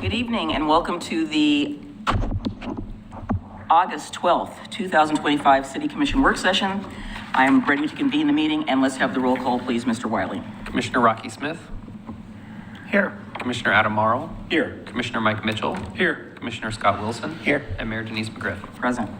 Good evening and welcome to the August 12th, 2025 City Commission Work Session. I am ready to convene the meeting and let's have the roll call, please, Mr. Wiley. Commissioner Rocky Smith. Here. Commissioner Adam Marl. Here. Commissioner Mike Mitchell. Here. Commissioner Scott Wilson. Here. And Mayor Denise McGriff. Present.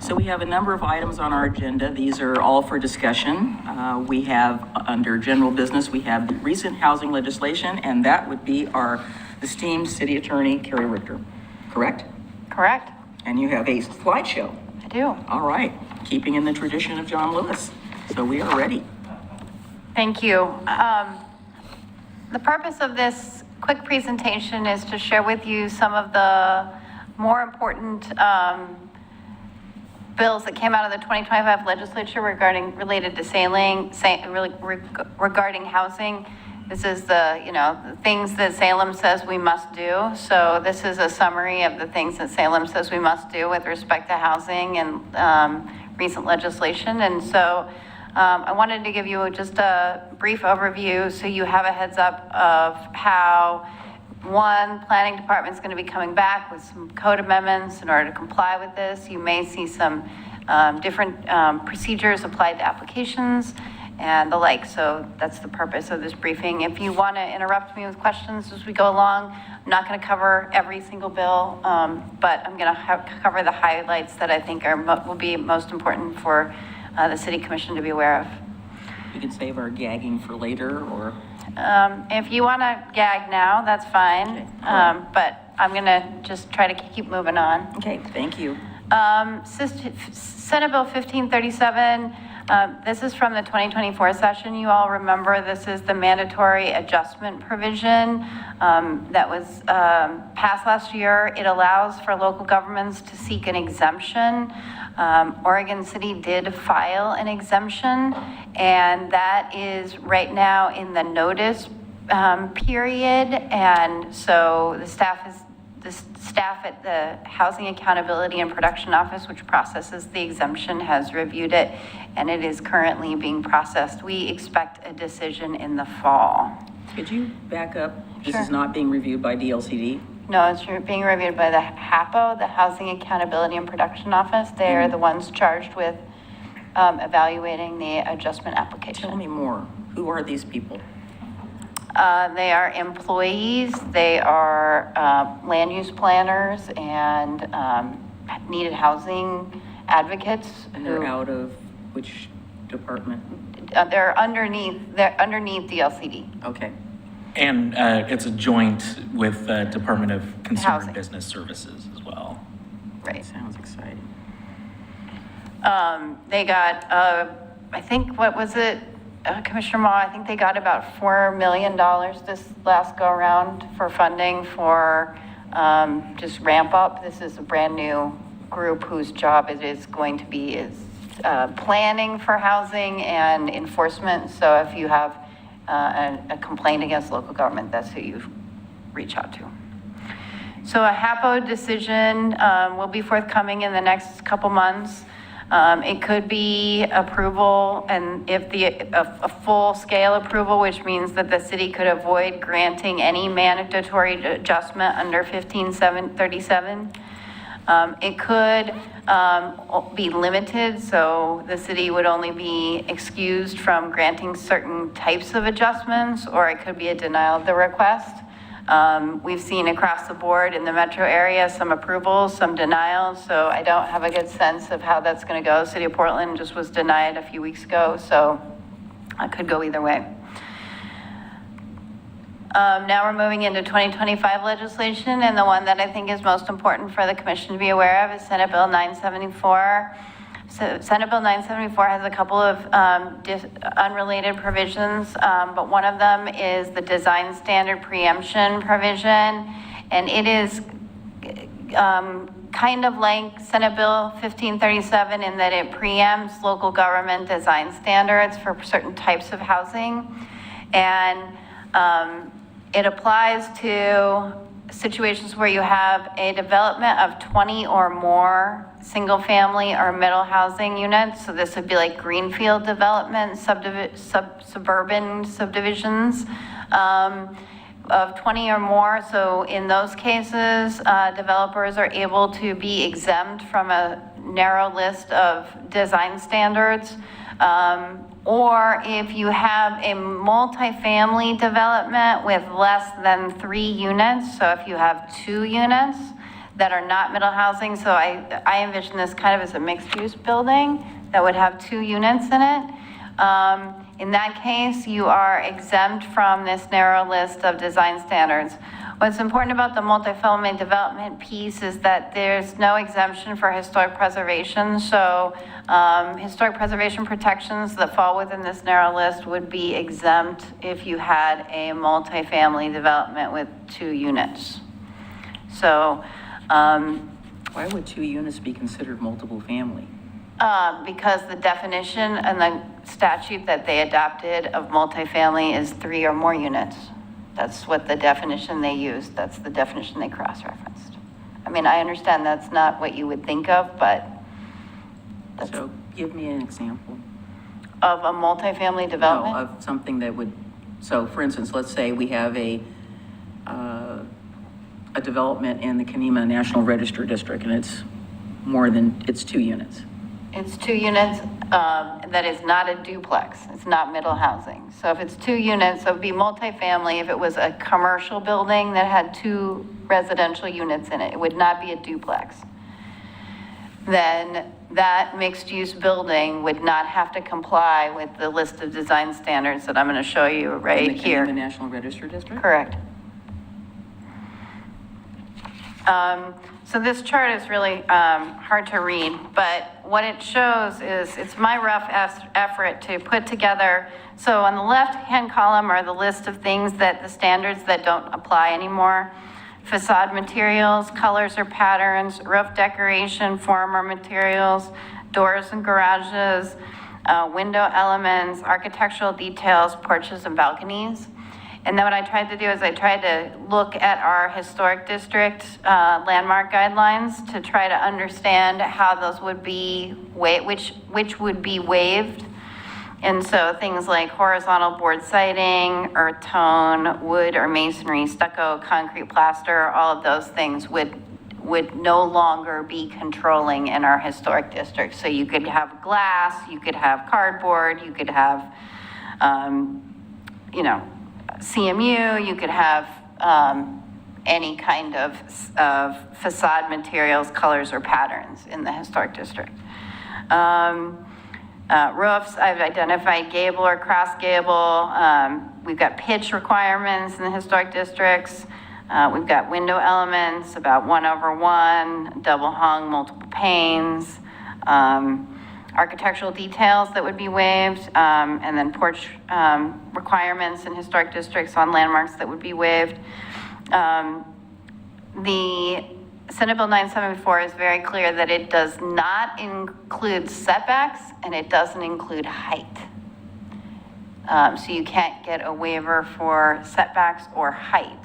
So we have a number of items on our agenda. These are all for discussion. We have under general business, we have recent housing legislation, and that would be our esteemed city attorney, Carrie Richter, correct? Correct. And you have a slideshow. I do. All right, keeping in the tradition of John Lewis. So we are ready. Thank you. The purpose of this quick presentation is to share with you some of the more important bills that came out of the 2025 legislature related to regarding housing. This is the things that Salem says we must do. So this is a summary of the things that Salem says we must do with respect to housing and recent legislation. And so I wanted to give you just a brief overview so you have a heads up of how planning department is going to be coming back with some code amendments in order to comply with this. You may see some different procedures applied to applications and the like. So that's the purpose of this briefing. If you want to interrupt me with questions as we go along, I'm not going to cover every single bill, but I'm going to cover the highlights that I think will be most important for the City Commission to be aware of. We can save our gagging for later, or if you want to gag now, that's fine. Okay. Right. But I'm going to just try to keep moving on. okay, thank you. Senate Bill 1537, this is from the 2024 session. You all remember this is the mandatory adjustment provision that was passed last year. It allows for local governments to seek an exemption. Oregon City did file an exemption, and that is right now in the notice period. And so the staff at the Housing Accountability and Production Office, which processes the exemption, has reviewed it, and it is currently being processed. We expect a decision in the fall. Could you back up? This Sure. is not being reviewed by DLCD? No, it's being reviewed by the HAPO, the Housing Accountability and Production Office. They are the ones charged with evaluating the adjustment application. Tell me more. Who are these people? They are employees, they are land use planners and needed housing advocates. And they're out of which department? They're underneath DLCD. Okay. And it's a joint with Department of Consumer Housing. and Business Services as well. Right. Sounds exciting. They got, I think, what was it, Commissioner Ma, I think they got about $4 million this last go around for funding for just ramp up. This is a brand new group whose job it is going to be planning for housing and enforcement. So if you have a complaint against local government, that's who you reach out to. So a HAPO decision will be forthcoming in the next couple months. It could be approval, and if a full-scale approval, which means that the city could avoid granting any mandatory adjustment under 1537. It could be limited, so the city would only be excused from granting certain types of adjustments, or it could be a denial of the request. We've seen across the board in the metro area some approvals, some denials, so I don't have a good sense of how that's going to go. City of Portland just was denied a few weeks ago, so I could go either way. Now we're moving into 2025 legislation, and the one that I think is most important for the commission to be aware of is Senate Bill 974. So Senate Bill 974 has a couple of unrelated provisions, but one of them is the design standard preemption provision, and it is kind of like Senate Bill 1537 in that it preempts local government design standards for certain types of housing, and it applies to situations where you have a development of 20 or more single family or middle housing units. So this would be like greenfield development, suburban subdivisions, of 20 or more. So in those cases, developers are able to be exempt from a narrow list of design standards. Or if you have a multifamily development with less than 3 units, so if you have 2 units that are not middle housing, so I envision this kind of as a mixed-use building that would have 2 units in it. In that case, you are exempt from this narrow list of design standards. What's important about the multifamily development piece is that there's no exemption for historic preservation. So historic preservation protections that fall within this narrow list would be exempt if you had a multifamily development with 2 units. So Why would 2 units be considered multiple family? because the definition and the statute that they adopted of multifamily is 3 or more units. That's what the definition they used. That's the definition they cross-referenced. I mean, I understand that's not what you would think of, but that's So give me an example. of a multifamily No, development. of something that would, so for instance, let's say we have a development in the Kenema National Register District, and it's 2 units. It's 2 units, that is not a duplex. It's not middle housing. So if it's 2 units, so it'd be multifamily if it was a commercial building that had 2 residential units in it. It would not be a duplex. Then that mixed-use building would not have to comply with the list of design standards that I'm going to show you right In the here. Kenema National Register District? Correct. So this chart is really hard to read, but what it shows is, it's my rough effort to put together, so on the left-hand column are the list of things that the standards that don't apply anymore. Facade materials, colors or patterns, roof decoration, form or materials, doors and garages, window elements, architectural details, porches and balconies. And then what I tried to do is I tried to look at our historic district landmark guidelines to try to understand how those would be, which would be waived. And so things like horizontal board siding, earth tone, wood or masonry, stucco, concrete plaster, all of those things would no longer be controlling in our historic district. So you could have glass, you could have cardboard, you could have, CMU, you could have any kind of facade materials, colors, or patterns in the historic district. Roofs, I've identified gable or cross gable. We've got pitch requirements in the historic districts. We've got window elements, about 1/1, double hung, multiple panes. Architectural details that would be waived, and then porch requirements in historic districts on landmarks that would be waived. The Senate Bill 974 is very clear that it does not include setbacks and it doesn't include height. So you can't get a waiver for setbacks or height.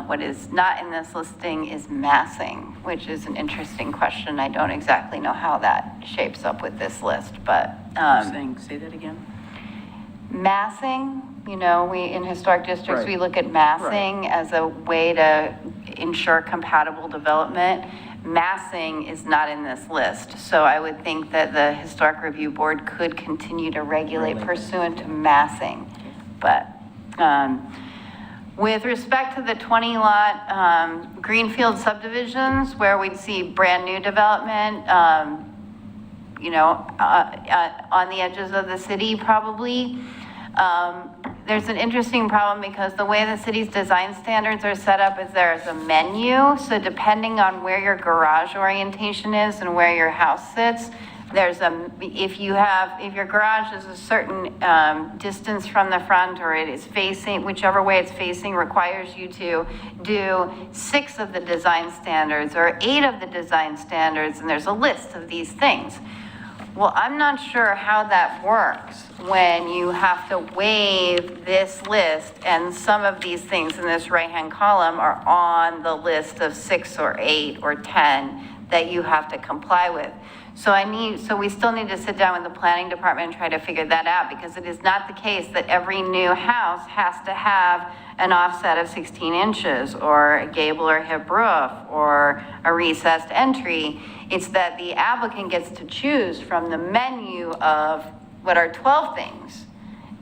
What is not in this listing is massing, which is an interesting question. I don't exactly know how that shapes up with this list, but Say that again? massing, we, in historic districts, Right. we look at massing as a way to ensure compatible development. Massing is not in this list, so I would think that the Historic Review Board could continue to regulate pursuant to massing. But with respect to the 20-lot greenfield subdivisions, where we'd see brand-new development, on the edges of the city probably, there's an interesting problem because the way the city's design standards are set up is there's a menu. So depending on where your garage orientation is and where your house sits, if your garage is a certain distance from the front, or it is facing, whichever way it's facing requires you to do 6 of the design standards or 8 of the design standards, and there's a list of these things. Well, I'm not sure how that works when you have to waive this list and some of these things in this right-hand column are on the list of 6 or 8 or 10 that you have to comply with. So we still need to sit down with the planning department and try to figure that out, because it is not the case that every new house has to have an offset of 16 inches or a gable or hip roof or a recessed entry. It's that the applicant gets to choose from the menu of what are 12 things.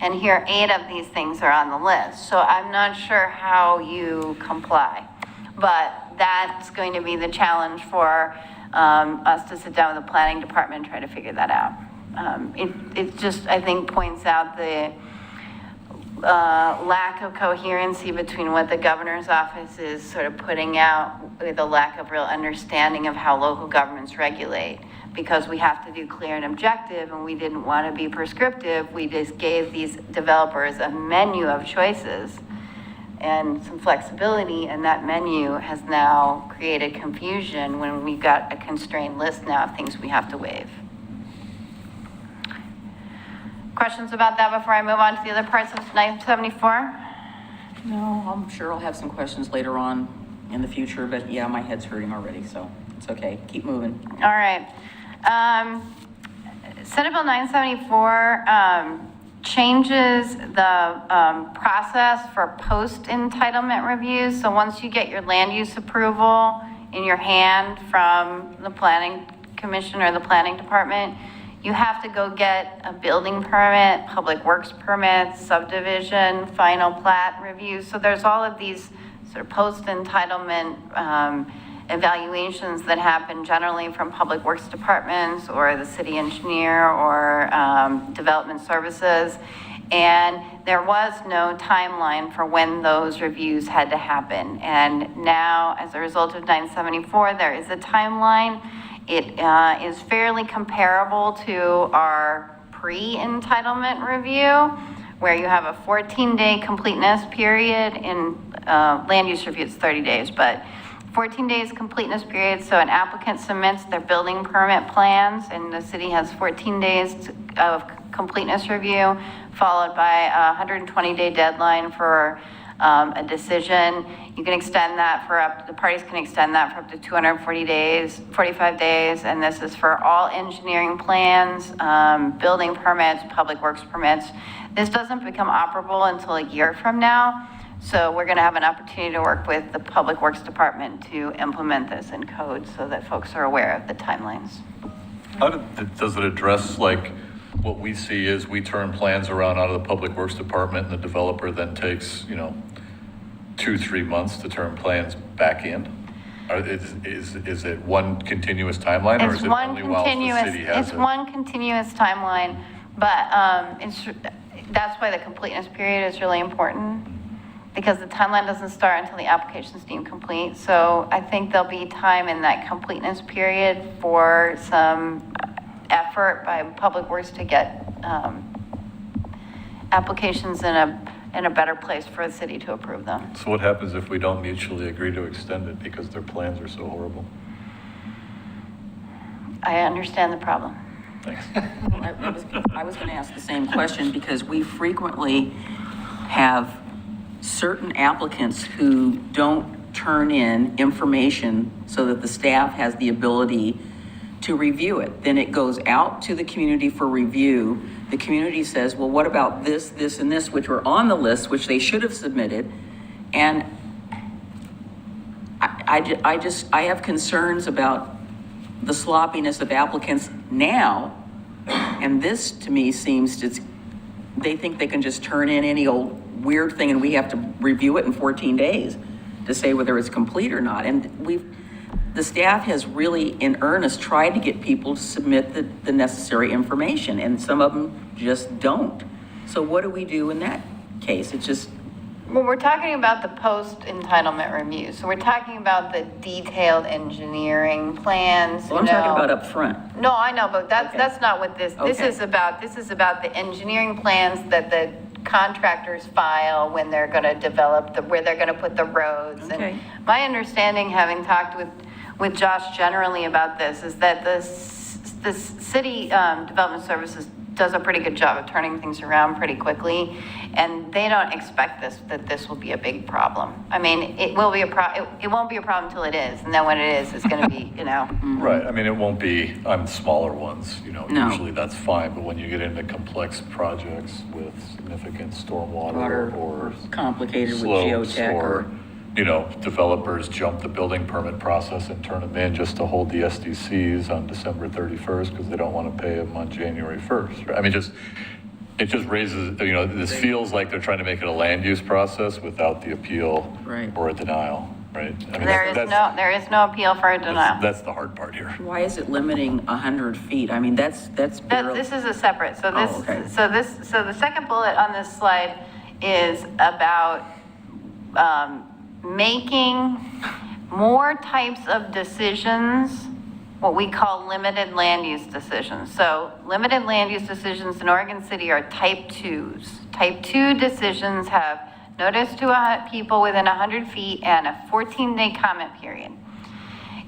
And here, 8 of these things are on the list. So I'm not sure how you comply, but that's going to be the challenge for us to sit down with the planning department and try to figure that out. It just, I think, points out the lack of coherency between what the governor's office is sort of putting out with a lack of real understanding of how local governments regulate. Because we have to do clear and objective, and we didn't want to be prescriptive, we just gave these developers a menu of choices and some flexibility, and that menu has now created confusion when we've got a constrained list now of things we have to waive. Questions about that before I move on to the other parts of 974? No, I'm sure I'll have some questions later on in the future, but yeah, my head's hurting already, so it's okay. Keep moving. All right. Senate Bill 974 changes the process for post-entitlement reviews. So once you get your land use approval in your hand from the planning commission or the planning department, you have to go get a building permit, public works permits, subdivision, final plat review. So there's all of these sort of post-entitlement evaluations that happen generally from public works departments or the city engineer or development services. And there was no timeline for when those reviews had to happen. And now, as a result of 974, there is a timeline. It is fairly comparable to our pre-entitlement review, where you have a 14-day completeness period. In land use review, it's 30 days, but 14 days completeness period. So an applicant submits their building permit plans, and the city has 14 days of completeness review, followed by a 120-day deadline for a decision. You can extend that for the parties can extend that for up to 240 days, 45 days, and this is for all engineering plans, building permits, public works permits. This doesn't become operable until a year from now. So we're going to have an opportunity to work with the Public Works Department to implement this in code so that folks are aware of the timelines. How does it address, like, what we see is we turn plans around out of the Public Works Department and the developer then takes, 2-3 months to turn plans back in? Or is it one continuous timeline, or is it only while the city has it? It's one continuous timeline, but that's why the completeness period is really important, because the timeline doesn't start until the application is deemed complete. So I think there'll be time in that completeness period for some effort by Public Works to get applications in a better place for the city to approve them. So what happens if we don't mutually agree to extend it because their plans are so horrible? I understand the problem. Thanks. I was going to ask the same question, because we frequently have certain applicants who don't turn in information so that the staff has the ability to review it. Then it goes out to the community for review. The community says, well, what about this, this, and this, which were on the list, which they should have submitted? And I have concerns about the sloppiness of applicants now. And this, to me, seems they think they can just turn in any old weird thing and we have to review it in 14 days to say whether it's complete or not. And the staff has really, in earnest, tried to get people to submit the necessary information, and some of them just don't. So what do we do in that case? It's just... Well, we're talking about the post-entitlement review. So we're talking about the detailed engineering plans. Well, I'm talking about up front. No, I know, but Okay. that's not what this is about. This is about the engineering plans that the contractors file when they're going to develop where they're going to put the roads. Okay. And my understanding, having talked with Josh generally about this, is that the city development services does a pretty good job of turning things around pretty quickly, and they don't expect that this will be a big problem. I mean, it will be it won't be a problem until it is, and then when it is, it's gonna be, you know. Right, I mean, it won't be on smaller ones, No. usually that's fine, but when you get into complex projects with significant stormwater Water, or complicated with slopes, geotech or, developers jump the building permit process and turn them in just to hold the SDCs on December 31st because they don't want to pay them on January 1st. I mean, it just raises, this feels like they're trying to make it a land use process without the appeal Right. or a denial, right? I mean, There is no appeal for a denial. That's the hard part here. Why is it limiting 100 feet? I mean, that's barely. This is a separate, so Oh, okay. so the second bullet on this slide is about, making more types of decisions, what we call limited land use decisions. So limited land use decisions in Oregon City are type 2s. Type 2 decisions have notice to people within 100 feet and a 14-day comment period.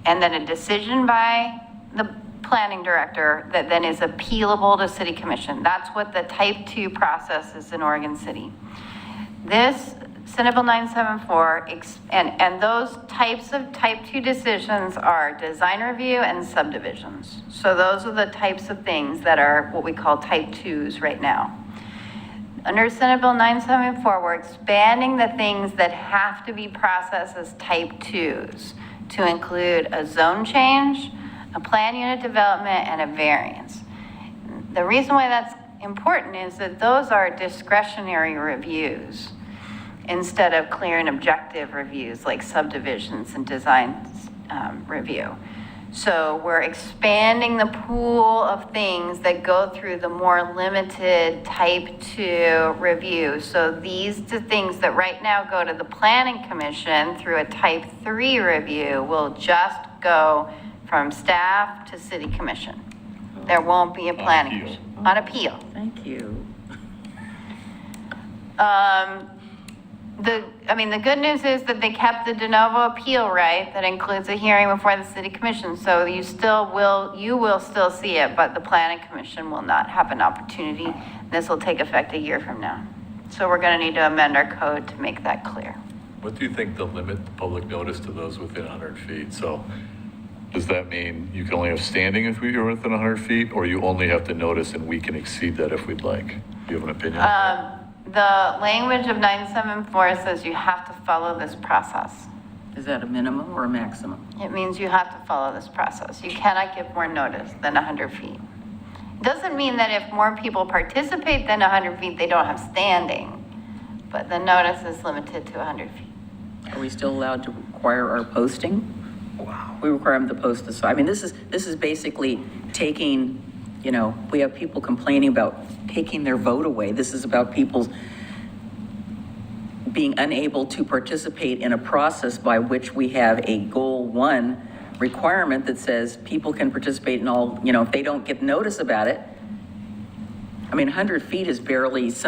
And then a decision by the planning director that then is appealable to city commission. That's what the type 2 process is in Oregon City. This Senate Bill 974, and those types of type 2 decisions are design review and subdivisions. So those are the types of things that are what we call type 2s right now. Under Senate Bill 974, we're expanding the things that have to be processed as type 2s to include a zone change, a plan unit development, and a variance. The reason why that's important is that those are discretionary reviews instead of clear and objective reviews like subdivisions and design review. So we're expanding the pool of things that go through the more limited type 2 review. So these the things that right now go to the planning commission through a type 3 review will just go from staff to city commission. There won't be a planning appeal. commission on appeal. Thank you. The good news is that they kept the de novo appeal right, that includes a hearing before the city commission, so you will still see it, but the planning commission will not have an opportunity. This will take effect a year from now. So we're gonna need to amend our code to make that clear. What do you think the limit public notice to those within 100 feet? So does that mean you can only have standing if you're within 100 feet, or you only have to notice and we can exceed that if we'd like? Do you have an opinion? The language of 974 says you have to follow this process. Is that a minimum or a maximum? It means you have to follow this process. You cannot give more notice than 100 feet. It doesn't mean that if more people participate than 100 feet, they don't have standing, but the notice is limited to 100 feet. Are we still allowed to require our posting? Wow. We require them to post this. I mean, this is basically taking, we have people complaining about taking their vote away. This is about people being unable to participate in a process by which we have a goal 1 requirement that says people can participate in all, if they don't get notice about it. I mean, 100 feet is barely it's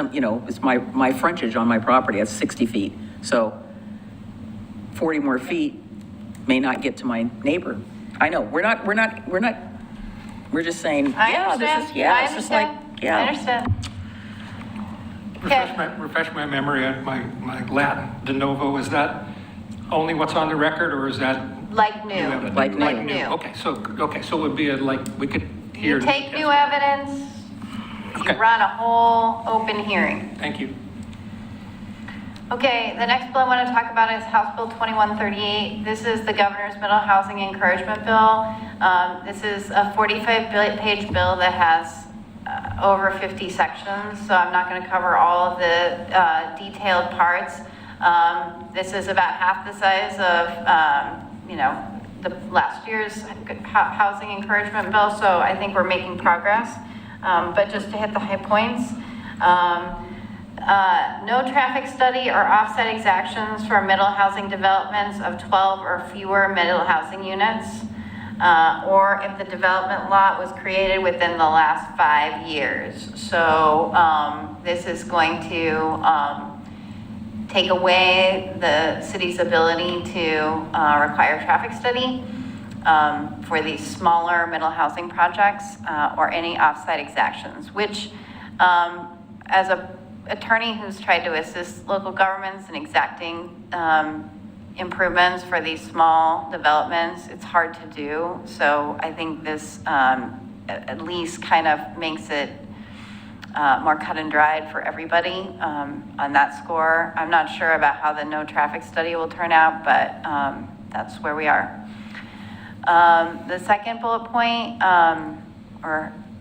my frontage on my property, that's 60 feet. So 40 more feet may not get to my neighbor. I know, we're just saying, it's just like, I understand. Refresh my memory on my Latin. De novo, is that only what's on the record, or is that? Like new. evidence? Like new. Okay, so it would be we could hear. You take new evidence, you Okay. run a whole open hearing. Thank you. Okay, the next bill I want to talk about is House Bill 2138. This is the governor's middle housing encouragement bill. This is a 45-page bill that has over 50 sections, so I'm not going to cover all of the detailed parts. This is about half the size of, the last year's housing encouragement bill, so I think we're making progress. But just to hit the high points, no traffic study or offset exactions for middle housing developments of 12 or fewer middle housing units, or if the development lot was created within the last 5 years. So this is going to take away the city's ability to require a traffic study. for these smaller middle housing projects, or any offsite exactions, which, as a attorney who's tried to assist local governments in exacting, improvements for these small developments, it's hard to do. So I think this, at least kind of makes it, more cut and dried for everybody, on that score. I'm not sure about how the no traffic study will turn out, but, that's where we are. The second bullet point,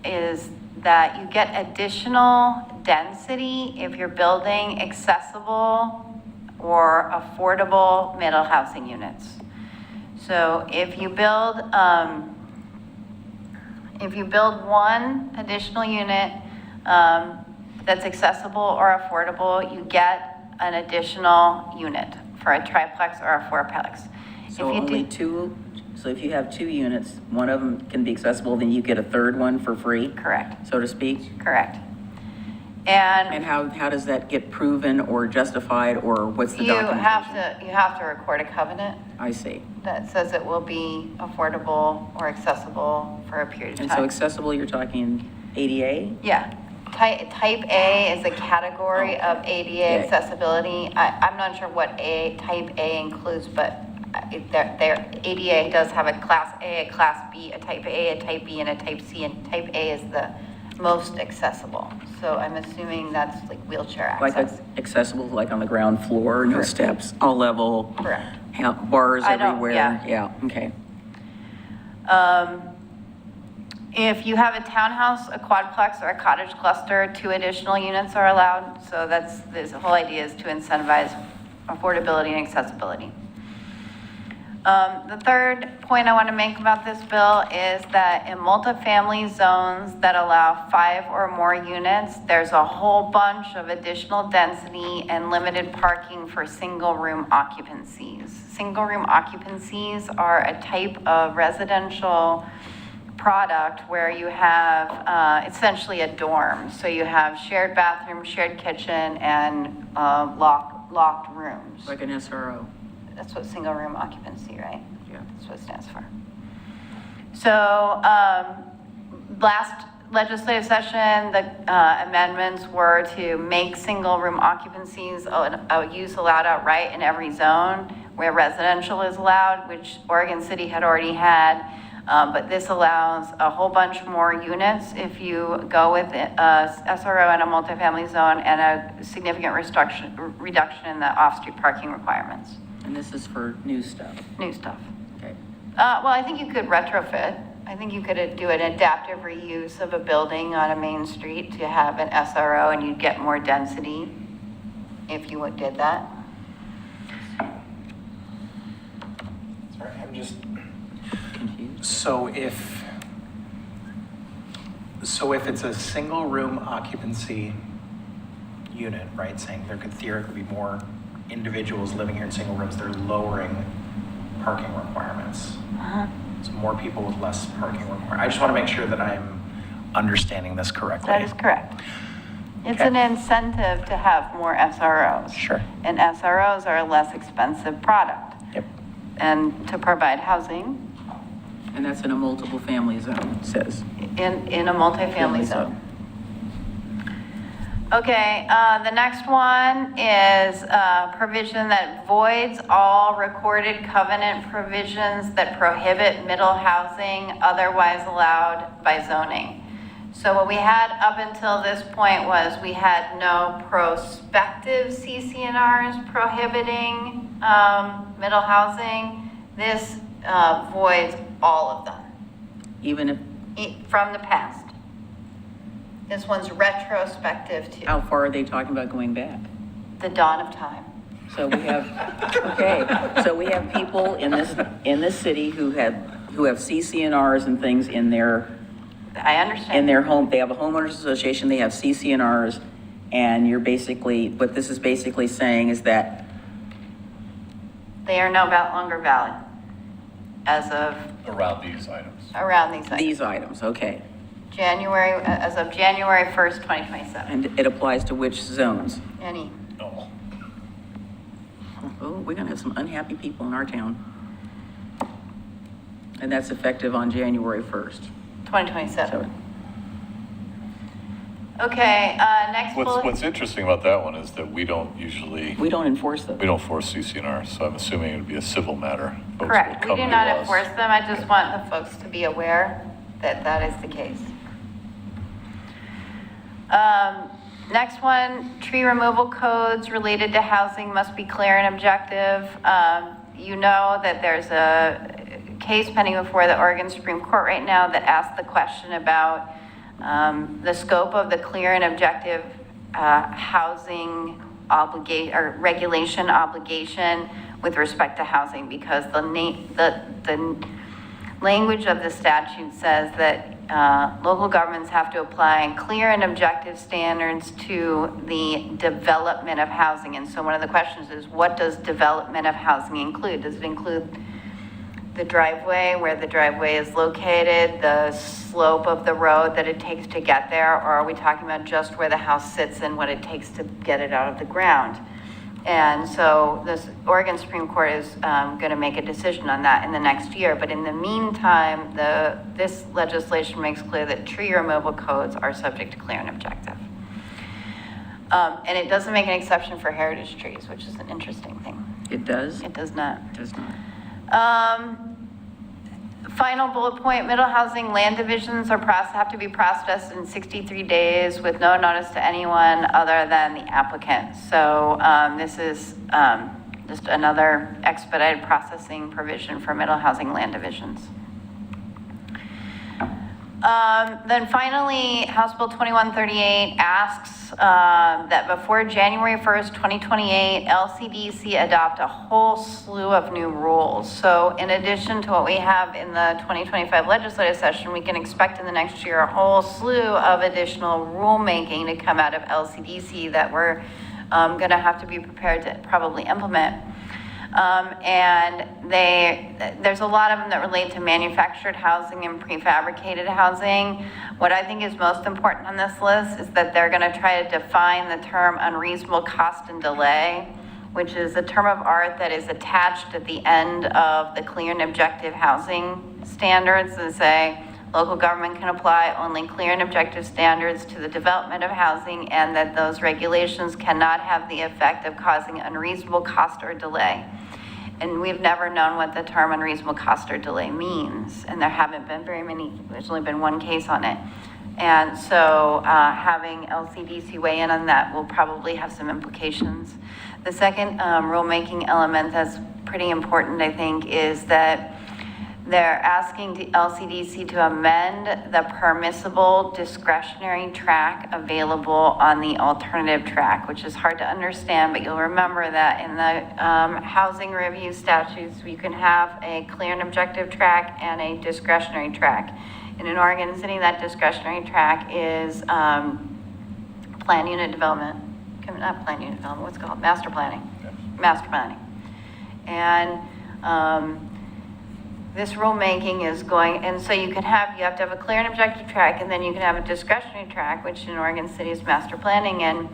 is that you get additional density if you're building accessible or affordable middle housing units. So if you build one additional unit, that's accessible or affordable, you get an additional unit for a triplex or a fourplex. So If you only do- two, so if you have two units, one of them can be accessible, then you get a third one for free, Correct, so to speak? correct. And And how does that get proven or justified, or what's the you documentation? have to record a covenant I see. that says it will be affordable or accessible for a period of And so time. accessible, you're talking ADA? Yeah, type A is a category of ADA Yeah. accessibility. I'm not sure what type A includes, but their ADA does have a class A, a class B, a type A, a type B, and a type C, and type A is the most accessible. So I'm assuming that's like wheelchair Like access. accessible, like on the ground floor, no Correct. steps, all level? Correct. Bars I don't- everywhere? yeah. Okay. If you have a townhouse, a quadplex, or a cottage cluster, 2 additional units are allowed. So this whole idea is to incentivize affordability and accessibility. The third point I want to make about this bill is that in multifamily zones that allow 5 or more units, there's a whole bunch of additional density and limited parking for single-room occupancies. Single-room occupancies are a type of residential product where you have essentially a dorm. So you have shared bathroom, shared kitchen, and locked rooms. Like an SRO? That's what single room occupancy, right? Yeah. That's what it stands for. So, last legislative session, the amendments were to make single room occupancies a use allowed outright in every zone where residential is allowed, which Oregon City had already had. But this allows a whole bunch more units if you go with SRO in a multifamily zone, and a significant reduction in the off-street parking requirements. And this is for new stuff? New stuff. Okay. Well, I think you could retrofit. I think you could do an adaptive reuse of a building on a main street to have an SRO, and you'd get more density if you did that. Sorry, I'm just, Confused? so if it's a single room occupancy unit, right, saying there could theoretically be more individuals living here in single rooms, they're lowering parking requirements. So more people with less parking requirements. I just want to make sure that I'm understanding this correctly. That is correct. It's Okay. an incentive to have more SROs. Sure. And SROs are a less expensive product. Yep. And to provide housing And that's in a multiple family zone, it says. in a multifamily Family zone. Okay, the next one is a provision that voids all recorded covenant provisions that prohibit middle housing otherwise allowed by zoning. So what we had up until this point was we had no prospective CCNRs prohibiting middle housing. This voids all of them Even if, from the past. This one's retrospective to how far are they talking about going back? the dawn of time. So we have, okay, so we have people in this city who have CCNRs and things in their I understand. in their home. They have a homeowners association, they have CCNRs, and you're basically, what this is basically saying is that They are no longer valid as of Around these items. around these items. these items, okay. As of January 1st, 2027. And it applies to which zones? Any, No. Oh, we're gonna have some unhappy people in our town. And that's effective on January 1st. 2027. Okay, next bullet. What's interesting about that one is that we don't enforce them. force CCNR, so I'm assuming it would be a civil matter. Folks will Correct. We come do to not us. enforce them. I just want the folks to be aware that that is the case. Next one, tree removal codes related to housing must be clear and objective. You know that there's a case pending before the Oregon Supreme Court right now that asks the question about the scope of the clear and objective housing obligation or regulation obligation with respect to housing, because the language of the statute says that local governments have to apply clear and objective standards to the development of housing. And so one of the questions is, what does development of housing include? Does it include the driveway, where the driveway is located, the slope of the road that it takes to get there, or are we talking about just where the house sits and what it takes to get it out of the ground? And so this Oregon Supreme Court is going to make a decision on that in the next year. But in the meantime, this legislation makes clear that tree removal codes are subject to clear and objective. And it doesn't make an exception for heritage trees, which is an interesting thing. It does? It does not. It does not. Final bullet point, middle housing land divisions have to be processed in 63 days with no notice to anyone other than the applicant. So this is just another expedited processing provision for middle housing land divisions. Then finally, House Bill 2138 asks that before January 1st, 2028, LCDC adopt a whole slew of new rules. So in addition to what we have in the 2025 legislative session, we can expect in the next year a whole slew of additional rulemaking to come out of LCDC that we're going to have to be prepared to probably implement. And there's a lot of them that relate to manufactured housing and prefabricated housing. What I think is most important on this list is that they're going to try to define the term unreasonable cost and delay, which is a term of art that is attached at the end of the clear and objective housing standards that say local government can apply only clear and objective standards to the development of housing, and that those regulations cannot have the effect of causing unreasonable cost or delay. And we've never known what the term unreasonable cost or delay means, and there haven't been very many, there's only been one case on it. And so having LCDC weigh in on that will probably have some implications. The second rulemaking element that's pretty important, I think, is that they're asking the LCDC to amend the permissible discretionary track available on the alternative track, which is hard to understand, but you'll remember that in the housing review statutes, you can have a clear and objective track and a discretionary track. And in Oregon City, that discretionary track is plan unit development, not plan unit development, what's it called? Master planning. Master planning. And this rulemaking is going, and so you have to have a clear and objective track, and then you can have a discretionary track, which in Oregon City is master planning. And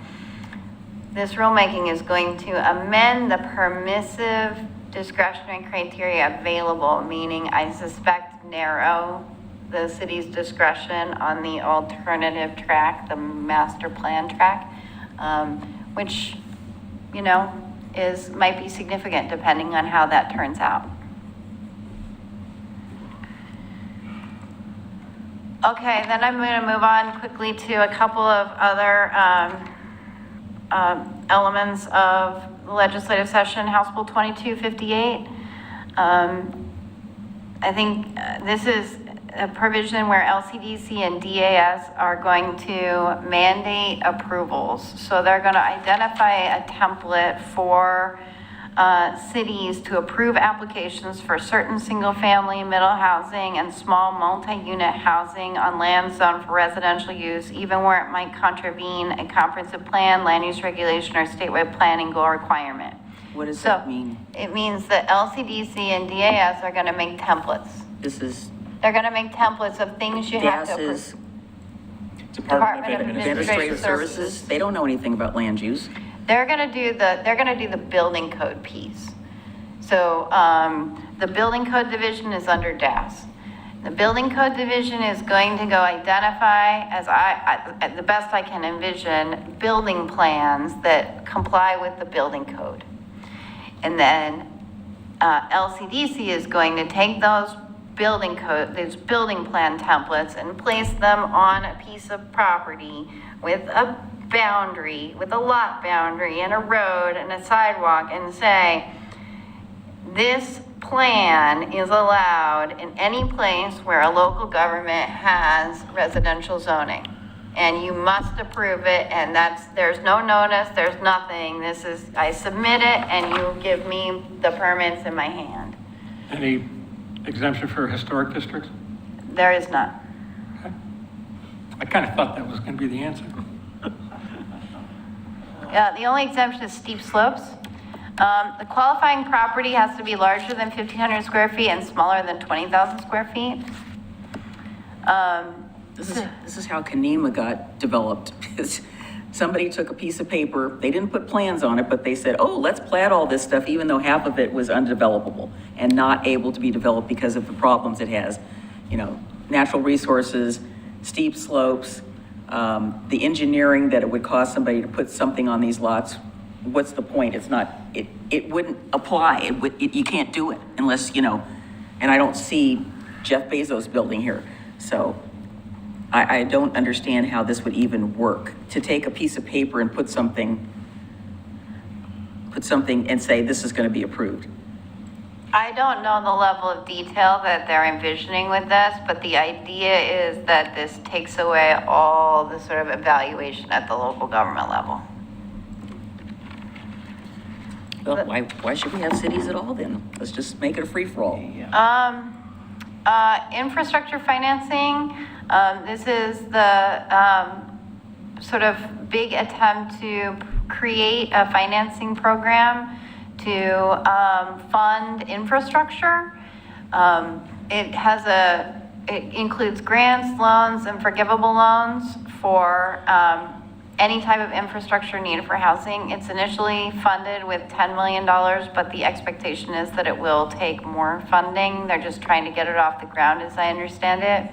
this rulemaking is going to amend the permissive discretionary criteria available, meaning I suspect narrow the city's discretion on the alternative track, the master plan track, which, you know, might be significant depending on how that turns out. Okay, then I'm going to move on quickly to a couple of other elements of the legislative session. House Bill 2258. I think this is a provision where LCDC and DAS are going to mandate approvals. So they're going to identify a template for cities to approve applications for certain single-family, middle housing, and small multi-unit housing on land zoned for residential use, even where it might contravene a comprehensive plan, land use regulation, or statewide planning goal requirement. What does that mean? It means that LCDC and DAS are going to make templates. They're going to make templates of things you have to DAS is approve. Department of Administrative Services. They don't know anything about land use. They're going to do the building code piece. So the building code division is under DAS. The building code division is going to go identify, as at the best I can envision, building plans that comply with the building code. And then LCDC is going to take those building plan templates and place them on a piece of property with a boundary, with a lot boundary and a road and a sidewalk, and say, this plan is allowed in any place where a local government has residential zoning. And you must approve it, and there's no notice, there's nothing. This is, I submit it and you give me the permits in my hand. Any exemption for historic districts? There is none. I kind of thought that was going to be the answer. Yeah, the only exemption is steep slopes. The qualifying property has to be larger than 1,500 square feet and smaller than 20,000 square feet. This is how Kanema got developed. Somebody took a piece of paper, they didn't put plans on it, but they said, oh, let's plat all this stuff, even though half of it was undevelopable and not able to be developed because of the problems it has. You know, natural resources, steep slopes, the engineering that it would cost somebody to put something on these lots. What's the point? It's not, it wouldn't apply. You can't do it unless, you know, and I don't see Jeff Bezos building here. So I don't understand how this would even work, to take a piece of paper and put something and say, this is going to be approved. I don't know the level of detail that they're envisioning with this, but the idea is that this takes away all the sort of evaluation at the local government level. Well, why should we have cities at all then? Let's just make it a free-for-all. Infrastructure financing, this is the sort of big attempt to create a financing program to fund infrastructure. It includes grants, loans, and forgivable loans for any type of infrastructure needed for housing. It's initially funded with $10 million, but the expectation is that it will take more funding. They're just trying to get it off the ground, as I understand it.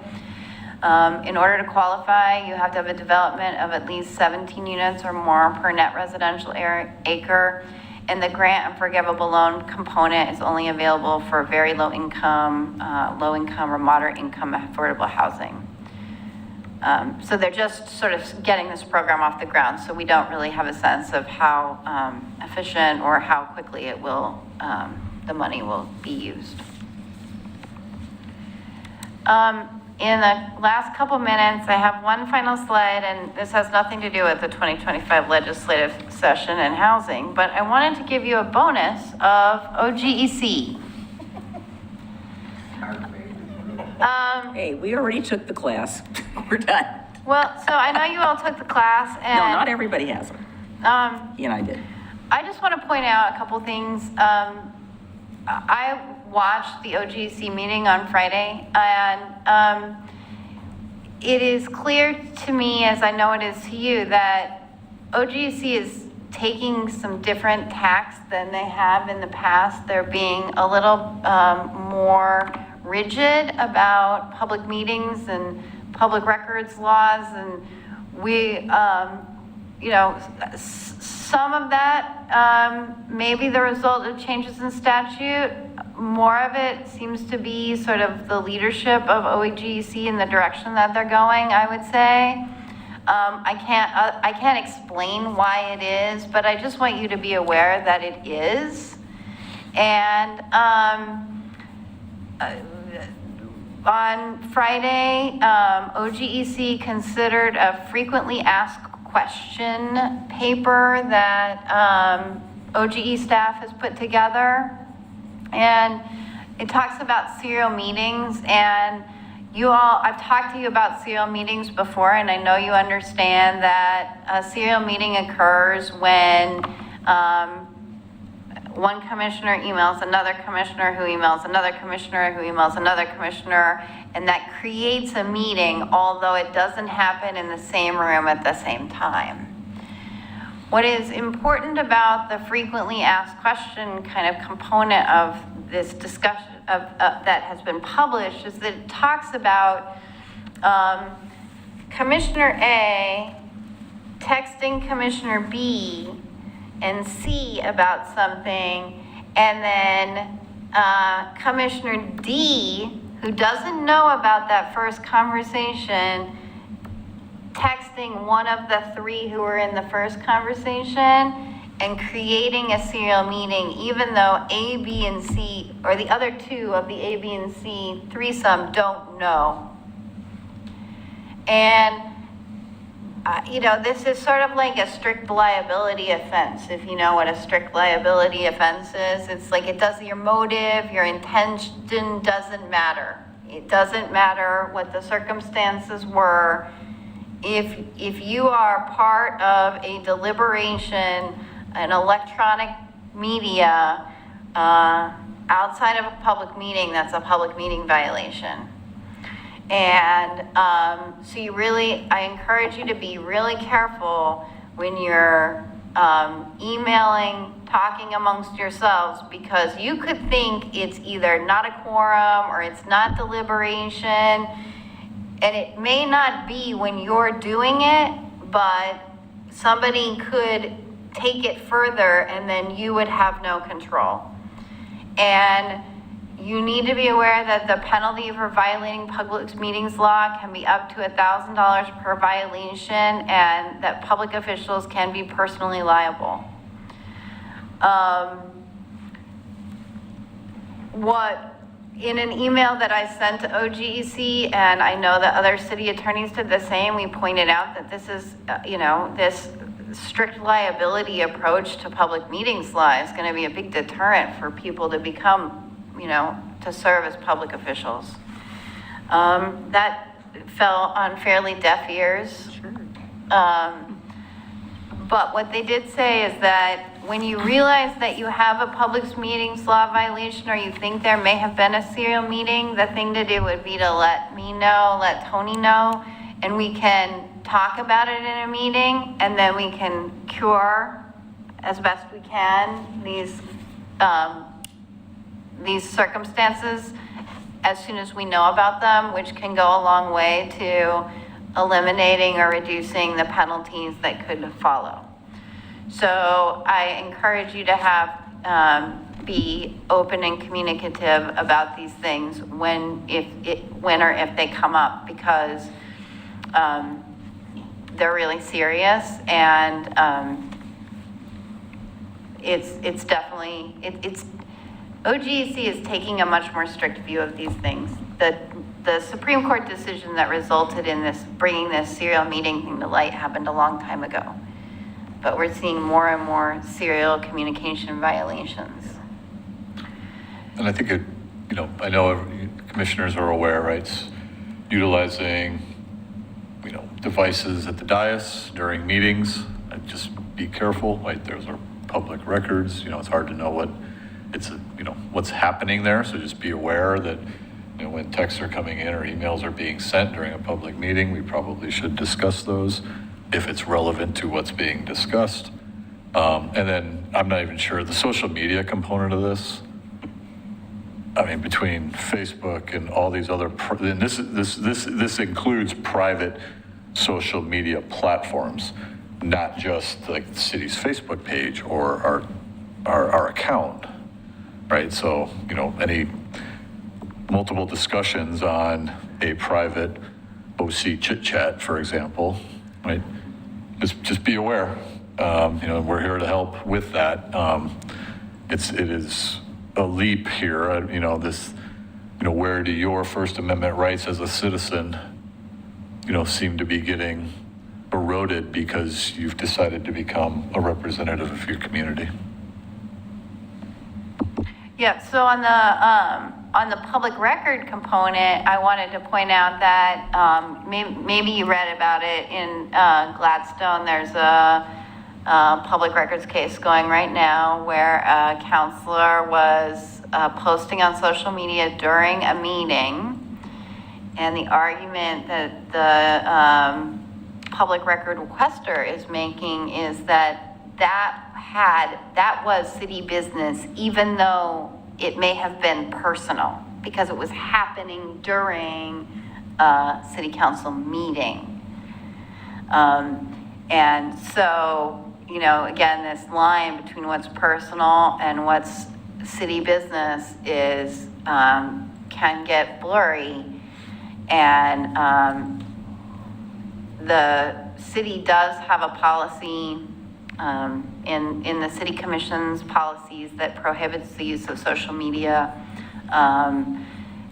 In order to qualify, you have to have a development of at least 17 units or more per net residential acre. And the grant and forgivable loan component is only available for very low income or moderate income affordable housing. So they're just sort of getting this program off the ground, so we don't really have a sense of how efficient or how quickly it will, the money will be used. In the last couple minutes, I have one final slide, and this has nothing to do with the 2025 legislative session and housing, but I wanted to give you a bonus of OGEC. Hey, we already took the class. We're done. Well, so I know you all took the class, and No, not everybody has them. He and I did. I just want to point out a couple things. I watched the OGC meeting on Friday, and it is clear to me, as I know it is to you, that OGC is taking some different tacks than they have in the past. They're being a little more rigid about public meetings and public records laws, and we, you know, some of that may be the result of changes in statute. More of it seems to be sort of the leadership of OGEC in the direction that they're going, I would say. I can't explain why it is, but I just want you to be aware that it is. And on Friday, OGEC considered a frequently asked question paper that OGE staff has put together. And it talks about serial meetings, and you all, I've talked to you about serial meetings before, and I know you understand that a serial meeting occurs when one commissioner emails another commissioner who emails another commissioner who emails another commissioner, and that creates a meeting, although it doesn't happen in the same room at the same time. What is important about the frequently asked question kind of component of this discussion that has been published is that it talks about Commissioner A texting Commissioner B and C about something, and then Commissioner D, who doesn't know about that first conversation, texting one of the three who were in the first conversation and creating a serial meeting, even though A, B, and C, or the other two of the A, B, and C threesome don't know. And this is sort of like a strict liability offense, if you know what a strict liability offense is. It's like your motive, your intention doesn't matter. It doesn't matter what the circumstances were. If you are part of a deliberation, an electronic media, outside of a public meeting, that's a public meeting violation. And so I encourage you to be really careful when you're emailing, talking amongst yourselves, because you could think it's either not a quorum or it's not deliberation, and it may not be when you're doing it, but somebody could take it further and then you would have no control. And you need to be aware that the penalty for violating public meetings law can be up to $1,000 per violation, and that public officials can be personally liable. In an email that I sent to OGEC, and I know that other city attorneys did the same, we pointed out that this is, this strict liability approach to public meetings law is going to be a big deterrent for people to become, to serve as public officials. That fell on fairly deaf ears. Sure. But what they did say is that when you realize that you have a public meetings law violation, or you think there may have been a serial meeting, the thing to do would be to let me know, let Tony know, and we can talk about it in a meeting, and then we can cure as best we can these circumstances as soon as we know about them, which can go a long way to eliminating or reducing the penalties that could follow. So I encourage you to be open and communicative about these things when or if they come up, because they're really serious, and it's definitely OGEC is taking a much more strict view of these things. The Supreme Court decision that resulted in this, bringing this serial meeting thing to light, happened a long time ago. But we're seeing more and more serial communication violations. And I think I know commissioners are aware, right? It's utilizing, devices at the dais during meetings. Just be careful, right? Those are public records. It's hard to know what's happening there. So just be aware that, when texts are coming in or emails are being sent during a public meeting, we probably should discuss those if it's relevant to what's being discussed. And then I'm not even sure the social media component of this. I mean, between Facebook and all these other, and this includes private social media platforms, not just like the city's Facebook page or our account, right? So, any multiple discussions on a private OC chit chat, for example, right? Just be aware. We're here to help with that. It is a leap here. Where do your First Amendment rights as a citizen, seem to be getting eroded because you've decided to become a representative of your community? Yeah, so on the public record component, I wanted to point out that maybe you read about it in Gladstone. There's a public records case going right now where a counselor was posting on social media during a meeting, and the argument that the public record requester is making is that that was city business, even though it may have been personal, because it was happening during a city council meeting. And so, you know, again, this line between what's personal and what's city business is, can get blurry. And the city does have a policy in the city commission's policies that prohibits the use of social media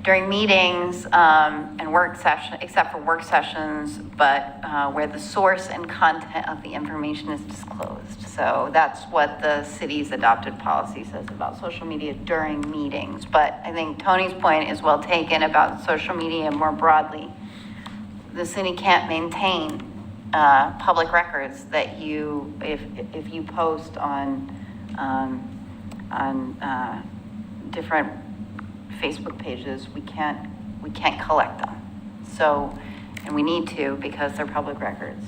during meetings and work session, except for work sessions, but where the source and content of the information is disclosed. So that's what the city's adopted policy says about social media during meetings. But I think Tony's point is well taken about social media more broadly. The city can't maintain public records that you, if you post on different Facebook pages, we can't collect them. So, and we need to because they're public records.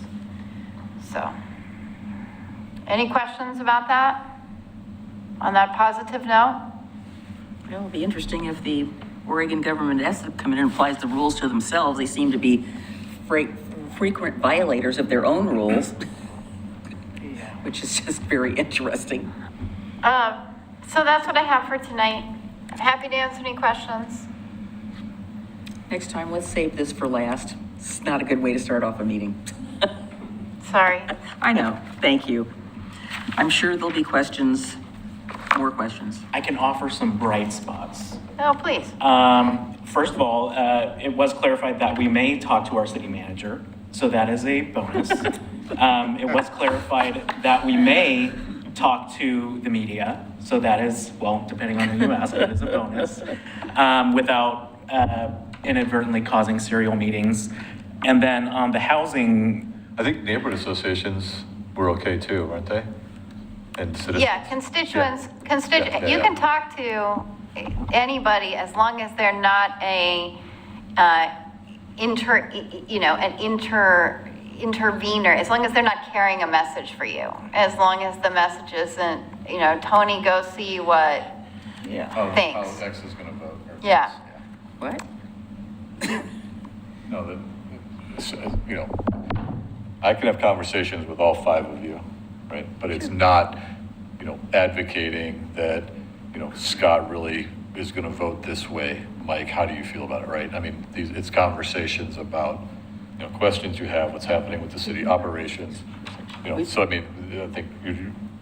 So, any questions about that? On that positive note? Well, it'll be interesting if the Oregon government has to come in and applies the rules to themselves. They seem to be frequent violators of their own rules, which is just very interesting. So that's what I have for tonight. I'm happy to answer any questions. Next time, let's save this for last. It's not a good way to start off a meeting. Sorry. I know, thank you. I'm sure there'll be questions, more questions. I can offer some bright spots. Oh, please. First of all, it was clarified that we may talk to our city manager, so that is a bonus. It was clarified that we may talk to the media, so that is, well, depending on who you ask, it is a bonus, without inadvertently causing serial meetings. And then on the housing, I think neighborhood associations were okay too, aren't they? And citizens. Yeah, constituents, Yeah, you yeah. can talk to anybody as long as they're not an intervener, as long as they're not carrying a message for you, as long as the message isn't, Tony, go see what, Yeah. How Thanks. X is gonna vote. or Yeah. What? No, I can have conversations with all five of you, right? But it's not, advocating that, Scott really is gonna vote this way. Mike, how do you feel about it, right? I mean, it's conversations about, questions you have, what's happening with the city operations. So I mean, I think,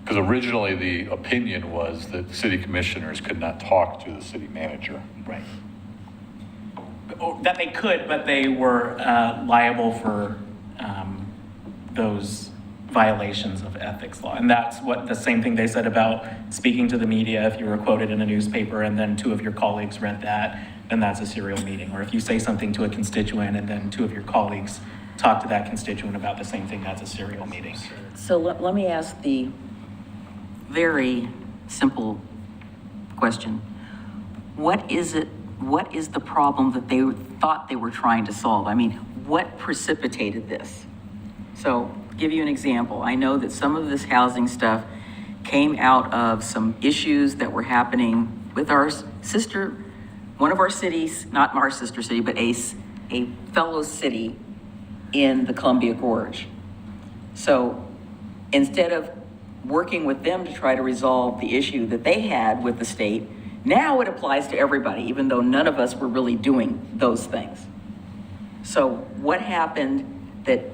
because originally the opinion was that city commissioners could not talk to the city manager. right. Or that they could, but they were liable for those violations of ethics law. And that's what the same thing they said about speaking to the media. If you were quoted in a newspaper and then two of your colleagues read that, then that's a serial meeting. Or if you say something to a constituent and then two of your colleagues talk to that constituent about the same thing, that's a serial meeting. So let me ask the very simple question. What is the problem that they thought they were trying to solve? I mean, what precipitated this? So, give you an example. I know that some of this housing stuff came out of some issues that were happening with our sister, one of our cities, not our sister city, but a fellow city in the Columbia Gorge. So, instead of working with them to try to resolve the issue that they had with the state, now it applies to everybody, even though none of us were really doing those things. So what happened that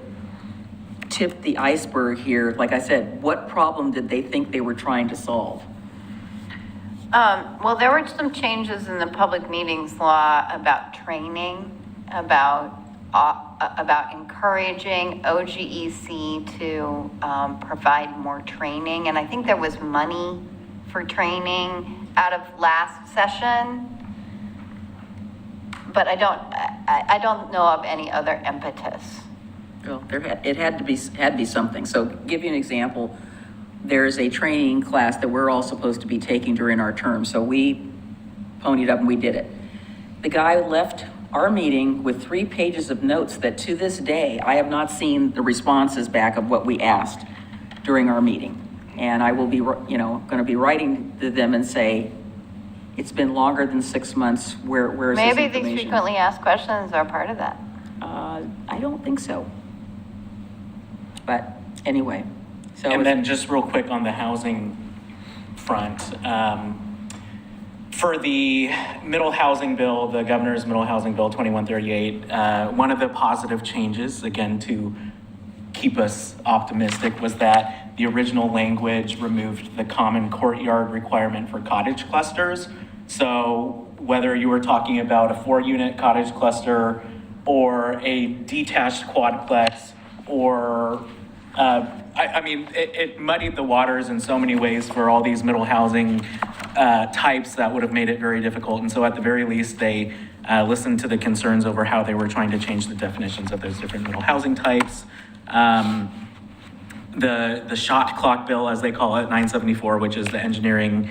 tipped the iceberg here? Like I said, what problem did they think they were trying to solve? Well, there were some changes in the public meetings law about training, about encouraging OGEC to provide more training. And I think there was money for training out of last session. But I don't know of any other impetus. Well, it had to be something. So give you an example. There's a training class that we're all supposed to be taking during our term. So we ponied up and we did it. The guy left our meeting with 3 pages of notes that to this day, I have not seen the responses back of what we asked during our meeting. And I will be, going to be writing to them and say, it's been longer than 6 months, where is this Maybe information? these frequently asked questions are part of that. I don't think so. But anyway, so. And then just real quick on the housing front, for the middle housing bill, the governor's middle housing bill 2138, one of the positive changes, again, to keep us optimistic, was that the original language removed the common courtyard requirement for cottage clusters. So whether you were talking about a 4-unit cottage cluster or a detached quadplex, or I mean, it muddied the waters in so many ways for all these middle housing types that would have made it very difficult. And so at the very least, they listened to the concerns over how they were trying to change the definitions of those different middle housing types. The shot clock bill, as they call it, 974, which is the engineering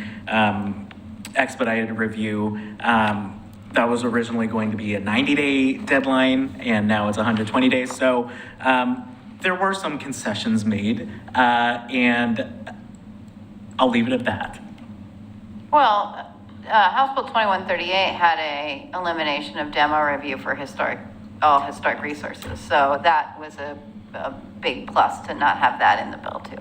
expedited review, that was originally going to be a 90-day deadline, and now it's 120 days. So there were some concessions made, and I'll leave it at that. Well, House Bill 2138 had a elimination of demo review for all historic resources. So that was a big plus to not have that in the bill too.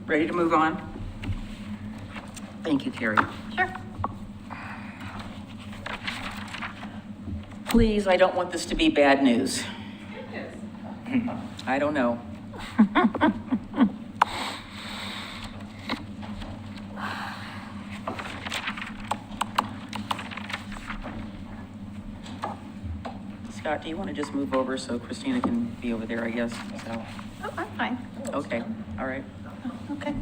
Ready to move on? Thank you, Carrie. Sure. Please, I don't want this to be bad news. I don't know. Scott, do you want to just move over so Christina can be over there, I guess? So, Oh, I'm fine. okay, all right. Okay.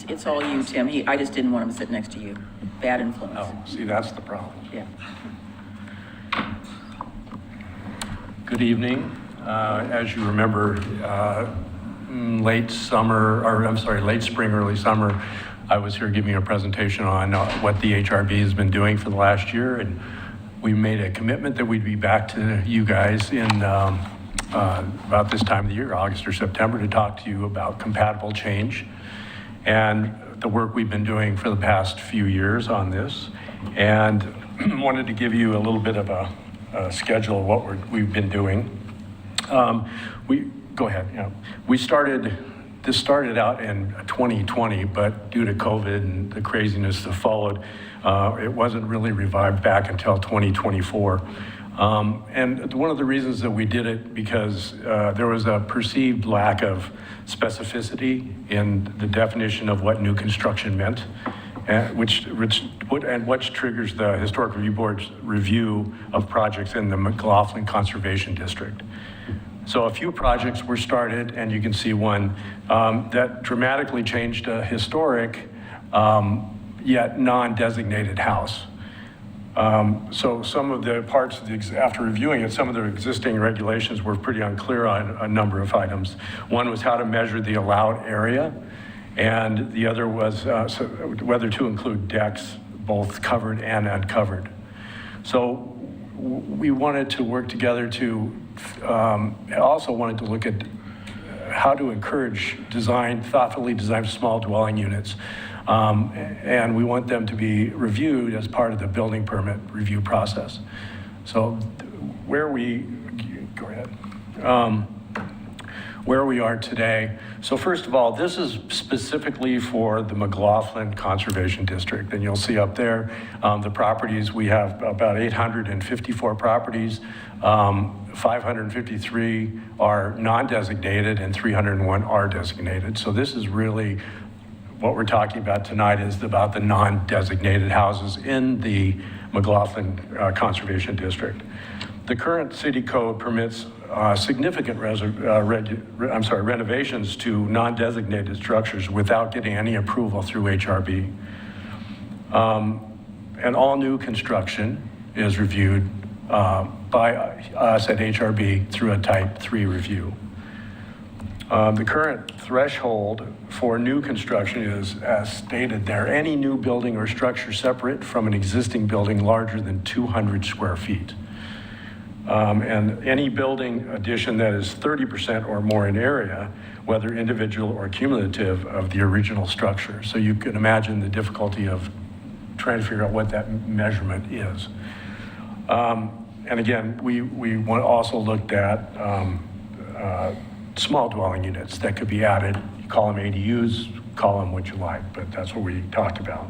It's all you, Tim. I just didn't want him to sit next to you. Bad influence. Oh, see, that's the problem. Yeah. Good evening. As you remember, late spring, early summer, I was here giving a presentation on what the HRB has been doing for the last year, and we made a commitment that we'd be back to you guys in about this time of the year, August or September, to talk to you about compatible change and the work we've been doing for the past few years on this, and wanted to give you a little bit of a schedule of what we've been doing. Go ahead. Yeah. This started out in 2020, but due to COVID and the craziness that followed, it wasn't really revived back until 2024. And one of the reasons that we did it, because there was a perceived lack of specificity in the definition of what new construction meant, which triggers the Historic Review Board's review of projects in the McLaughlin Conservation District. So a few projects were started, and you can see one that dramatically changed a historic yet non-designated house. So some of the parts, after reviewing it, some of the existing regulations were pretty unclear on a number of items. One was how to measure the allowed area, and the other was whether to include decks, both covered and uncovered. So we wanted to work together to, also wanted to look at how to encourage thoughtfully designed small dwelling units. And we want them to be reviewed as part of the building permit review process. So where we are today. So first of all, this is specifically for the McLaughlin Conservation District. And you'll see up there, the properties, we have about 854 properties. 553 are non-designated and 301 are designated. So this is really what we're talking about tonight, is about the non-designated houses in the McLaughlin Conservation District. The current city code permits significant renovations to non-designated structures without getting any approval through HRB. And all new construction is reviewed by us at HRB through a Type 3 review. The current threshold for new construction is, as stated there, any new building or structure separate from an existing building larger than 200 square feet. And any building addition that is 30% or more in area, whether individual or cumulative, of the original structure. So you can imagine the difficulty of trying to figure out what that measurement is. And again, we also looked at small dwelling units that could be added. You call them ADUs, call them what you like, but that's what we talked about.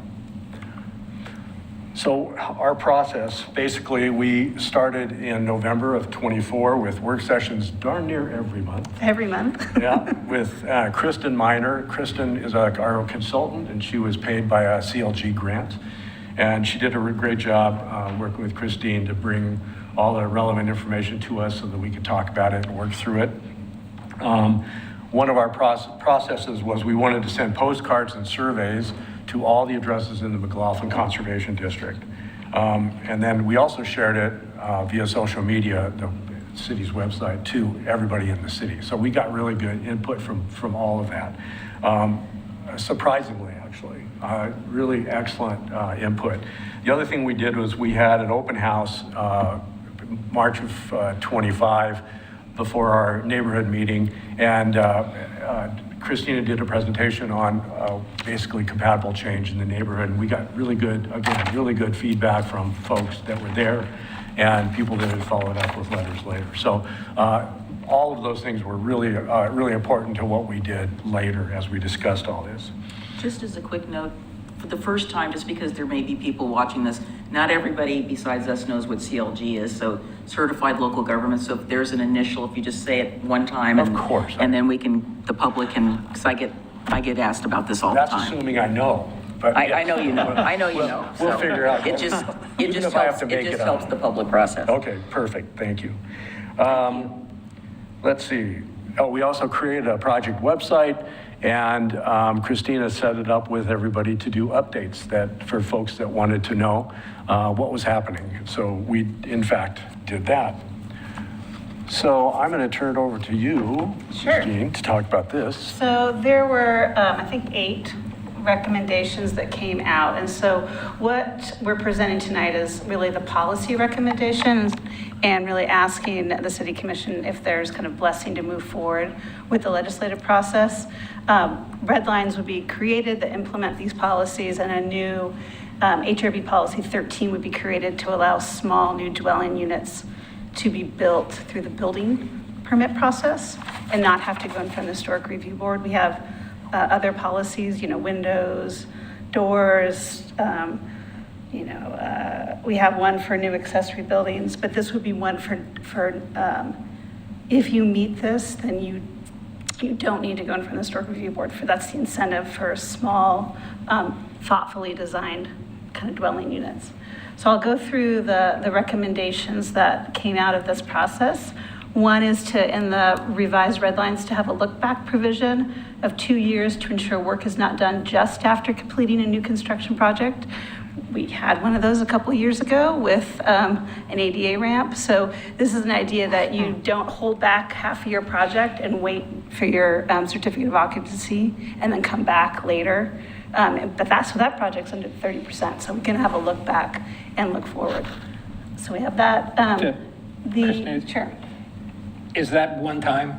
So our process, basically, we started in November of '24 with work sessions darn near every month. Every month. Yeah, with Kristen Miner. Kristen is our consultant, and she was paid by a CLG grant. And she did a great job working with Christine to bring all the relevant information to us so that we could talk about it and work through it. One of our processes was we wanted to send postcards and surveys to all the addresses in the McLaughlin Conservation District. And then we also shared it via social media, the city's website, to everybody in the city. So we got really good input from all of that. Surprisingly, actually, really excellent input. The other thing we did was we had an open house March of 25 before our neighborhood meeting, and Christina did a presentation on basically compatible change in the neighborhood, and we got really good, again, really good feedback from folks that were there and people that had followed up with letters later. So all of those things were really, really important to what we did later as we discussed all this. Just as a quick note, for the first time, just because there may be people watching this, not everybody besides us knows what CLG is, so certified local government. So if there's an initial, if you just say it one time. Of course. And then the public can, because I get asked about this all the That's time. assuming I know. But I know you know, I know you know. We'll so figure out. It just Even if I have helps, to make it just it helps up. the public process. Okay, perfect, thank you. Let's see. Oh, we also created a project website, and Christina set it up with everybody to do updates for folks that wanted to know what was happening. So we, in fact, did that. So I'm going to turn it over to you, Sure. Christine, to talk about this. So there were, I think, 8 recommendations that came out. And so what we're presenting tonight is really the policy recommendations and really asking the City Commission if there's kind of blessing to move forward with the legislative process. Red lines would be created that implement these policies, and a new HRB policy 13 would be created to allow small new dwelling units to be built through the building permit process and not have to go in front of the Historic Review Board. We have other policies, windows, doors, we have one for new accessory buildings, but this would be one for if you meet this, then you don't need to go in front of the Historic Review Board. That's the incentive for small, thoughtfully designed kind of dwelling units. So I'll go through the recommendations that came out of this process. One is to, in the revised red lines, to have a look-back provision of 2 years to ensure work is not done just after completing a new construction project. We had one of those a couple of years ago with an ADA ramp. So this is an idea that you don't hold back half of your project and wait for your certificate of occupancy and then come back later. But that project's under 30%. So we can have a look back and look forward. So we have that. Christine? Sure. Is that one time?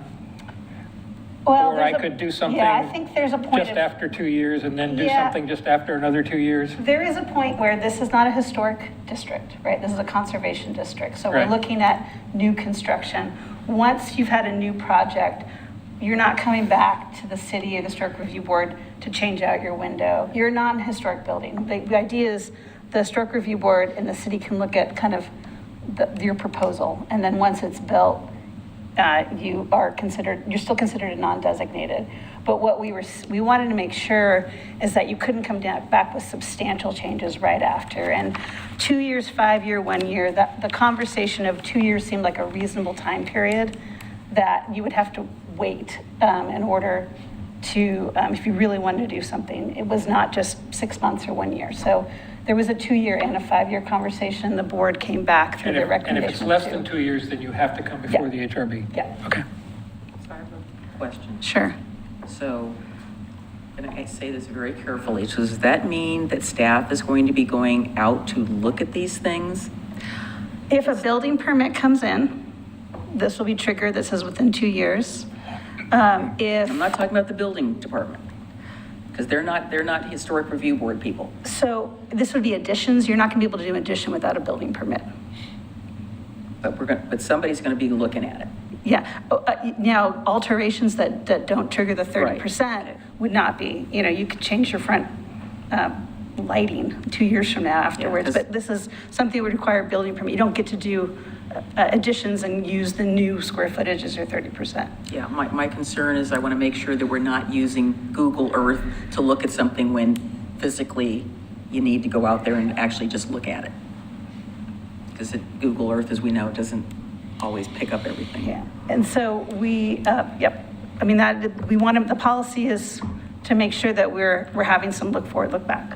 Well, Or I could do something Yeah, I think there's a point just after 2 years and then do Yeah. something just after another 2 years? There is a point where this is not a historic district, right? This is a conservation district. So we're Right. looking at new construction. Once you've had a new project, you're not coming back to the city or the Historic Review Board to change out your window. You're a non-historic building. The idea is the Historic Review Board and the city can look at kind of your proposal. And then once it's built, you're still considered a non-designated. But what we wanted to make sure is that you couldn't come back with substantial changes right after. And 2 years, 5 year, 1 year, the conversation of 2 years seemed like a reasonable time period that you would have to wait in order to, if you really wanted to do something. It was not just 6 months or 1 year. So there was a 2 year and a 5 year conversation. The board came back through their And if recommendations. it's less than 2 years, then you have to come before the HRB? Yeah. Okay. question. Sure. So, and I say this very carefully, so does that mean that staff is going to be going out to look at these things? If a building permit comes in, this will be triggered that says within 2 years. If, I'm not talking about the building department, because they're not historic review board people. so this would be additions. You're not going to be able to do an addition without a building permit. But somebody's going to be looking at it. Yeah. Now, alterations that don't trigger the 30% would not be, you could change your front lighting 2 years from now afterwards, 'cause- but this is something that would require a building permit. You don't get to do additions and use the new square footage as your 30%. Yeah, my concern is I want to make sure that we're not using Google Earth to look at something when physically you need to go out there and actually just look at it. Because Google Earth, as we know, doesn't always pick up everything. Yeah, and so we, I mean, that, we want to, the policy is to make sure that we're having some look forward, look back.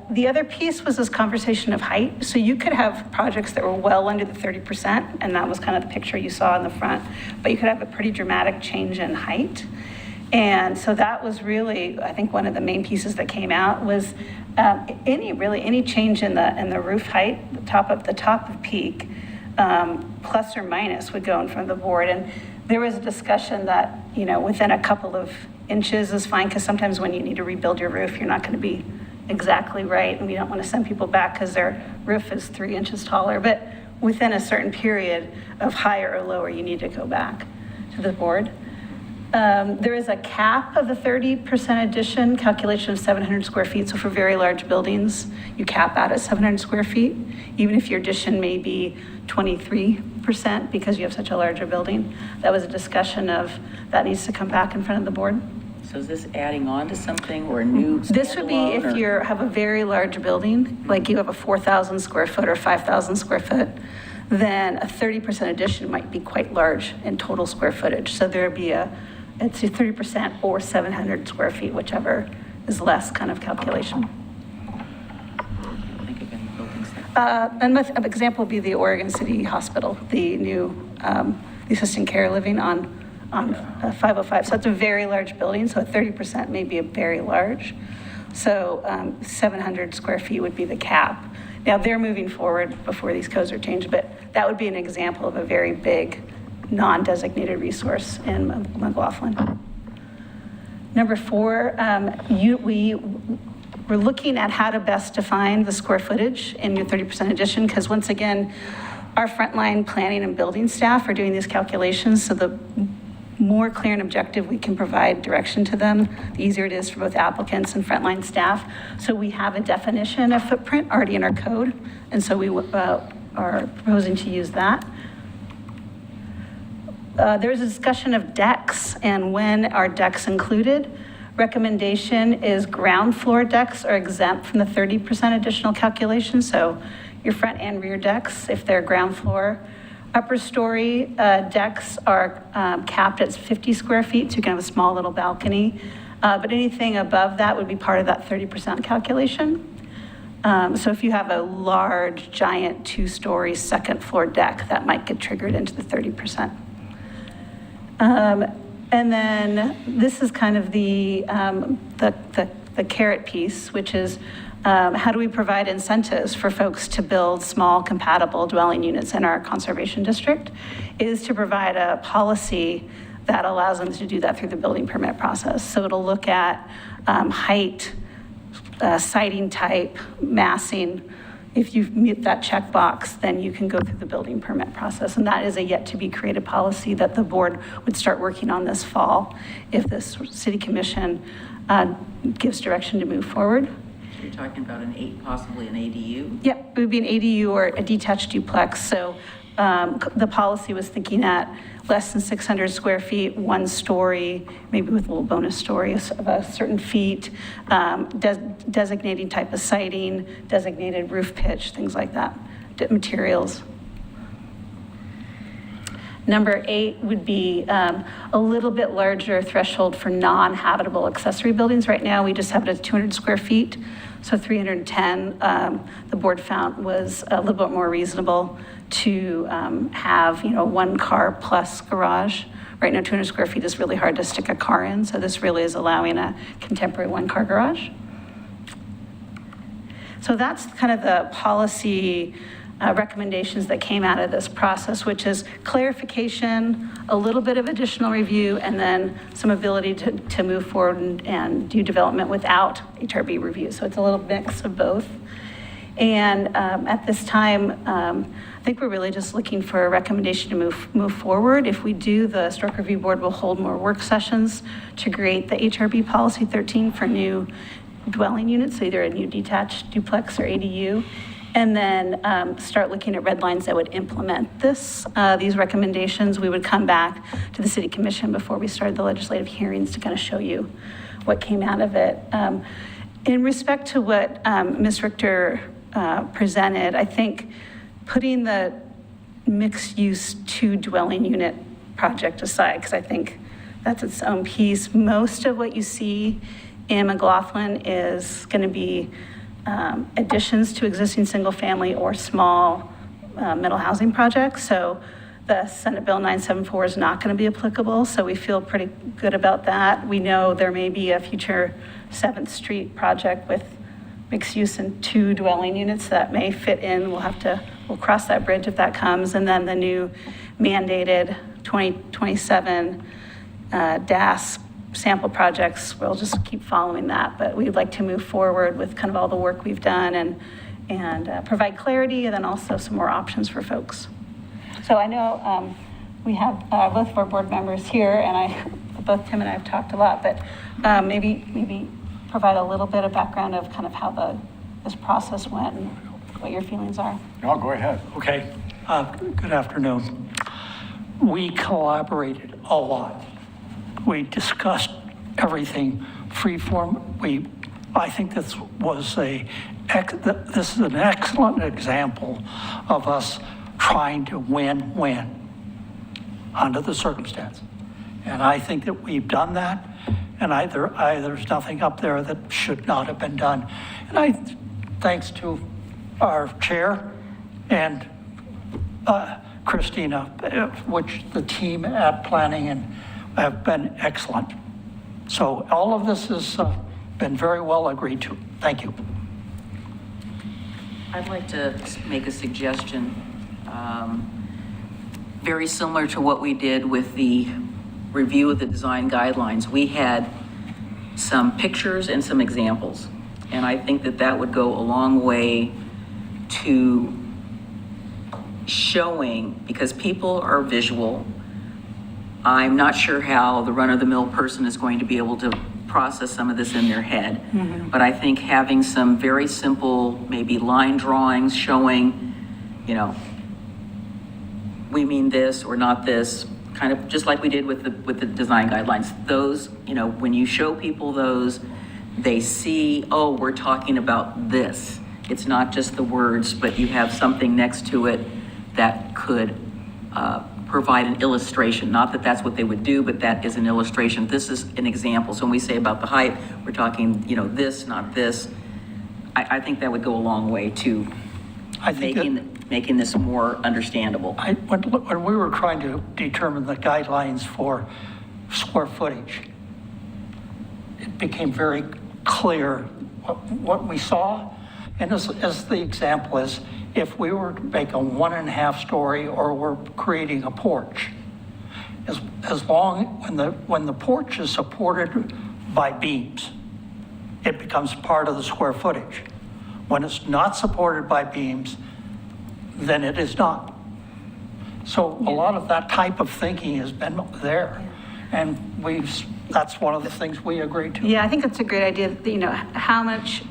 The other piece was this conversation of height. So you could have projects that were well under the 30%, and that was kind of the picture you saw in the front, but you could have a pretty dramatic change in height. And so that was really, I think, one of the main pieces that came out was any change in the roof height, the top of peak, plus or minus would go in front of the board. And there was a discussion that, within a couple of inches is fine, because sometimes when you need to rebuild your roof, you're not going to be exactly right, and we don't want to send people back because their roof is 3 inches taller. But within a certain period of higher or lower, you need to go back to the board. There is a cap of the 30% addition calculation of 700 square feet. So for very large buildings, you cap out at 700 square feet, even if your addition may be 23% because you have such a larger building. That was a discussion of that needs to come back in front of the board. So is this adding on to something or a new This would be standalone, if or- you have a very large building, like you have a 4,000 square foot or 5,000 square foot, then a 30% addition might be quite large in total square footage. So there'd be it's a 30% or 700 square feet, whichever is less kind of calculation. Think of any buildings that- An example would be the Oregon City Hospital, the new the assisted care living on 505. So it's a very large building, so a 30% may be a very large. So 700 square feet would be the cap. Now, they're moving forward before these codes are changed, but that would be an example of a very big non-designated resource in McLaughlin. Number 4, we're looking at how to best define the square footage in your 30% addition, because once again, our frontline planning and building staff are doing these calculations, so the more clear and objective we can provide direction to them, the easier it is for both applicants and frontline staff. So we have a definition of footprint already in our code, and so we are proposing to use that. There's a discussion of decks and when are decks included. Recommendation is ground floor decks are exempt from the 30% additional calculation. So your front and rear decks, if they're ground floor. Upper story decks are capped at 50 square feet, so you can have a small little balcony. But anything above that would be part of that 30% calculation. So if you have a large, giant 2-story second floor deck, that might get triggered into the 30%. And then this is kind of the carrot piece, which is how do we provide incentives for folks to build small compatible dwelling units in our conservation district, is to provide a policy that allows them to do that through the building permit process. So it'll look at height, siding type, massing. If you meet that checkbox, then you can go through the building permit process. And that is a yet to be created policy that the board would start working on this fall if this city commission gives direction to move forward. You're talking about possibly an ADU? Yep, it would be an ADU or a detached duplex. So the policy was thinking at less than 600 square feet, 1 story, maybe with a little bonus story of a certain feet, designating type of siding, designated roof pitch, things like that, materials. Number 8 would be a little bit larger threshold for non-habitable accessory buildings. Right now, we just have it at 200 square feet. So 310, the board found was a little bit more reasonable to have, one car plus garage. Right now, 200 square feet is really hard to stick a car in, so this really is allowing a contemporary one-car garage. So that's kind of the policy recommendations that came out of this process, which is clarification, a little bit of additional review, and then some ability to move forward and do development without HRB review. So it's a little mix of both. And at this time, I think we're really just looking for a recommendation to move forward. If we do, the Historic Review Board will hold more work sessions to create the HRB Policy 13 for new dwelling units, so either a new detached duplex or ADU, and then start looking at red lines that would implement these recommendations. We would come back to the City Commission before we started the legislative hearings to kind of show you what came out of it. In respect to what Ms. Richter presented, I think putting the mixed-use 2-dwelling unit project aside, because I think that's its own piece, most of what you see in McLaughlin is going to be additions to existing single-family or small middle housing projects. So the Senate Bill 974 is not going to be applicable, so we feel pretty good about that. We know there may be a future 7th Street project with mixed use and 2 dwelling units that may fit in. We'll cross that bridge if that comes. And then the new mandated 2027 DAS sample projects, we'll just keep following that. But we'd like to move forward with kind of all the work we've done and provide clarity, and then also some more options for folks. So I know we have both of our board members here, and both Tim and I have talked a lot, but maybe provide a little bit of background of kind of how this process went and what your feelings are. No, go ahead. Okay, good afternoon. We collaborated a lot. We discussed everything freeform. I think this is an excellent example of us trying to win-win under the circumstance. And I think that we've done that, and there's nothing up there that should not have been done. And thanks to our chair and Christina, which the team at planning and have been excellent. So all of this has been very well agreed to. Thank you. I'd like to make a suggestion, very similar to what we did with the review of the design guidelines. We had some pictures and some examples, and I think that would go a long way to showing, because people are visual. I'm not sure how the run-of-the-mill person is going to be able to process some of this in their head. Mm-hmm. But I think having some very simple, maybe line drawings showing, we mean this or not this, kind of just like we did with the design guidelines. Those, when you show people those, they see, oh, we're talking about this. It's not just the words, but you have something next to it that could provide an illustration. Not that that's what they would do, but that is an illustration. This is an example. So when we say about the height, we're talking, this, not this. I think that would go a long way to making this more understandable. When we were trying to determine the guidelines for square footage, it became very clear what we saw. And as the example is, if we were to make a 1.5 story or we're creating a porch, as long when the porch is supported by beams, it becomes part of the square footage. When it's not supported by beams, then it is not. So a lot of that type of thinking has been there, and that's one of the things we agreed to. Yeah, I think that's a great idea. How much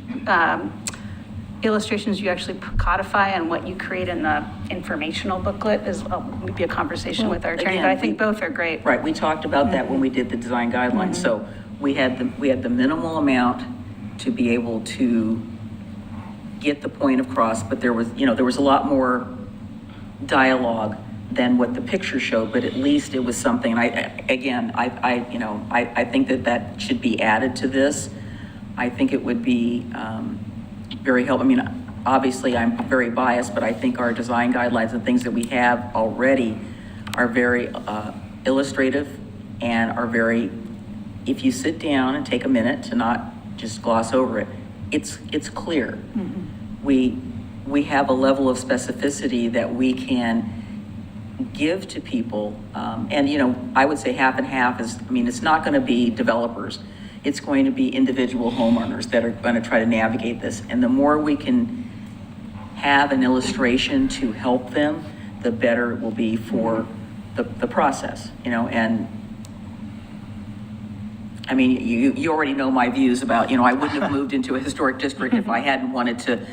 illustrations you actually codify and what you create in the informational booklet is maybe a conversation with our attorney, but I think both are great. Right, we talked about that when we did the design guidelines. So we had the minimal amount to be able to get the point across, but there was a lot more dialogue than what the picture showed, but at least it was something. And I think that should be added to this. I think it would be very helpful. I mean, obviously I'm very biased, but I think our design guidelines and things that we have already are very illustrative and are very, if you sit down and take a minute to not just gloss over it, it's clear. We have a level of specificity that we can give to people. And, you know, I would say half and half is, I mean, it's not going to be developers. It's going to be individual homeowners that are going to try to navigate this. And the more we can have an illustration to help them, the better it will be for the process, you know. And I mean, you already know my views about, you know, I wouldn't have moved into a historic district if I hadn't wanted to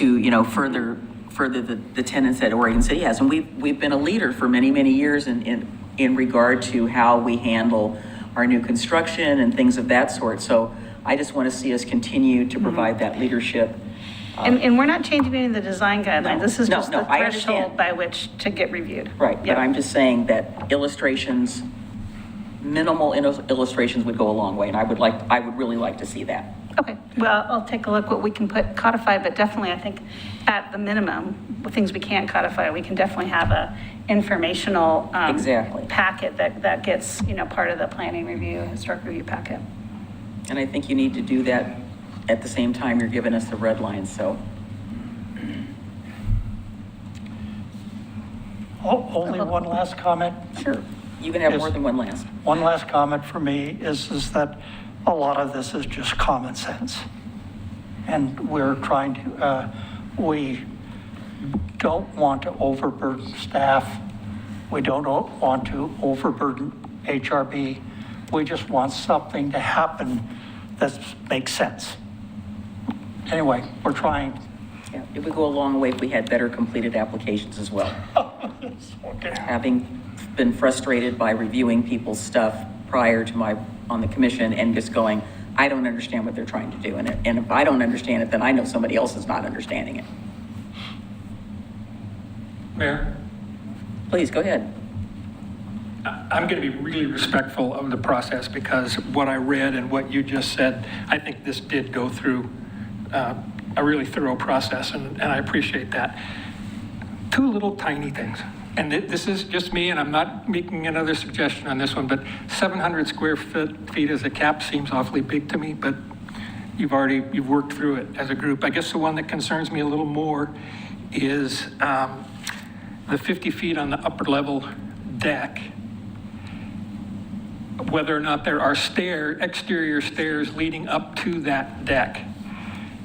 you know, further the tenets that Oregon City has. And we've been a leader for many, many years in regard to how we handle our new construction and things of that sort. So I just want to see us continue to provide that leadership. And we're not changing any of the design guidelines. This is just the I understand. threshold by which to get reviewed. Right, but Yeah. I'm just saying that illustrations, minimal illustrations would go a long way, and I would really like to see that. Okay, well, I'll take a look what we can codify, but definitely I think at the minimum, with things we can't codify, we can definitely have a informational Exactly. packet that gets, you know, part of the planning review, historic review packet. And I think you need to do that at the same time you're giving us the red lines, so. Only one last comment. Sure. You can have Yes. more than one last. One last comment for me is that a lot of this is just common sense. And we're trying to, we don't want to overburden staff. We don't want to overburden HRB. We just want something to happen that makes sense. Anyway, we're trying. Yeah, it would go a long way if we had better completed applications as well. Okay. Having been frustrated by reviewing people's stuff prior to on the commission and just going, I don't understand what they're trying to do. And if I don't understand it, then I know somebody else is not understanding it. Mayor, Please, go ahead. I'm going to be really respectful of the process because what I read and what you just said, I think this did go through a really thorough process, and I appreciate that. Two little tiny things, and this is just me, and I'm not making another suggestion on this one, but 700 square feet as a cap seems awfully big to me, but you've worked through it as a group. I guess the one that concerns me a little more is the 50 feet on the upper level deck, whether or not there are exterior stairs leading up to that deck.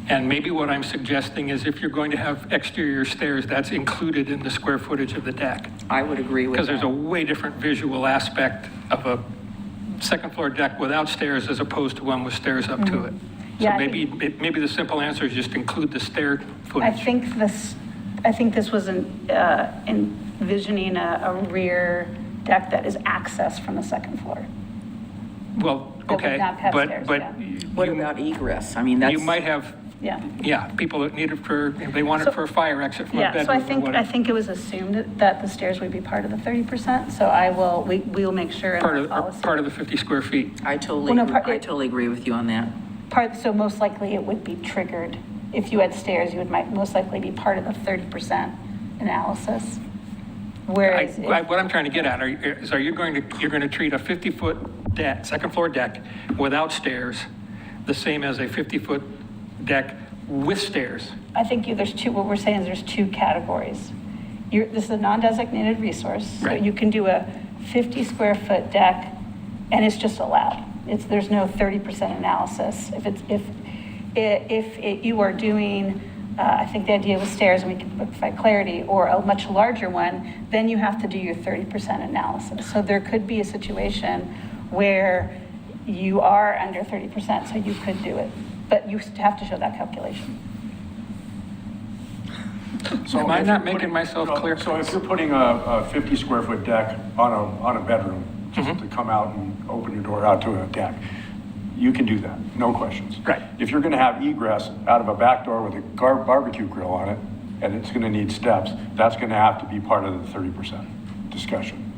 And maybe what I'm suggesting is if you're going to have exterior stairs, that's included in the square footage of the deck. I would agree with that. Because there's a way different visual aspect of a second floor deck without stairs as opposed to one with stairs up to it. So Yeah, I maybe the simple answer is just include the stair footage. I think this was envisioning a rear deck that is accessed from the second floor. Well, That would okay, not have stairs, but yeah. What about egress? I mean, that's. you might have, Yeah. people that need it they want it for a fire exit from a Yeah, so I bedroom or think, whatever. it was assumed that the stairs would be part of the 30%, so we will make sure in our policy. Part of the 50 square feet. I totally agree with you on that. So most likely it would be triggered. If you had stairs, might most likely be part of the 30% analysis. Whereas, What I'm trying to get at is you're going to treat a 50-foot deck, second floor deck without stairs, the same as a 50-foot deck with stairs? I think what we're saying is there's two categories. This is a non-designated resource, so Right. you can do a 50 square foot deck and it's just allowed. There's no 30% analysis. If you are doing, I think the idea was stairs, and we can provide clarity, or a much larger one, then you have to do your 30% analysis. So there could be a situation where you are under 30%, so you could do it, but you have to show that calculation. Am I not making myself clear? So if you're putting a 50 square foot deck on a bedroom, just to come out and open your door out to a deck, you can do that, no questions. Right. If you're gonna have egress out of a back door with a barbecue grill on it, and it's gonna need steps, that's gonna have to be part of the 30% discussion,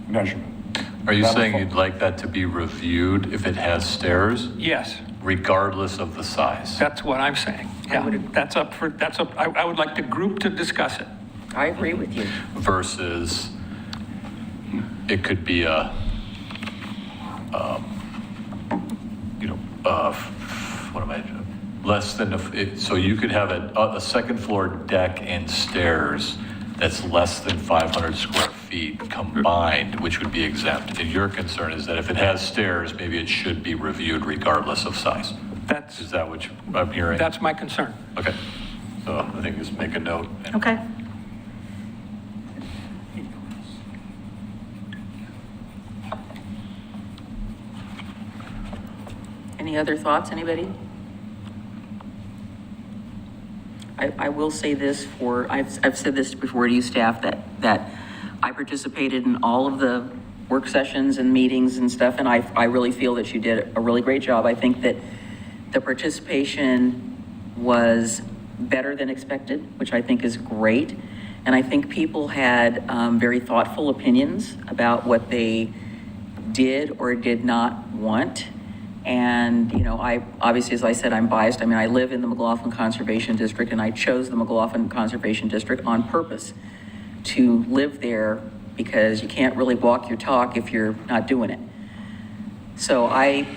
measurement. Are you That'll saying fall- you'd like that to be reviewed if it has stairs? Yes. regardless of the size. That's what I'm saying. Yeah, I would like the group to discuss it. I agree with you. Versus it could be a, what am I, less than, so you could have a second floor deck and stairs that's less than 500 square feet combined, which would be exempt. And your concern is that if it has stairs, maybe it should be reviewed regardless of size. Is that what I'm hearing? That's my concern. Okay. So I think just make a note. Okay. Any other thoughts, anybody? I will say this I've said this before to you staff, that I participated in all of the work sessions and meetings and stuff, and I really feel that you did a really great job. I think that the participation was better than expected, which I think is great. And I think people had very thoughtful opinions about what they did or did not want. And, I obviously, as I said, I'm biased. I mean, I live in the McLaughlin Conservation District, and I chose the McLaughlin Conservation District on purpose to live there, because you can't really walk your talk if you're not doing it. So I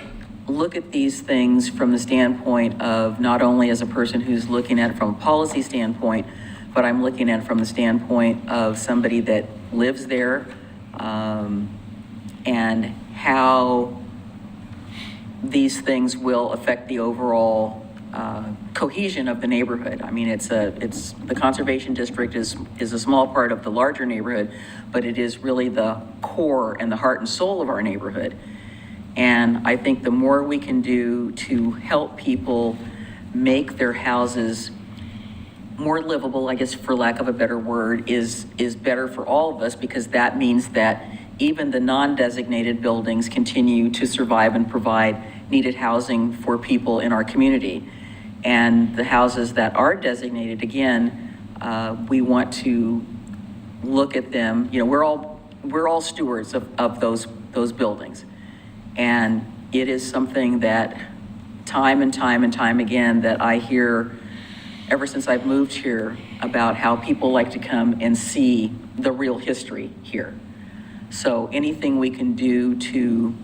look at these things from the standpoint of not only as a person who's looking at it from a policy standpoint, but I'm looking at it from the standpoint of somebody that lives there, and how these things will affect the overall cohesion of the neighborhood. I mean, the conservation district is a small part of the larger neighborhood, but it is really the core and the heart and soul of our neighborhood. And I think the more we can do to help people make their houses more livable, I guess for lack of a better word, is better for all of us, because that means that even the non-designated buildings continue to survive and provide needed housing for people in our community. And the houses that are designated, again, we want to look at them. We're all stewards of those buildings. And it is something that time and time again that I hear ever since I've moved here, about how people like to come and see the real history here. So anything we can do to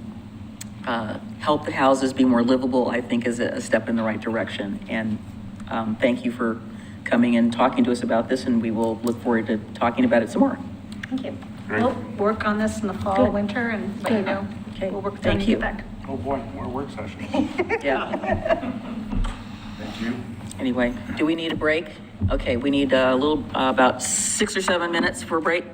help the houses be more livable, I think is a step in the right direction. And thank you for coming and talking to us about this, and we will look forward to talking about it some more. Thank you. We'll work on this in the fall, Good. winter, and let you know. Okay. We'll work with Thank them you. and get back. Oh boy, more work sessions. Yeah. Thank you. Anyway, do we need a break? Okay, we need a little, about 6 or 7 minutes for a break.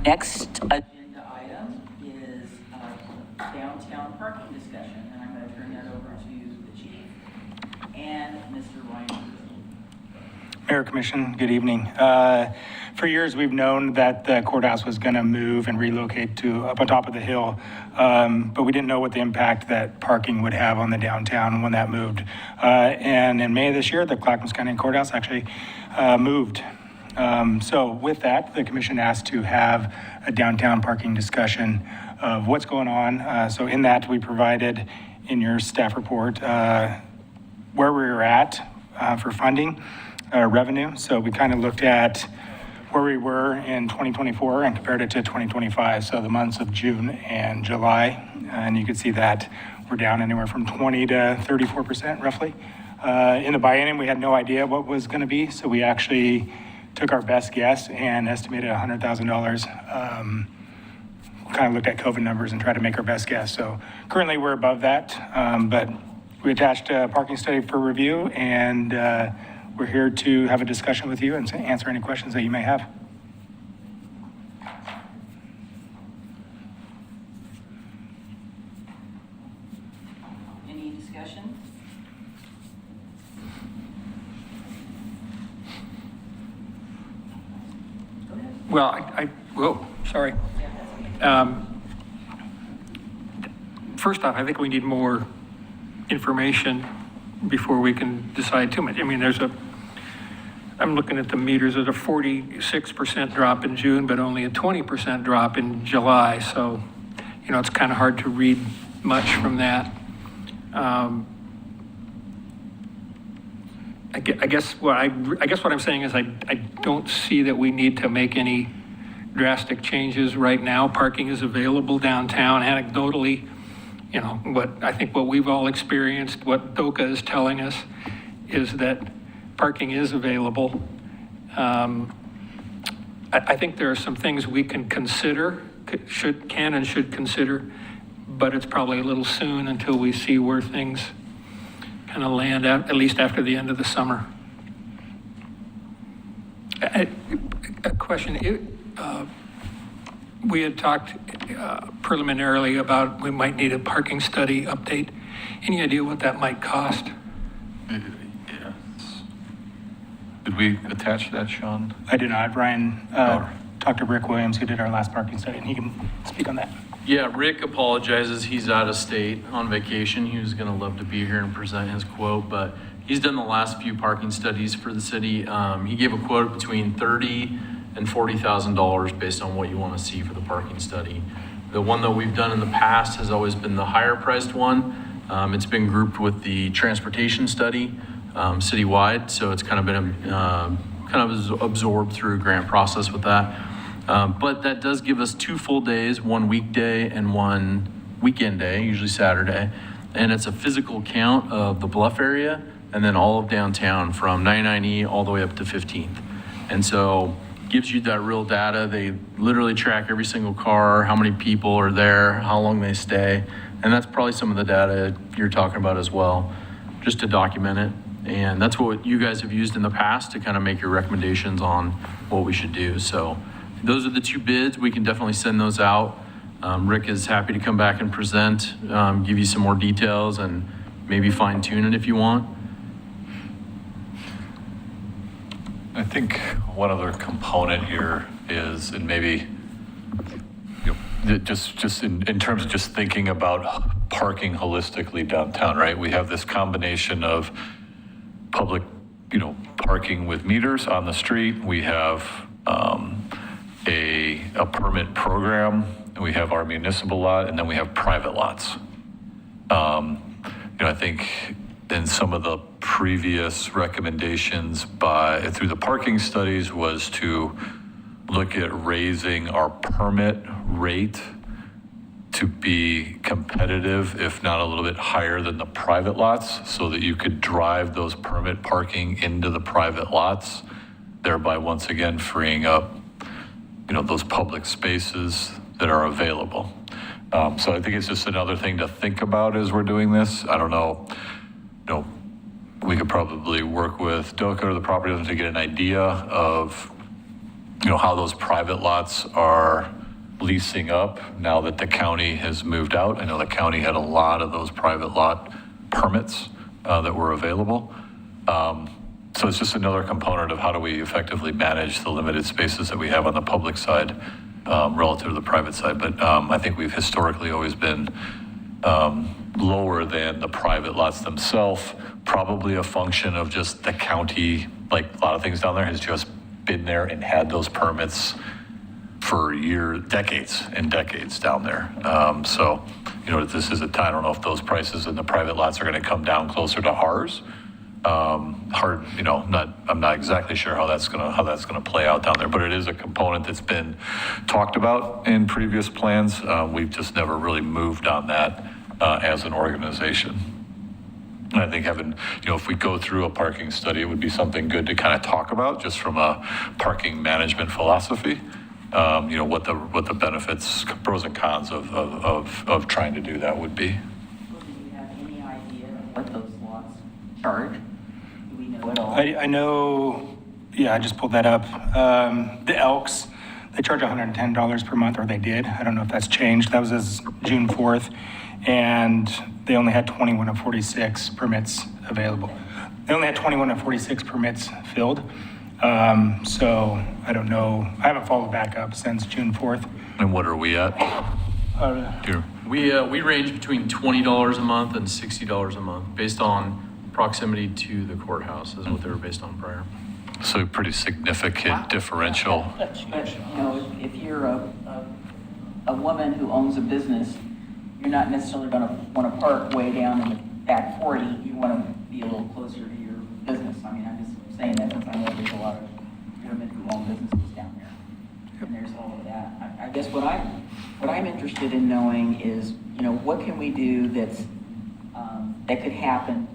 next agenda item is downtown parking discussion, and I'm going to turn that over to the chief and Mr. Ryan. Mayor Commission, good evening. For years, we've known that the courthouse was going to move and relocate to up on top of the hill, but we didn't know what the impact that parking would have on the downtown when that moved. And in May of this year, the Clackamas County Courthouse actually moved. So with that, the commission asked to have a downtown parking discussion of what's going on. So in that, we provided in your staff report where we were at for funding revenue. So we kind of looked at where we were in 2024 and compared it to 2025. So the months of June and July, and you can see that we're down anywhere from 20 to 34% roughly. In the biennium, we had no idea what was going to be. So we actually took our best guess and estimated $100,000. Kind of looked at COVID numbers and tried to make our best guess. So currently we're above that, but we attached a parking study for review, and we're here to have a discussion with you and to answer any questions that you may have. Any discussion? Go ahead. Well, whoa, sorry. First off, I think we need more information before we can decide too much. I mean, I'm looking at the meters at a 46% drop in June, but only a 20% drop in July. So, it's kind of hard to read much from that. I guess what I'm saying is I don't see that we need to make any drastic changes right now. Parking is available downtown. Anecdotally, what we've all experienced, what DOCA is telling us is that parking is available. I think there are some things we can consider, can and should consider, but it's probably a little soon until we see where things kind of land at least after the end of the summer. A question. We had talked preliminarily about we might need a parking study update. Any idea what that might cost? Yes. Did we attach that, Sean? I did not. Brian talked to Rick Williams, who did our last parking study, and he can speak on that. Yeah, Rick apologizes. He's out of state on vacation. He was going to love to be here and present his quote, but he's done the last few parking studies for the city. He gave a quote between $30,000 and $40,000 based on what you want to see for the parking study. The one that we've done in the past has always been the higher priced one. It's been grouped with the transportation study citywide, so it's kind of been absorbed through a grant process with that. But that does give us 2 full days, 1 weekday and 1 weekend day, usually Saturday. And it's a physical count of the Bluff area and then all of downtown from 99E all the way up to 15th. And so gives you that real data. They literally track every single car, how many people are there, how long they stay. And that's probably some of the data you're talking about as well, just to document it. And that's what you guys have used in the past to kind of make your recommendations on what we should do. So those are the 2 bids. We can definitely send those out. Rick is happy to come back and present, give you some more details and maybe fine tune it if you want. I think one other component here is, and maybe just in terms of just thinking about parking holistically downtown, right? We have this combination of public, parking with meters on the street. We have a permit program, and we have our municipal lot, and then we have private lots. I think in some of the previous recommendations through the parking studies was to look at raising our permit rate to be competitive, if not a little bit higher than the private lots, so that you could drive those permit parking into the private lots, thereby once again freeing up, those public spaces that are available. So I think it's just another thing to think about as we're doing this. I don't know, we could probably work with DOCA or the property owner to get an idea of, how those private lots are leasing up now that the county has moved out. I know the county had a lot of those private lot permits that were available. So it's just another component of how do we effectively manage the limited spaces that we have on the public side relative to the private side. But I think we've historically always been lower than the private lots themselves, probably a function of just the county, like a lot of things down there has just been there and had those permits for decades and decades down there. So, this is a time, I don't know if those prices in the private lots are going to come down closer to ours. I'm not exactly sure how that's going to play out down there, but it is a component that's been talked about in previous plans. We've just never really moved on that as an organization. And I think having, if we go through a parking study, it would be something good to kind of talk about just from a parking management philosophy. What the benefits, pros and cons of trying to do that would be. Do you have any idea what those lots charge? Do we know at all? I know, I just pulled that up. The Elks, they charge $110 per month, or they did. I don't know if that's changed. That was as June 4th. And they only had 21 of 46 permits available. They only had 21 of 46 permits filled. So I don't know. I haven't followed back up since June 4th. And what are we at? Here. We range between $20 a month and $60 a month based on proximity to the courthouse is what they were based on prior. So pretty significant differential. But, if you're a woman who owns a business, you're not necessarily going to want to park way down in the back 40. You want to be a little closer to your business. I mean, I'm just saying that since I know there's a lot of women who own businesses down there. And there's all of that. I guess what I'm interested in knowing is, what can we do that could happen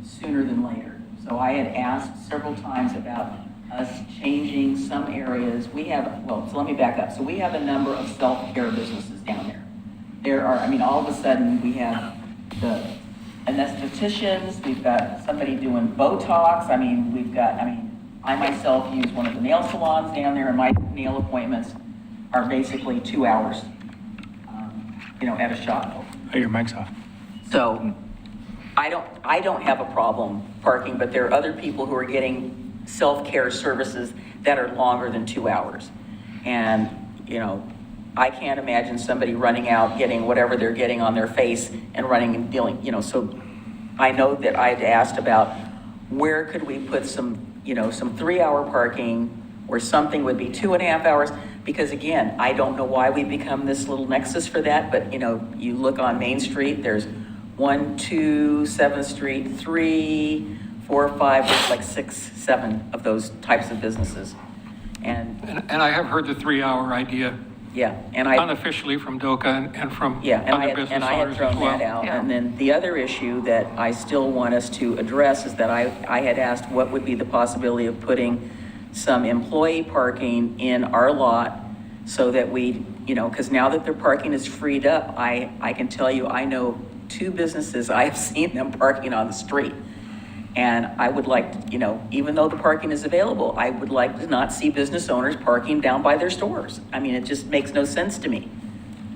sooner than later? So I had asked several times about us changing some areas. So let me back up. So we have a number of self-care businesses down there. There are, all of a sudden we have the anestheticians, we've got somebody doing Botox. I myself use one of the nail salons down there, and my nail appointments are basically 2 hours, at a shop. Oh, your mic's off. So I don't have a problem parking, but there are other people who are getting self-care services that are longer than 2 hours. And, I can't imagine somebody running out, getting whatever they're getting on their face and running and dealing, so I know that I'd asked about where could we put some 3-hour parking or something would be 2.5 hours, because again, I don't know why we become this little nexus for that, but you look on Main Street, there's 1, 2, 7th Street, 3, 4, 5, there's like 6, 7 of those types of businesses. And I have heard the 3-hour idea and I unofficially from DOCA and from and other business I had owners thrown as well. that out. And then the other issue that I still want us to address is that I had asked what would be the possibility of putting some employee parking in our lot so that we, because now that their parking is freed up, I can tell you, I know 2 businesses, I have seen them parking on the street. And I would like to, even though the parking is available, I would like to not see business owners parking down by their stores. It just makes no sense to me.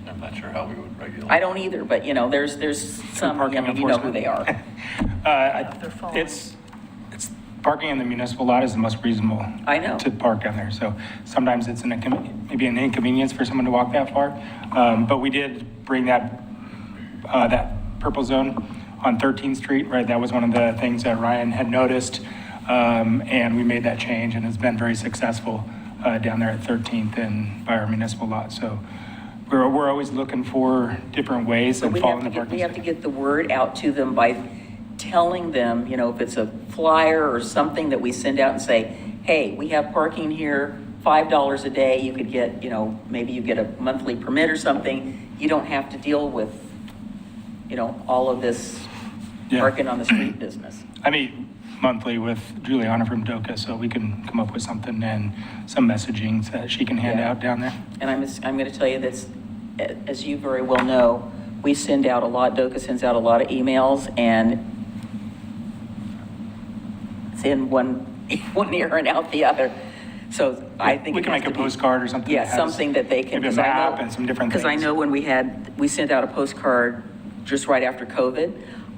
I'm not sure how we would regulate. I don't either, but there's some, parking you know who they are. It's parking in the municipal lot is the most reasonable. I know. To park down there. So sometimes it's maybe an inconvenience for someone to walk that far. But we did bring that purple zone on 13th Street, right? That was one of the things that Ryan had noticed. And we made that change, and it's been very successful down there at 13th and by our municipal lot. So we're always looking for different ways But and we following the parking. we have to get the word out to them by telling them, if it's a flyer or something that we send out and say, hey, we have parking here, $5 a day, you could get, maybe you get a monthly permit or something. You don't have to deal with, all of this parking on the street business. I meet monthly with Juliana from DOCA, so we can come up with something and some messaging that she can hand out down there. And I'm going to tell you this, as you very well know, we send out a lot, DOCA sends out a lot of emails, and it's in one ear and out the other. So I think We it can has make a to be- postcard or something. Yeah, that has something that they can. Maybe a 'cause I know- map and some different things. Because I know when we sent out a postcard just right after COVID,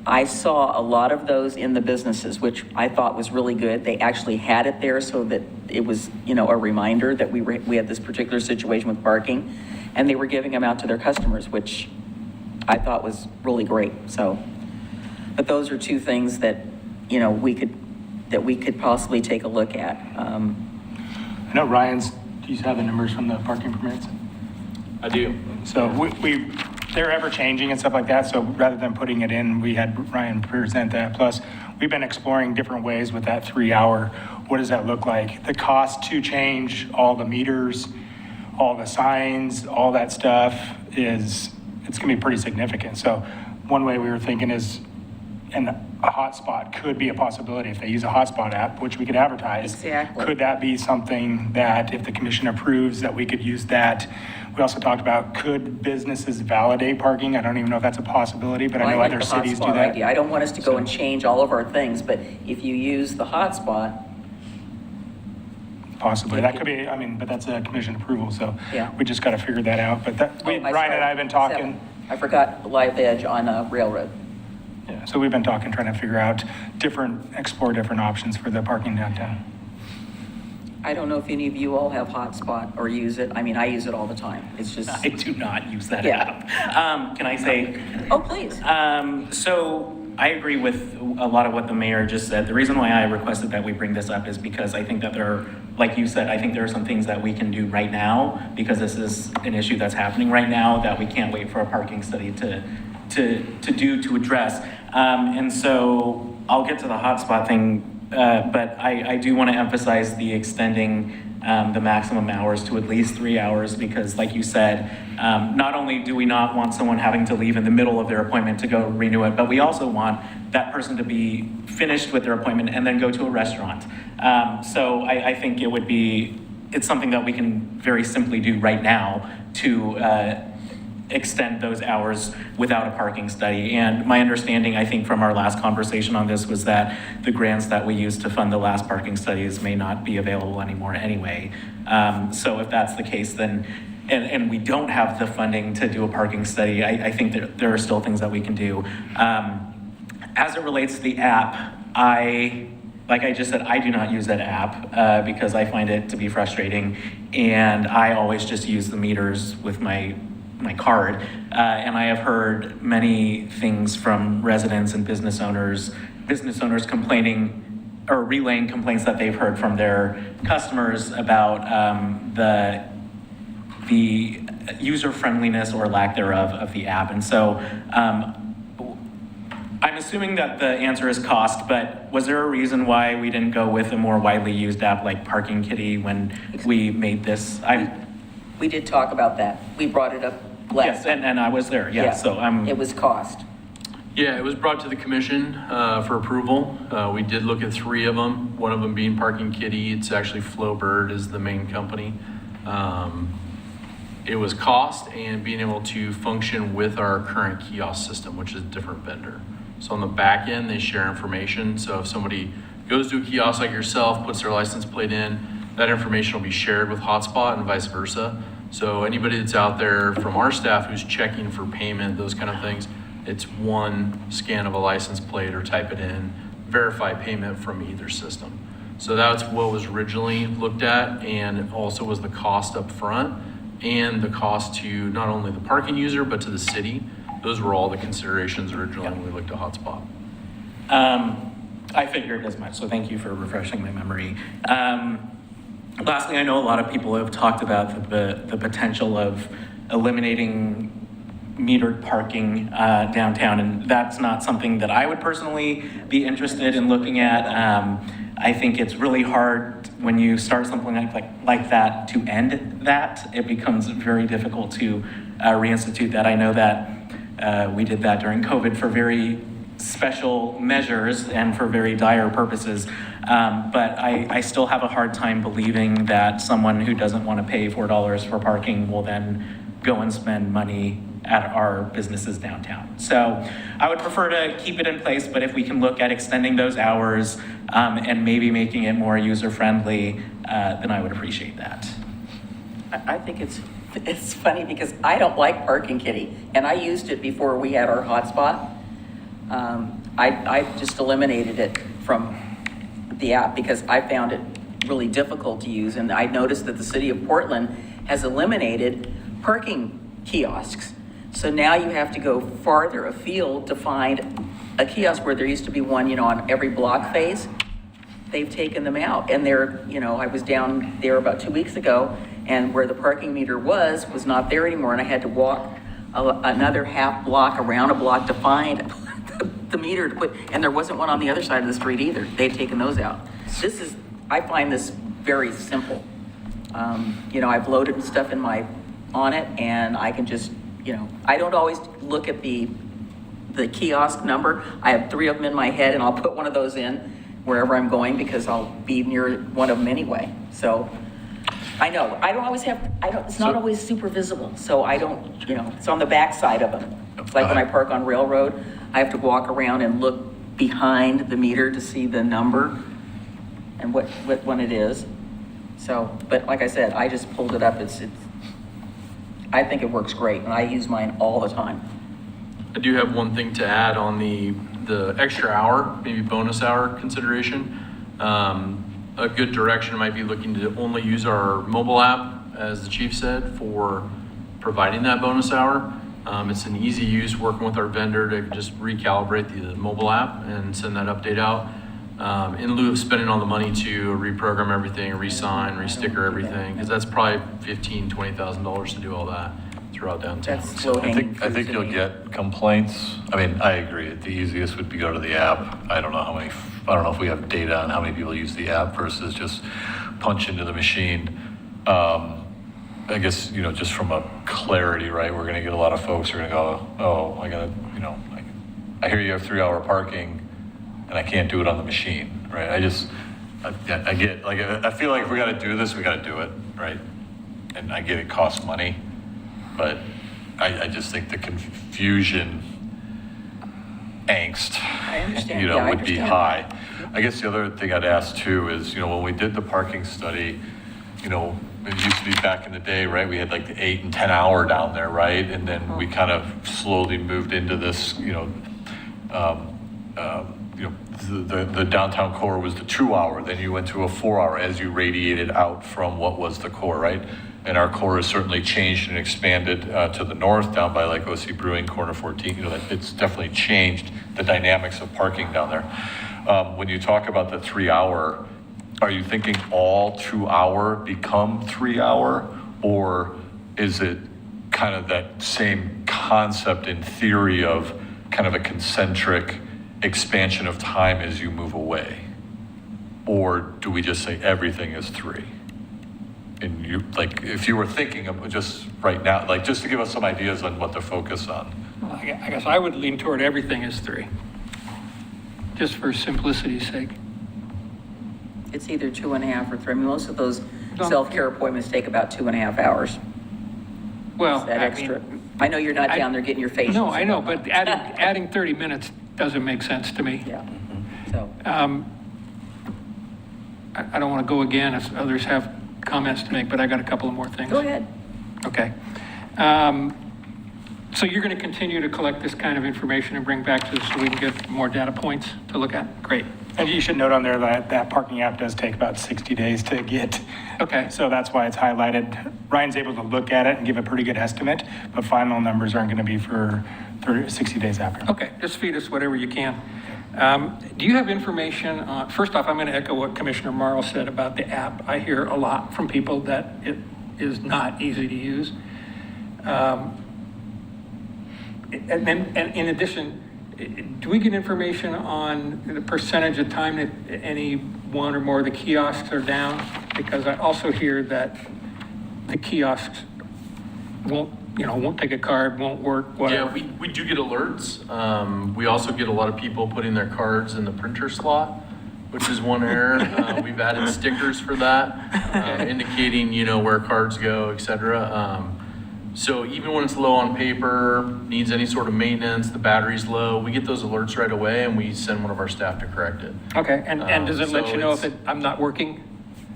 I saw a lot of those in the businesses, which I thought was really good. They actually had it there so that it was, a reminder that we had this particular situation with parking, and they were giving them out to their customers, which I thought was really great, so. But those are two things that, we could possibly take a look at. I know Ryan's, do you have the numbers from the parking permits? I do. So they're ever changing and stuff like that, so rather than putting it in, we had Ryan present that. Plus, we've been exploring different ways with that 3-hour. What does that look like? The cost to change all the meters, all the signs, all that stuff it's gonna be pretty significant. So one way we were thinking is, and a hotspot could be a possibility if they use a hotspot app, which we could advertise. Exactly. Could that be something that if the commission approves, that we could use that? We also talked about, could businesses validate parking? I don't even know if that's a possibility, but I know like other the cities do hotspot that. idea. I don't want us to go So- and change all of our things, but if you use the hotspot, Possibly, that could be, but that's a commission approval, so Yeah. we just got to figure that out. But Oh, Ryan and I have been talking, I forgot Live Edge on Railroad. yeah, so we've been talking, trying to figure out explore different options for the parking downtown. I don't know if any of you all have hotspot or use it. I mean, I use it all the time. It's just, I do not use that Yeah. app. Can I say, oh, please. so I agree with a lot of what the mayor just said. The reason why I requested that we bring this up is because I think that there are, like you said, I think there are some things that we can do right now, because this is an issue that's happening right now that we can't wait for a parking study to address. And so I'll get to the hotspot thing, but I do want to emphasize the extending the maximum hours to at least 3 hours, because like you said, not only do we not want someone having to leave in the middle of their appointment to go renew it, but we also want that person to be finished with their appointment and then go to a restaurant. So I think it's something that we can very simply do right now to extend those hours without a parking study. And my understanding, I think from our last conversation on this, was that the grants that we used to fund the last parking studies may not be available anymore anyway. So if that's the case, then, and we don't have the funding to do a parking study, I think that there are still things that we can do. As it relates to the app, like I just said, I do not use that app because I find it to be frustrating, and I always just use the meters with my card. And I have heard many things from residents and business owners complaining or relaying complaints that they've heard from their customers about the user friendliness or lack thereof of the app. And so I'm assuming that the answer is cost, but was there a reason why we didn't go with a more widely used app like Parking Kitty when we made this? We did talk about that. We brought it up last. Yes, and I was there, yeah, so It was cost. Yeah, it was brought to the commission for approval. We did look at 3 of them, one of them being Parking Kitty. It's actually Flowbird is the main company. It was cost and being able to function with our current kiosk system, which is a different vendor. So on the back end, they share information. So if somebody goes to a kiosk like yourself, puts their license plate in, that information will be shared with Hotspot and vice versa. So anybody that's out there from our staff who's checking for payment, those kind of things, it's one scan of a license plate or type it in, verify payment from either system. So that's what was originally looked at, and also was the cost up front and the cost to not only the parking user, but to the city. Those were all the considerations originally when we looked at Hotspot. I figured as much, so thank you for refreshing my memory. Lastly, I know a lot of people have talked about the potential of eliminating metered parking downtown, and that's not something that I would personally be interested in looking at. I think it's really hard when you start something like that to end that. It becomes very difficult to reinstitute that. I know that we did that during COVID for very special measures and for very dire purposes. But I still have a hard time believing that someone who doesn't want to pay $4 for parking will then go and spend money at our businesses downtown. So I would prefer to keep it in place, but if we can look at extending those hours and maybe making it more user-friendly, then I would appreciate that. I think it's funny because I don't like Parking Kitty, and I used it before we had our hotspot. I just eliminated it from the app because I found it really difficult to use, and I noticed that the city of Portland has eliminated parking kiosks. So now you have to go farther afield to find a kiosk where there used to be one, on every block face. They've taken them out, and I was down there about 2 weeks ago, and where the parking meter was not there anymore, and I had to walk another half block around a block to find the meter to put, and there wasn't one on the other side of the street either. They'd taken those out. I find this very simple. I've loaded stuff on it, and I can just, I don't always look at the kiosk number. I have 3 of them in my head, and I'll put one of those in wherever I'm going because I'll be near one of them anyway. So I know, it's not always super visible. So I don't, it's on the back side of them. It's like when I park on Railroad, I have to walk around and look behind the meter to see the number and what one it is. So, but like I said, I just pulled it up. I think it works great, and I use mine all the time. I do have one thing to add on the extra hour, maybe bonus hour consideration. A good direction might be looking to only use our mobile app, as the chief said, for providing that bonus hour. It's an easy use working with our vendor to just recalibrate the mobile app and send that update out. In lieu of spending all the money to reprogram everything, re-sign, re-sticker everything, because that's probably $15,000, $20,000 to do all that throughout downtown. That's So I think you'll get complaints. I mean, I agree. The easiest would be go to the app. I don't know if we have data on how many people use the app versus just punch into the machine. I guess, just from a clarity, right? We're going to get a lot of folks who are going to go, oh, I hear you have 3-hour parking and I can't do it on the machine, right? I get, I feel like if we got to do this, we got to do it, right? And I get it costs money, but I just think the confusion angst, I understand. Yeah, I would be understand. high. I guess the other thing I'd ask too is, when we did the parking study, it used to be back in the day, right? We had like the 8 and 10 hour down there, right? And then we kind of slowly moved into this, the downtown core was the 2 hour. Then you went to a 4 hour as you radiated out from what was the core, right? And our core has certainly changed and expanded to the north down by like OC Brewing, corner 14. It's definitely changed the dynamics of parking down there. When you talk about the 3 hour, are you thinking all 2 hour become 3 hour, or is it kind of that same concept in theory of kind of a concentric expansion of time as you move away? Or do we just say everything is 3? And if you were thinking of just right now, just to give us some ideas on what to focus on. Well, I guess I would lean toward everything is 3, just for simplicity's sake. It's either 2.5 or 3. I mean, most of those No. self-care appointments take about 2.5 hours. Well, That extra. I know you're not down there getting your facials. No, I know, but adding 30 minutes doesn't make sense to me. Yeah, so. I don't want to go again if others have comments to make, but I got a couple of more things. Go ahead. Okay. So you're going to continue to collect this kind of information and bring back to us so we can get more data points to look at? Great. And you should note on there that parking app does take about 60 days to get. Okay. So that's why it's highlighted. Ryan's able to look at it and give a pretty good estimate, but final numbers aren't going to be for 60 days after. Okay, just feed us whatever you can. Do you have information on, first off, I'm going to echo what Commissioner Marl said about the app. I hear a lot from people that it is not easy to use. And in addition, do we get information on the percentage of time that any one or more of the kiosks are down? Because I also hear that the kiosks won't take a card, won't work, whatever. Yeah, we do get alerts. We also get a lot of people putting their cards in the printer slot, which is one error. We've added stickers for that, indicating, where cards go, et cetera. So even when it's low on paper, needs any sort of maintenance, the battery's low, we get those alerts right away and we send one of our staff to correct it. Okay, and does it let So you know it's- if I'm not working?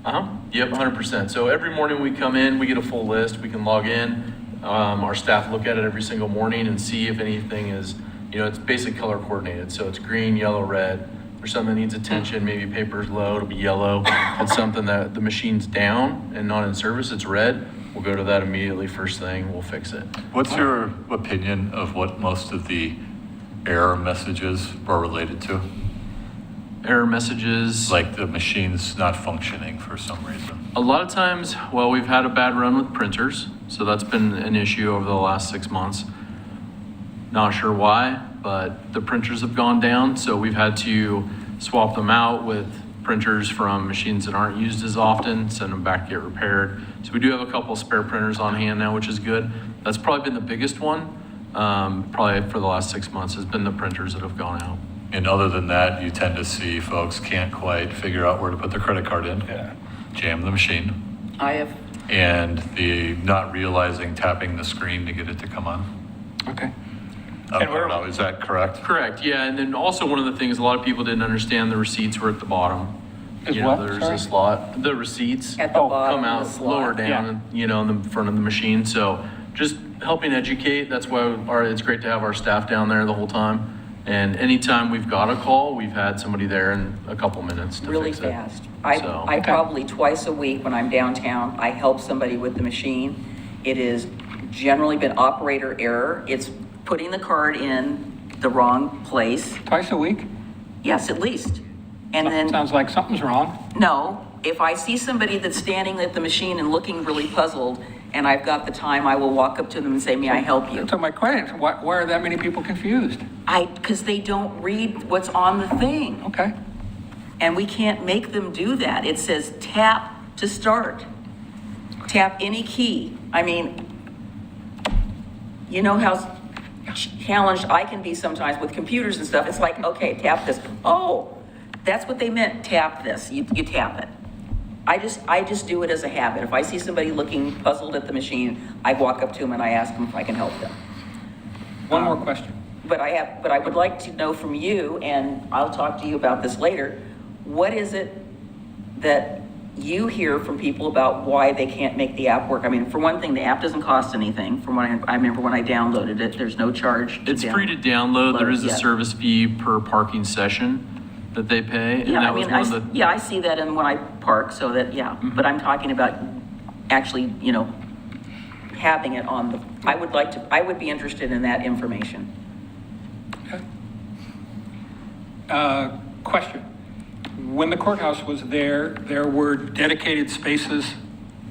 Yep, 100%. So every morning we come in, we get a full list, we can log in. Our staff look at it every single morning and see if anything is, it's basically color coordinated. So it's green, yellow, red. If there's something that needs attention, maybe paper's low, it'll be yellow. If it's something that the machine's down and not in service, it's red. We'll go to that immediately first thing, we'll fix it. What's your opinion of what most of the error messages are related to? Error messages. Like the machine's not functioning for some reason. A lot of times, well, we've had a bad run with printers, so that's been an issue over the last 6 months. Not sure why, but the printers have gone down, so we've had to swap them out with printers from machines that aren't used as often, send them back to get repaired. So we do have a couple spare printers on hand now, which is good. That's probably been the biggest one, probably for the last 6 months, has been the printers that have gone out. And other than that, you tend to see folks can't quite figure out where to put their credit card in, jam the machine, I have, and the not realizing tapping the screen to get it to come on. Okay. I don't know, is that correct? Correct, yeah, and then also one of the things, a lot of people didn't understand, the receipts were at the bottom. Is You know, what? there's Sorry? a slot, the receipts At the bottom come of out the slot. lower down, in the front of the machine. So just helping educate, that's why it's great to have our staff down there the whole time. And anytime we've got a call, we've had somebody there in a couple minutes to really fix it. fast. So- I probably twice a week when I'm downtown, I help somebody with the machine. It is generally been operator error. It's putting the card in the wrong place. Twice a week? Yes, at least. And then, Sounds like something's wrong. no, if I see somebody that's standing at the machine and looking really puzzled, and I've got the time, I will walk up to them and say, may I help you? So my question is, why are that many people confused? Because they don't read what's on the thing. Okay. And we can't make them do that. It says tap to start. Tap any key. I mean, you know how challenged I can be sometimes with computers and stuff. It's like, okay, tap this. Oh, that's what they meant, tap this. You tap it. I just do it as a habit. If I see somebody looking puzzled at the machine, I walk up to them and I ask them if I can help them. One more question. But I would like to know from you, and I'll talk to you about this later, what is it that you hear from people about why they can't make the app work? I mean, for one thing, the app doesn't cost anything. From what I remember when I downloaded it, there's no charge. It's free to download. There is a Yeah. service fee per parking session that they pay. And Yeah, I that was mean, one of the, I see that in when I park, so that, yeah, but I'm talking about actually, having it on the, I would be interested in that information. Question. When the courthouse was there, there were dedicated spaces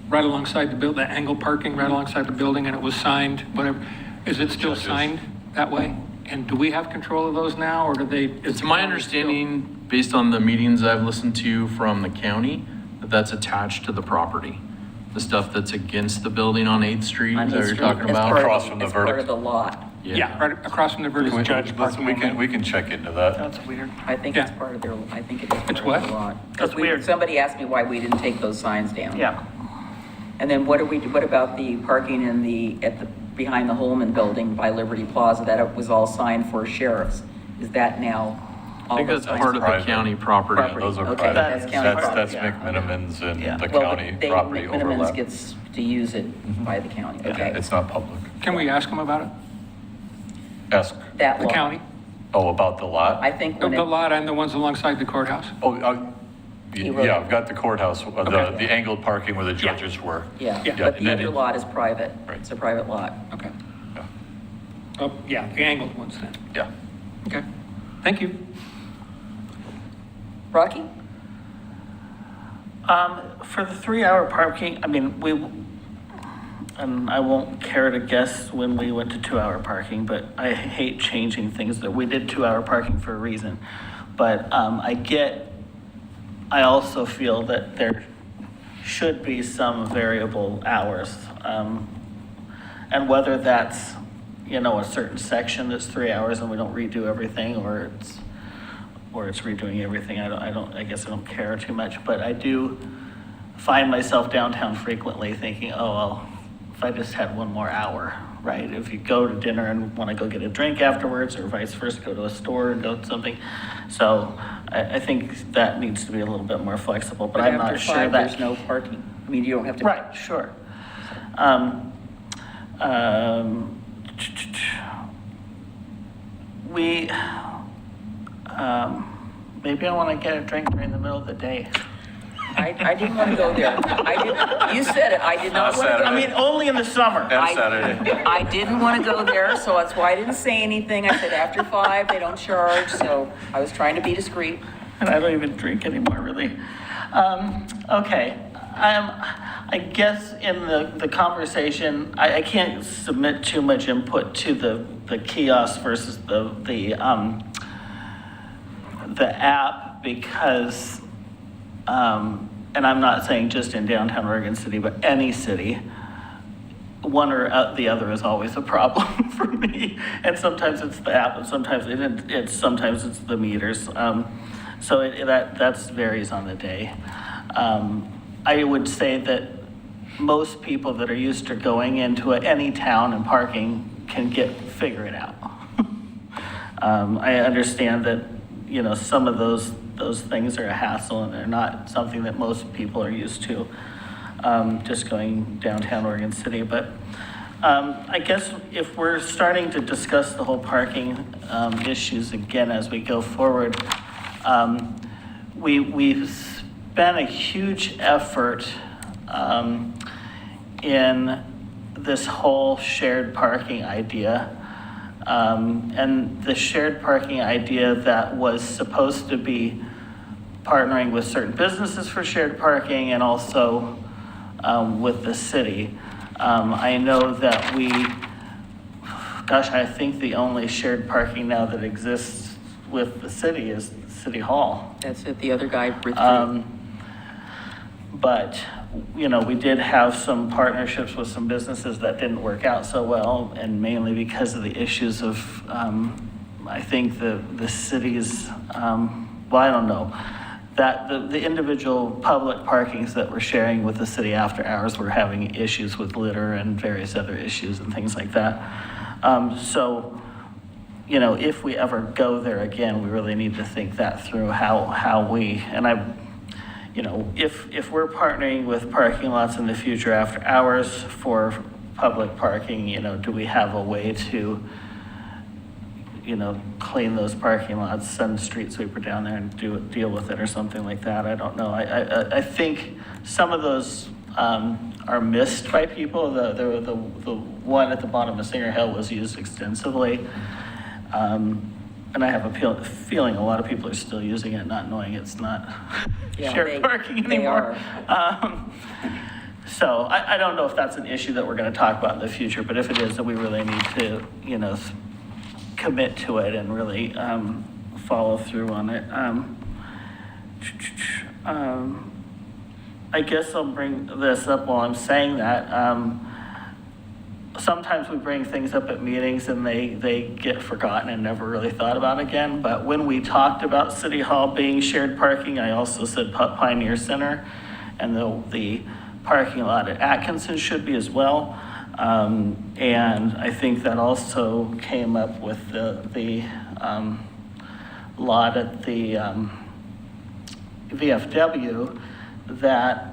right alongside the building, the angle parking right alongside the building, and it was signed, whatever. Is it still Judges. signed that way? And do we have control of those now, or do they? it's my understanding, based on the meetings I've listened to from the county, that that's attached to the property. The stuff that's against the building on 8th Street, On is that what East you're Street, talking as about? part of- Across from the as part verdict. of the lot. Yeah, right across from the vertical. Judge Listen, we can check into that. That's weird. I think it's Yeah. part of their, I think it is It's part of what? the lot. That's weird. Somebody asked me why we didn't take those signs down. Yeah. And then what about the parking behind the Holman building by Liberty Plaza, that it was all signed for sheriffs? Is that now? I think that's part of the Private. county property. Property. Those are Okay, private. that's county That's property, yeah. McMinimans and Yeah. the Well, county but property McMinimans overlap. gets to use it by the county, okay? It's not public. Can we ask them about it? Ask, That The lot. county? about the lot? I think The when it, lot and the ones alongside the courthouse? Oh, He wrote yeah, it. I've got the courthouse, Okay. the angled parking where the judges were. yeah, Yeah, but and the then other it- lot is private. Right. It's a private lot. Okay. Yeah. Oh, yeah, the angled ones then. Yeah. Okay. Thank you. Rocky? For the 3-hour parking, I mean, and I won't care to guess when we went to 2-hour parking, but I hate changing things. That we did 2-hour parking for a reason. But I also feel that there should be some variable hours. And whether that's, a certain section that's 3 hours and we don't redo everything, or it's redoing everything, I guess I don't care too much, but I do find myself downtown frequently thinking, oh, well, if I just had one more hour, right? If you go to dinner and want to go get a drink afterwards, or vice versa, go to a store and go to something. So I think that needs to be a little bit more flexible, but I'm not sure that. There's no parking. I mean, you don't have to. Right, sure. Maybe I want to get a drink during the middle of the day. I didn't want to go there. You said it, I did not want to go. I mean, only in the summer. And Saturday. I didn't want to go there, so that's why I didn't say anything. I said after 5, they don't charge, so I was trying to be discreet. And I don't even drink anymore, really. Okay, I guess in the conversation, I can't submit too much input to the kiosk versus the app because, and I'm not saying just in downtown Oregon City, but any city, one or the other is always a problem for me. And sometimes it's the app, and sometimes it's the meters. So that varies on the day. I would say that most people that are used to going into any town and parking can figure it out. I understand that, some of those things are a hassle and they're not something that most people are used to, just going downtown Oregon City. But I guess if we're starting to discuss the whole parking issues again as we go forward, we've spent a huge effort in this whole shared parking idea. And the shared parking idea that was supposed to be partnering with certain businesses for shared parking and also with the city. I know that I think the only shared parking now that exists with the city is City Hall. That's it, the other guy withdrew. But, we did have some partnerships with some businesses that didn't work out so well, and mainly because of the issues of, I think the city's, I don't know, that the individual public parkings that we're sharing with the city after hours were having issues with litter and various other issues and things like that. So, if we ever go there again, we really need to think that through how we, and if we're partnering with parking lots in the future after hours for public parking, do we have a way to, clean those parking lots, send a street sweeper down there and deal with it or something like that? I don't know. I think some of those are missed by people. The one at the bottom of Singer Hill was used extensively. And I have a feeling a lot of people are still using it, not knowing it's not shared parking anymore. So I don't know if that's an issue that we're going to talk about in the future, but if it is, then we really need to, commit to it and really follow through on it. I guess I'll bring this up while I'm saying that. Sometimes we bring things up at meetings and they get forgotten and never really thought about again. But when we talked about City Hall being shared parking, I also said Pioneer Center and the parking lot at Atkinson should be as well. And I think that also came up with the lot at the VFW that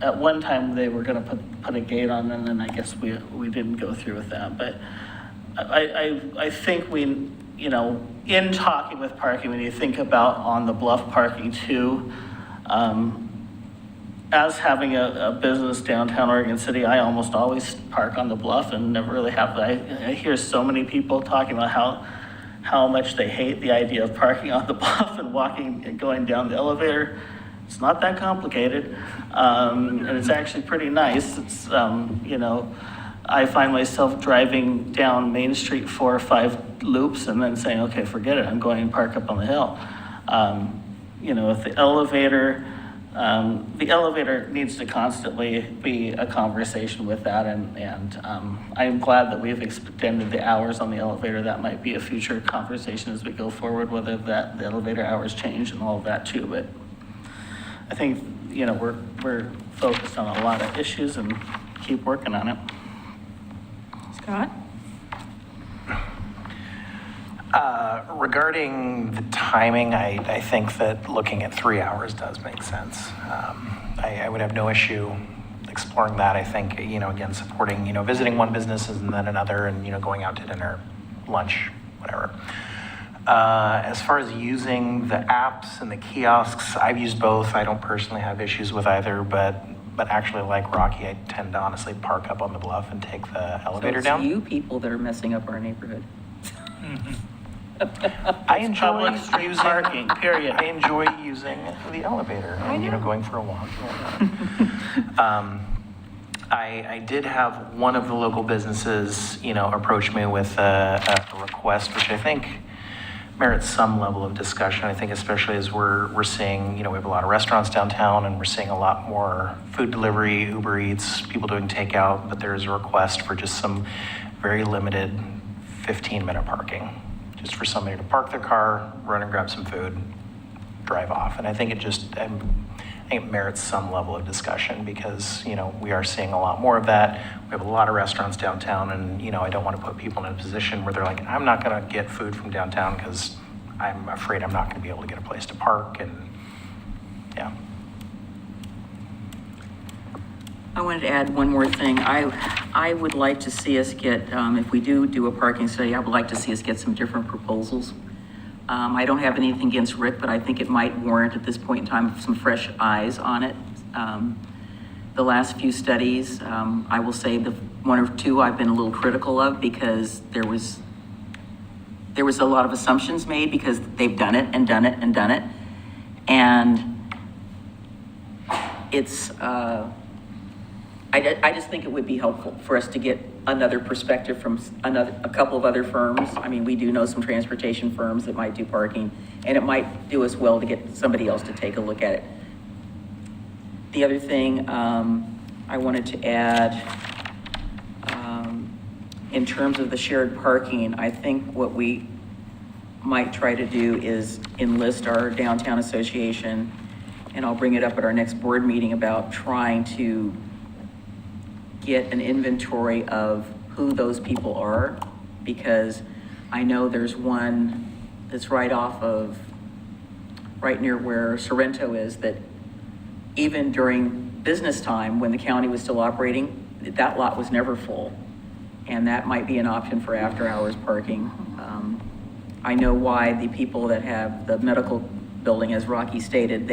at one time they were going to put a gate on, and then I guess we didn't go through with that. But I think we, in talking with parking, when you think about on the bluff parking too, as having a business downtown Oregon City, I almost always park on the bluff and never really have. I hear so many people talking about how much they hate the idea of parking on the bluff and walking and going down the elevator. It's not that complicated, and it's actually pretty nice. It's, I find myself driving down Main Street 4 or 5 loops and then saying, okay, forget it, I'm going to park up on the hill. If the elevator needs to constantly be a conversation with that, and I'm glad that we've extended the hours on the elevator. That might be a future conversation as we go forward, whether the elevator hours change and all of that too, but I think, we're focused on a lot of issues, and keep working on it. Scott? Regarding the timing, I think that looking at 3 hours does make sense. I would have no issue exploring that. I think, again, supporting, visiting one business and then another and, going out to dinner, lunch, whatever. As far as using the apps and the kiosks, I've used both. I don't personally have issues with either, but actually like Rocky, I tend to honestly park up on the bluff and take the elevator So down. it's you people that are messing up our neighborhood. I enjoy Public street using parking, period. I enjoy using the elevator and, going for a walk. I did have one of the local businesses, approach me with a request, which I think merits some level of discussion. I think especially as we're seeing, we have a lot of restaurants downtown and we're seeing a lot more food delivery, Uber Eats, people doing takeout, but there's a request for just some very limited 15-minute parking, just for somebody to park their car, run and grab some food, drive off. And I think it merits some level of discussion because, we are seeing a lot more of that. We have a lot of restaurants downtown and, I don't want to put people in a position where they're like, I'm not going to get food from downtown because I'm afraid I'm not going to be able to get a place to park. And yeah. I wanted to add one more thing. I would like to see us get, if we do a parking study, I would like to see us get some different proposals. I don't have anything against Rick, but I think it might warrant at this point in time some fresh eyes on it. The last few studies, I will say the one or two I've been a little critical of because there was a lot of assumptions made because they've done it and done it and done it. And it's, I just think it would be helpful for us to get another perspective from a couple of other firms. I mean, we do know some transportation firms that might do parking, and it might do us well to get somebody else to take a look at it. The other thing I wanted to add, in terms of the shared parking, I think what we might try to do is enlist our downtown association, and I'll bring it up at our next board meeting about trying to get an inventory of who those people are, because I know there's one that's right near where Sorrento is, that even during business time, when the county was still operating, that lot was never full. And that might be an option for after hours parking. I know why the people that have the medical building, as Rocky stated,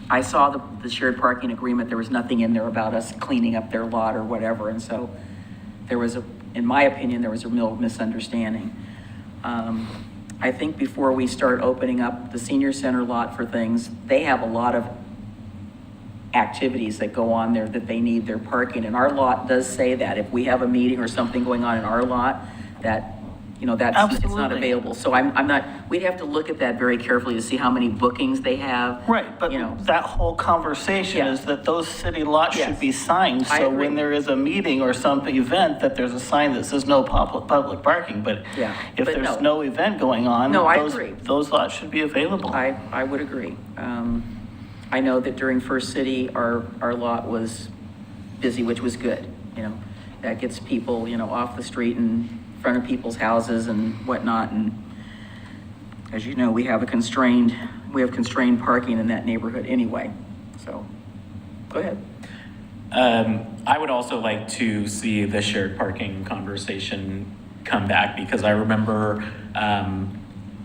I saw the shared parking agreement. There was nothing in there about us cleaning up their lot or whatever. And so in my opinion, there was a real misunderstanding. I think before we start opening up the senior center lot for things, they have a lot of activities that go on there that they need their parking. And our lot does say that if we have a meeting or something going on in our lot, that, that's, it's not Absolutely. available. So we'd have to look at that very carefully to see how many bookings they have. Right, but that whole conversation Yeah. is that those city lots Yes. should be signed. I So agree. when there is a meeting or some event, that there's a sign that says no public parking. But Yeah, if but there's no. no event going on, No, I agree. those lots should be available. I would agree. I know that during First City, our lot was busy, which was good, That gets people, off the street and in front of people's houses and whatnot. And as you know, we have constrained parking in that neighborhood anyway. So, go ahead. I would also like to see the shared parking conversation come back because I remember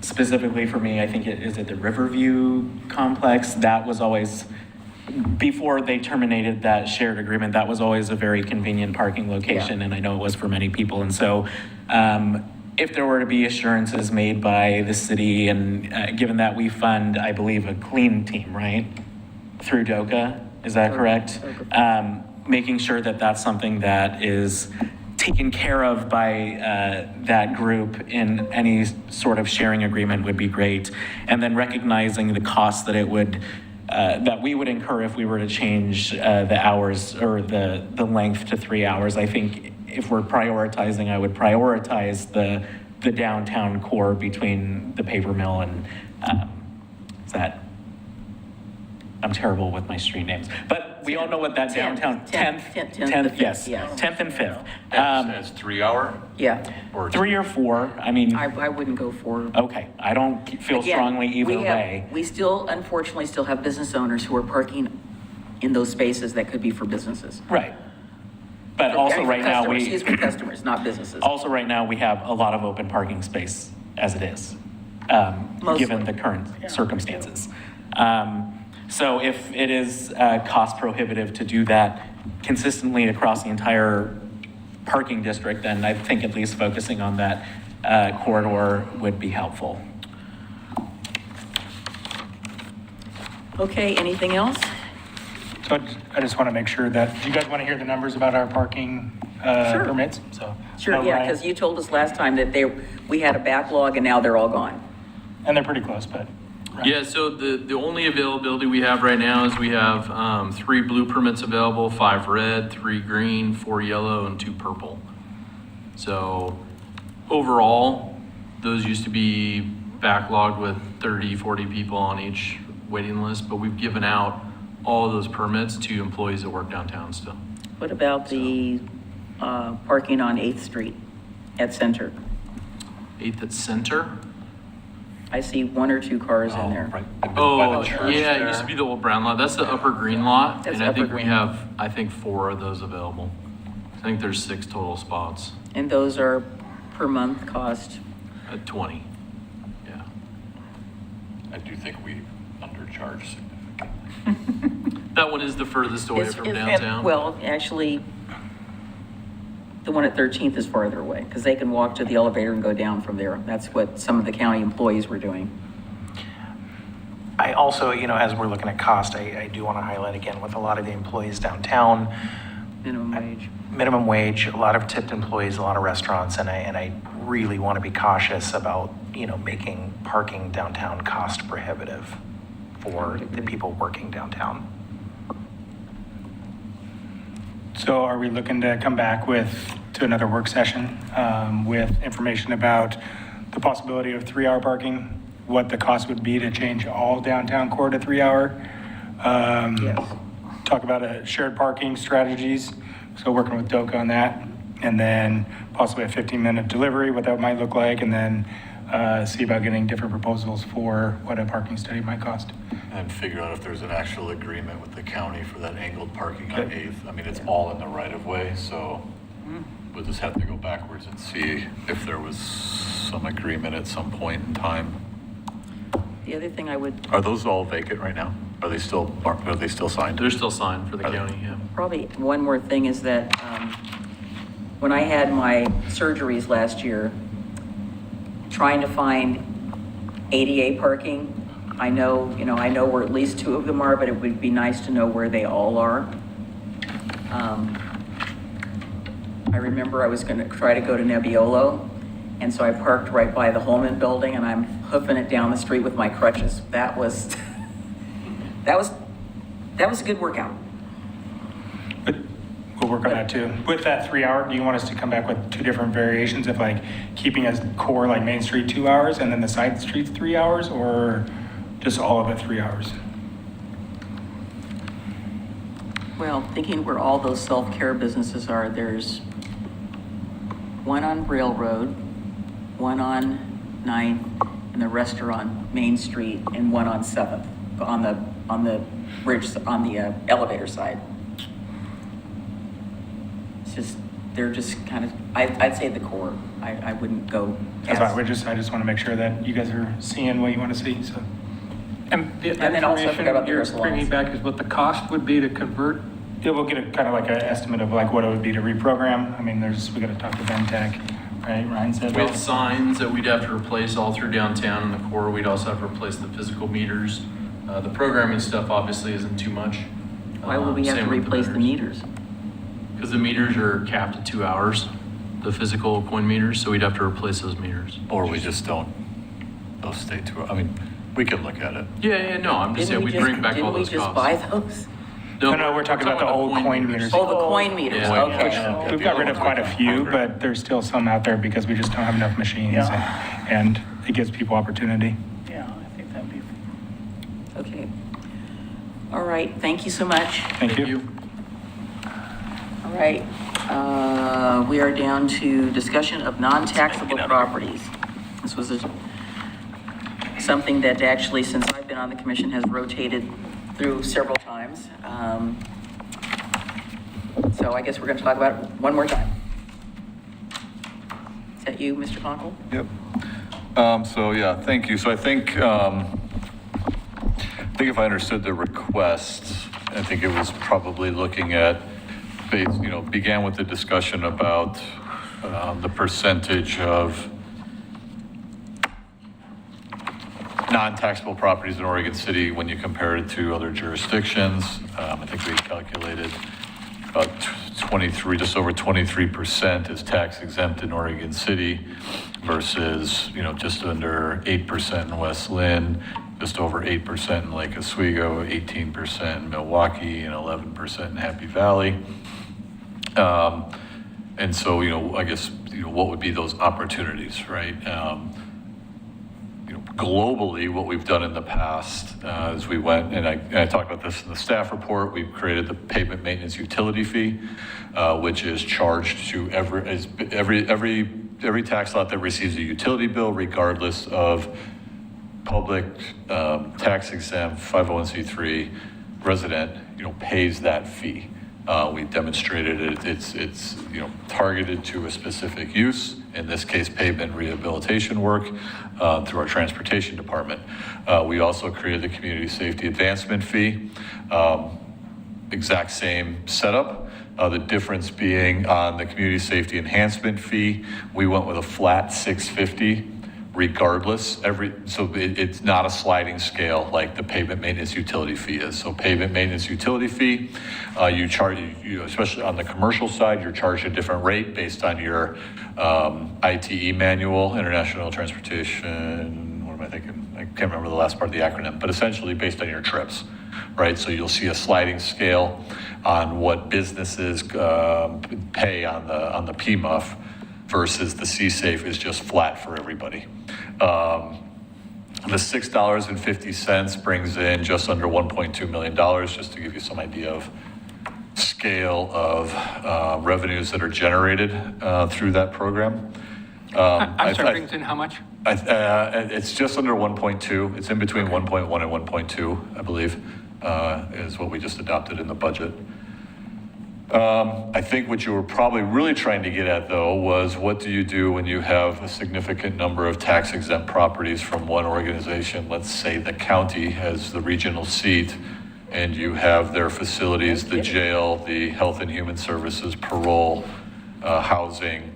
specifically for me, I think is it the Riverview complex? That was always, before they terminated that shared agreement, that was always a very convenient parking location, Yeah. and I know it was for many people. And so if there were to be assurances made by the city, and given that we fund, I believe, a clean team, right? Through DOCA, is that correct? Making sure that that's something that is taken care of by that group in any sort of sharing agreement would be great. And then recognizing the cost that it would, that we would incur if we were to change the hours or the length to 3 hours. I think if we're prioritizing, I would prioritize the downtown core between the paper mill and I'm terrible with my street names, but we all know what that downtown, 10th, 10th, yes, yeah. 10th and 5th. That's 3 hour? Yeah, Or 3 or 4, I mean, I wouldn't go for. okay, I don't feel Again, strongly either we have- way. We still, unfortunately, still have business owners who are parking in those spaces that could be for businesses. Right. But also For right now, customers, we, Excuse me, customers, not businesses. also right now, we have a lot of open parking space as it is, given the current circumstances. So if it is cost prohibitive to do that consistently across the entire parking district, then I think at least focusing on that corridor would be helpful. Okay, anything else? So I just want to make sure that, do you guys want to hear the numbers about our parking Sure. permits? So, Sure, yeah, Ryan- because you told us last time that we had a backlog and now they're all gone. And they're pretty close, but. Ryan. Yeah, so the only availability we have right now is we have 3 blue permits available, 5 red, 3 green, 4 yellow, and 2 purple. So overall, those used to be backlogged with 30, 40 people on each waiting list, but we've given out all of those permits to employees that work downtown still. What about the parking on 8th Street at Center? 8th at Center? I see 1 or 2 cars in there. Right. Oh, By the church yeah, it there. used to be the old brown lot. That's the upper green lot. That's And I upper think we green. have, 4 of those available. I think there's 6 total spots And those are per month cost. at 20. Yeah. I do think we undercharge significantly. That one is the furthest away It's- from it's- downtown. Well, actually, the one at 13th is farther away because they can walk to the elevator and go down from there. That's what some of the county employees were doing. I also, as we're looking at cost, I do want to highlight again with a lot of the employees downtown, Minimum wage. minimum wage, a lot of tipped employees, a lot of restaurants, and I really want to be cautious about, making parking downtown cost prohibitive for the people working downtown. So are we looking to come back to another work session with information about the possibility of 3-hour parking? What the cost would be to change all downtown core to 3-hour? Yes. Talk about shared parking strategies, so working with DOCA on that. And then possibly a 15-minute delivery, what that might look like, and then see about getting different proposals for what a parking study might cost. And figure out if there's an actual agreement with the county for that angled parking on 8th. I mean, it's all in the right of way, so we'll just have to go backwards and see if there was some agreement at some point in time. The other thing I would Are those all vacant right now? Are they still signed? They're still signed for the Are they? county, yeah. probably, one more thing is that when I had my surgeries last year, trying to find ADA parking, I know where at least 2 of them are, but it would be nice to know where they all are. I remember I was going to try to go to Nebbiolo, and so I parked right by the Holman building, and I'm hoofing it down the street with my crutches. That was a good workout. But we'll work on that too. With that 3-hour, do you want us to come back with 2 different variations of keeping as core like Main Street 2 hours and then the side streets 3 hours, or just all of it 3 hours? Well, thinking where all those self-care businesses are, there's one on Railroad, one on 9th, and the rest are on Main Street, and one on 7th, on the bridge, on the elevator side. It's just, they're just kind of, I'd say the core. I wouldn't go That's past. fine. I just want to make sure that you guys are seeing what you want to see, so. And the And then also I forgot about the information you're bringing salons. back is what the cost would be to convert. Yeah, we'll get a kind of like an estimate of what it would be to reprogram. I mean, we got to talk to Ventec, right? Ryan said. We have signs that we'd have to replace all through downtown and the core. We'd also have to replace the physical meters. The programming stuff obviously isn't too much. Why would we have to replace the meters? Because the meters are capped at 2 hours, the physical coin meters, so we'd have to replace those meters. Or we just don't, those stay too, I mean, we could look at it. Yeah, no, I'm just saying, Didn't we we'd bring back all those Didn't we just buy costs. those? No, we're talking about the old coin meters. Oh, the coin meters, Yeah. okay. We've got rid of quite a few, but there's still some out there because we just don't have enough machines. And it gives people opportunity. Yeah, I think that'd be. Okay. All right, thank you so much. Thank you. All right, we are down to discussion of non-taxable properties. This was something that actually, since I've been on the commission, has rotated through several times. So I guess we're going to talk about it one more time. Is that you, Mr. Conkle? Yep. So yeah, thank you. So I think if I understood the request, I think it was probably looking at, began with the discussion about the percentage of non-taxable properties in Oregon City when you compare it to other jurisdictions. I think we calculated about 23, just over 23% is tax exempt in Oregon City versus, just under 8% in West Lynn, just over 8% in Lake Oswego, 18% in Milwaukee, and 11% in Happy Valley. And so, I guess, what would be those opportunities, right? Globally, what we've done in the past is we went, and I talked about this in the staff report, we've created the pavement maintenance utility fee, which is charged to every tax lot that receives a utility bill, regardless of public, tax exempt, 501c3 resident, pays that fee. We demonstrated it's targeted to a specific use, in this case pavement rehabilitation work, through our transportation department. We also created the community safety advancement fee, exact same setup. The difference being on the community safety enhancement fee, we went with a flat $650 regardless. It's not a sliding scale like the pavement maintenance utility fee is. So pavement maintenance utility fee, you charge, especially on the commercial side, you're charged a different rate based on your ITE manual, International Transportation, what am I thinking? I can't remember the last part of the acronym, but essentially based on your trips, right? So you'll see a sliding scale on what businesses pay on the PMUF versus the C-Safe is just flat for everybody. The $6.50 brings in just under $1.2 million, just to give you some idea of scale of revenues that are generated through that program. I'm sorry, brings in how much? It's just under 1.2. It's in between 1.1 and 1.2, I believe, is what we just adopted in the budget. I think what you were probably really trying to get at, though, was what do you do when you have a significant number of tax exempt properties from one organization? Let's say the county has the regional seat, and you have their facilities, the jail, the health and human services, parole, housing,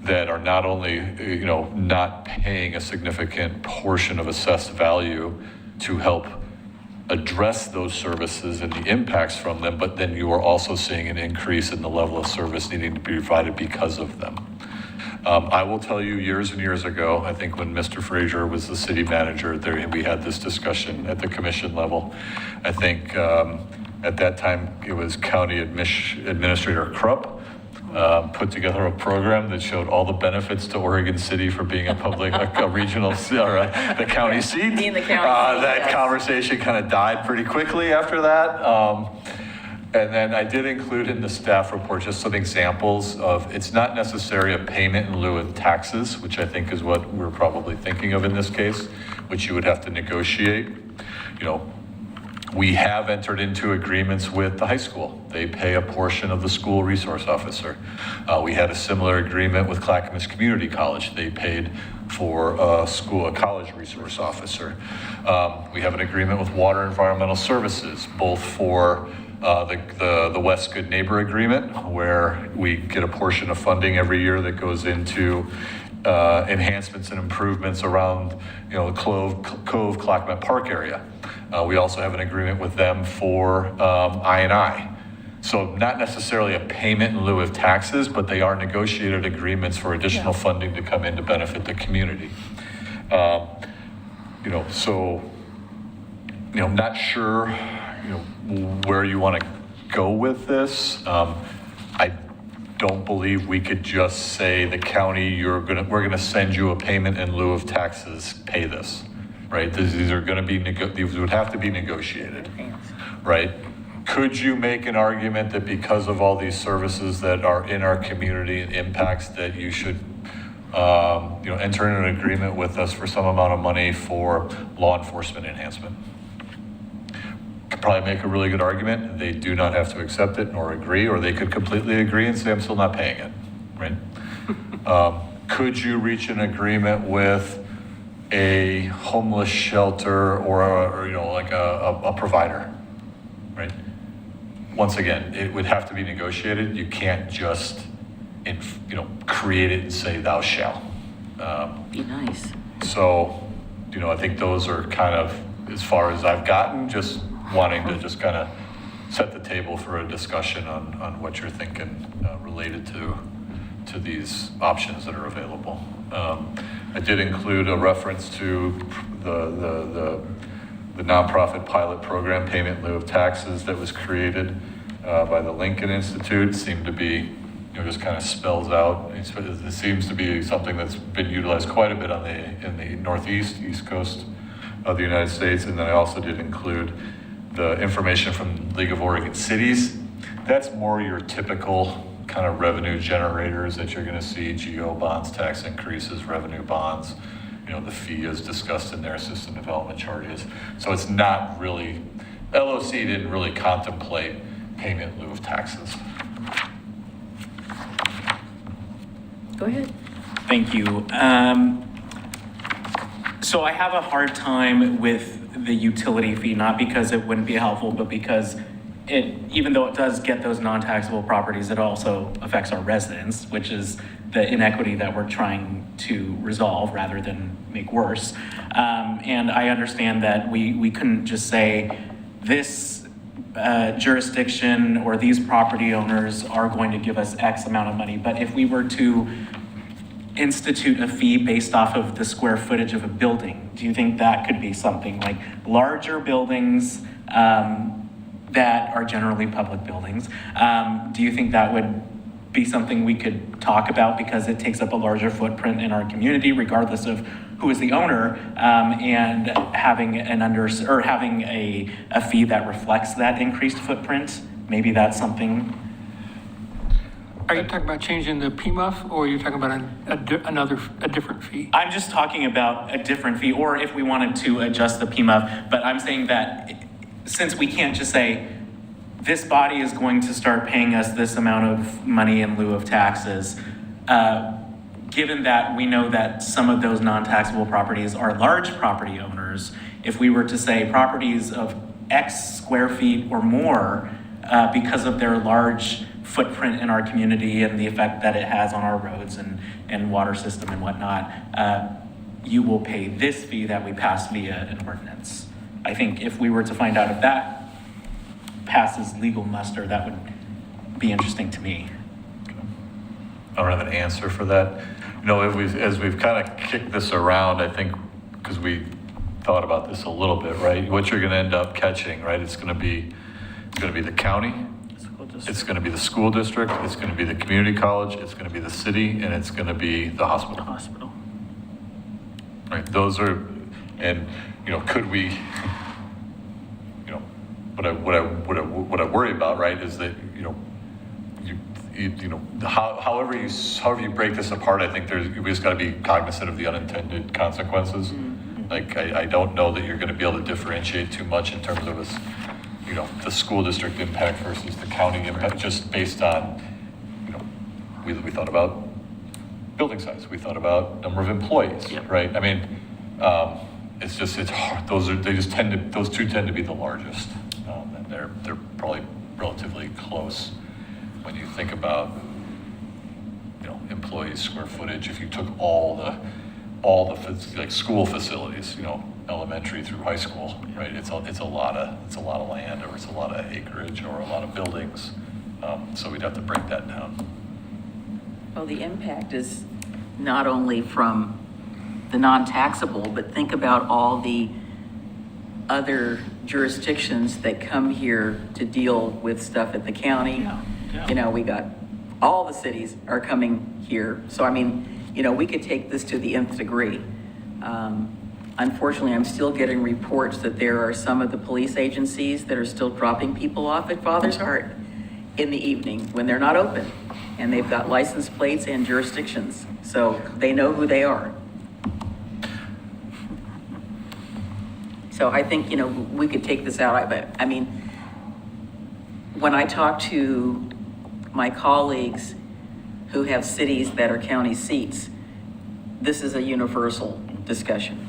that are not only, not paying a significant portion of assessed value to help address those services and the impacts from them, but then you are also seeing an increase in the level of service needing to be provided because of them. I will tell you, years and years ago, I think when Mr. Frazier was the city manager, we had this discussion at the commission level. I think at that time it was County Administrator Krupp put together a program that showed all the benefits to Oregon City for being a regional, the county seat. Being the county seat, that yes. Conversation kind of died pretty quickly after that. And then I did include in the staff report just some examples of, it's not necessarily a payment in lieu of taxes, which I think is what we're probably thinking of in this case, which you would have to negotiate. We have entered into agreements with the high school. They pay a portion of the school resource officer. We had a similar agreement with Clackamas Community College. They paid for a college resource officer. We have an agreement with Water Environmental Services, both for the West Good Neighbor Agreement, where we get a portion of funding every year that goes into enhancements and improvements around, the Cove Clackamas Park area. We also have an agreement with them for I&I. So not necessarily a payment in lieu of taxes, but they are negotiated agreements for additional funding to come in to benefit the community. Not sure, where you want to go with this. I don't believe we could just say the county, we're gonna send you a payment in lieu of taxes, pay this, right? These would have to be negotiated, right? Could you make an argument that because of all these services that are in our community and impacts that you should, enter into an agreement with us for some amount of money for law enforcement enhancement? Could probably make a really good argument. They do not have to accept it nor agree, or they could completely agree and say, I'm still not paying it, right? Could you reach an agreement with a homeless shelter or a provider, right? Once again, it would have to be negotiated. You can't just, create it and say thou shall. Be nice. So, I think those are kind of as far as I've gotten, just wanting to just kind of set the table for a discussion on what you're thinking related to these options that are available. I did include a reference to the nonprofit pilot program, payment in lieu of taxes, that was created by the Lincoln Institute. Seemed to be, just kind of spells out. It seems to be something that's been utilized quite a bit in the Northeast, East Coast of the United States. And then I also did include the information from League of Oregon Cities. That's more your typical kind of revenue generators that you're going to see: GO bonds, tax increases, revenue bonds. The fee is discussed in their system development charges. So it's not really, LOC didn't really contemplate payment in lieu of taxes. Go ahead. Thank you. So I have a hard time with the utility fee, not because it wouldn't be helpful, but because even though it does get those non-taxable properties, it also affects our residents, which is the inequity that we're trying to resolve rather than make worse. And I understand that we couldn't just say this jurisdiction or these property owners are going to give us X amount of money. But if we were to institute a fee based off of the square footage of a building, do you think that could be something like larger buildings that are generally public buildings? Do you think that would be something we could talk about because it takes up a larger footprint in our community, regardless of who is the owner, and having having a fee that reflects that increased footprint? Maybe that's something. Are you talking about changing the PMUF, or are you talking about a different fee? I'm just talking about a different fee, or if we wanted to adjust the PMUF, but I'm saying that since we can't just say, this body is going to start paying us this amount of money in lieu of taxes, given that we know that some of those non-taxable properties are large property owners, if we were to say properties of X square feet or more, because of their large footprint in our community and the effect that it has on our roads and water system and whatnot, you will pay this fee that we passed via an ordinance. I think if we were to find out if that passes legal muster, that would be interesting to me. I don't have an answer for that. As we've kind of kicked this around, I think, because we thought about this a little bit, right? What you're going to end up catching, right? It's going to be the county, it's going to be the school district, it's going to be the community college, it's going to be the city, and it's going to be the hospital. Right? Those are, and could we? What I worry about, right, is that however you break this apart, I think we just got to be cognizant of the unintended consequences. Mm-hmm. Like I don't know that you're going to be able to differentiate too much in terms of the school district impact versus the county impact, just based on we thought about building size, we thought about number of employees, yep. Right? I mean, it's hard. Those two tend to be the largest. And they're probably relatively close when you think about employees, square footage. If you took all the like school facilities, elementary through high school, right? It's a lot of land, or it's a lot of acreage, or a lot of buildings. So we'd have to break that down. Well, the impact is not only from the non-taxable, but think about all the other jurisdictions that come here to deal with stuff at the county. Yeah. We got all the cities are coming here. So, I mean, we could take this to the nth degree. unfortunately, I'm still getting reports that there are some of the police agencies that are still dropping people off at Father's Heart in the evening when they're not open. And they've got license plates and jurisdictions, so they know who they are. So I think, we could take this out, but I mean, when I talk to my colleagues who have cities that are county seats, this is a universal discussion.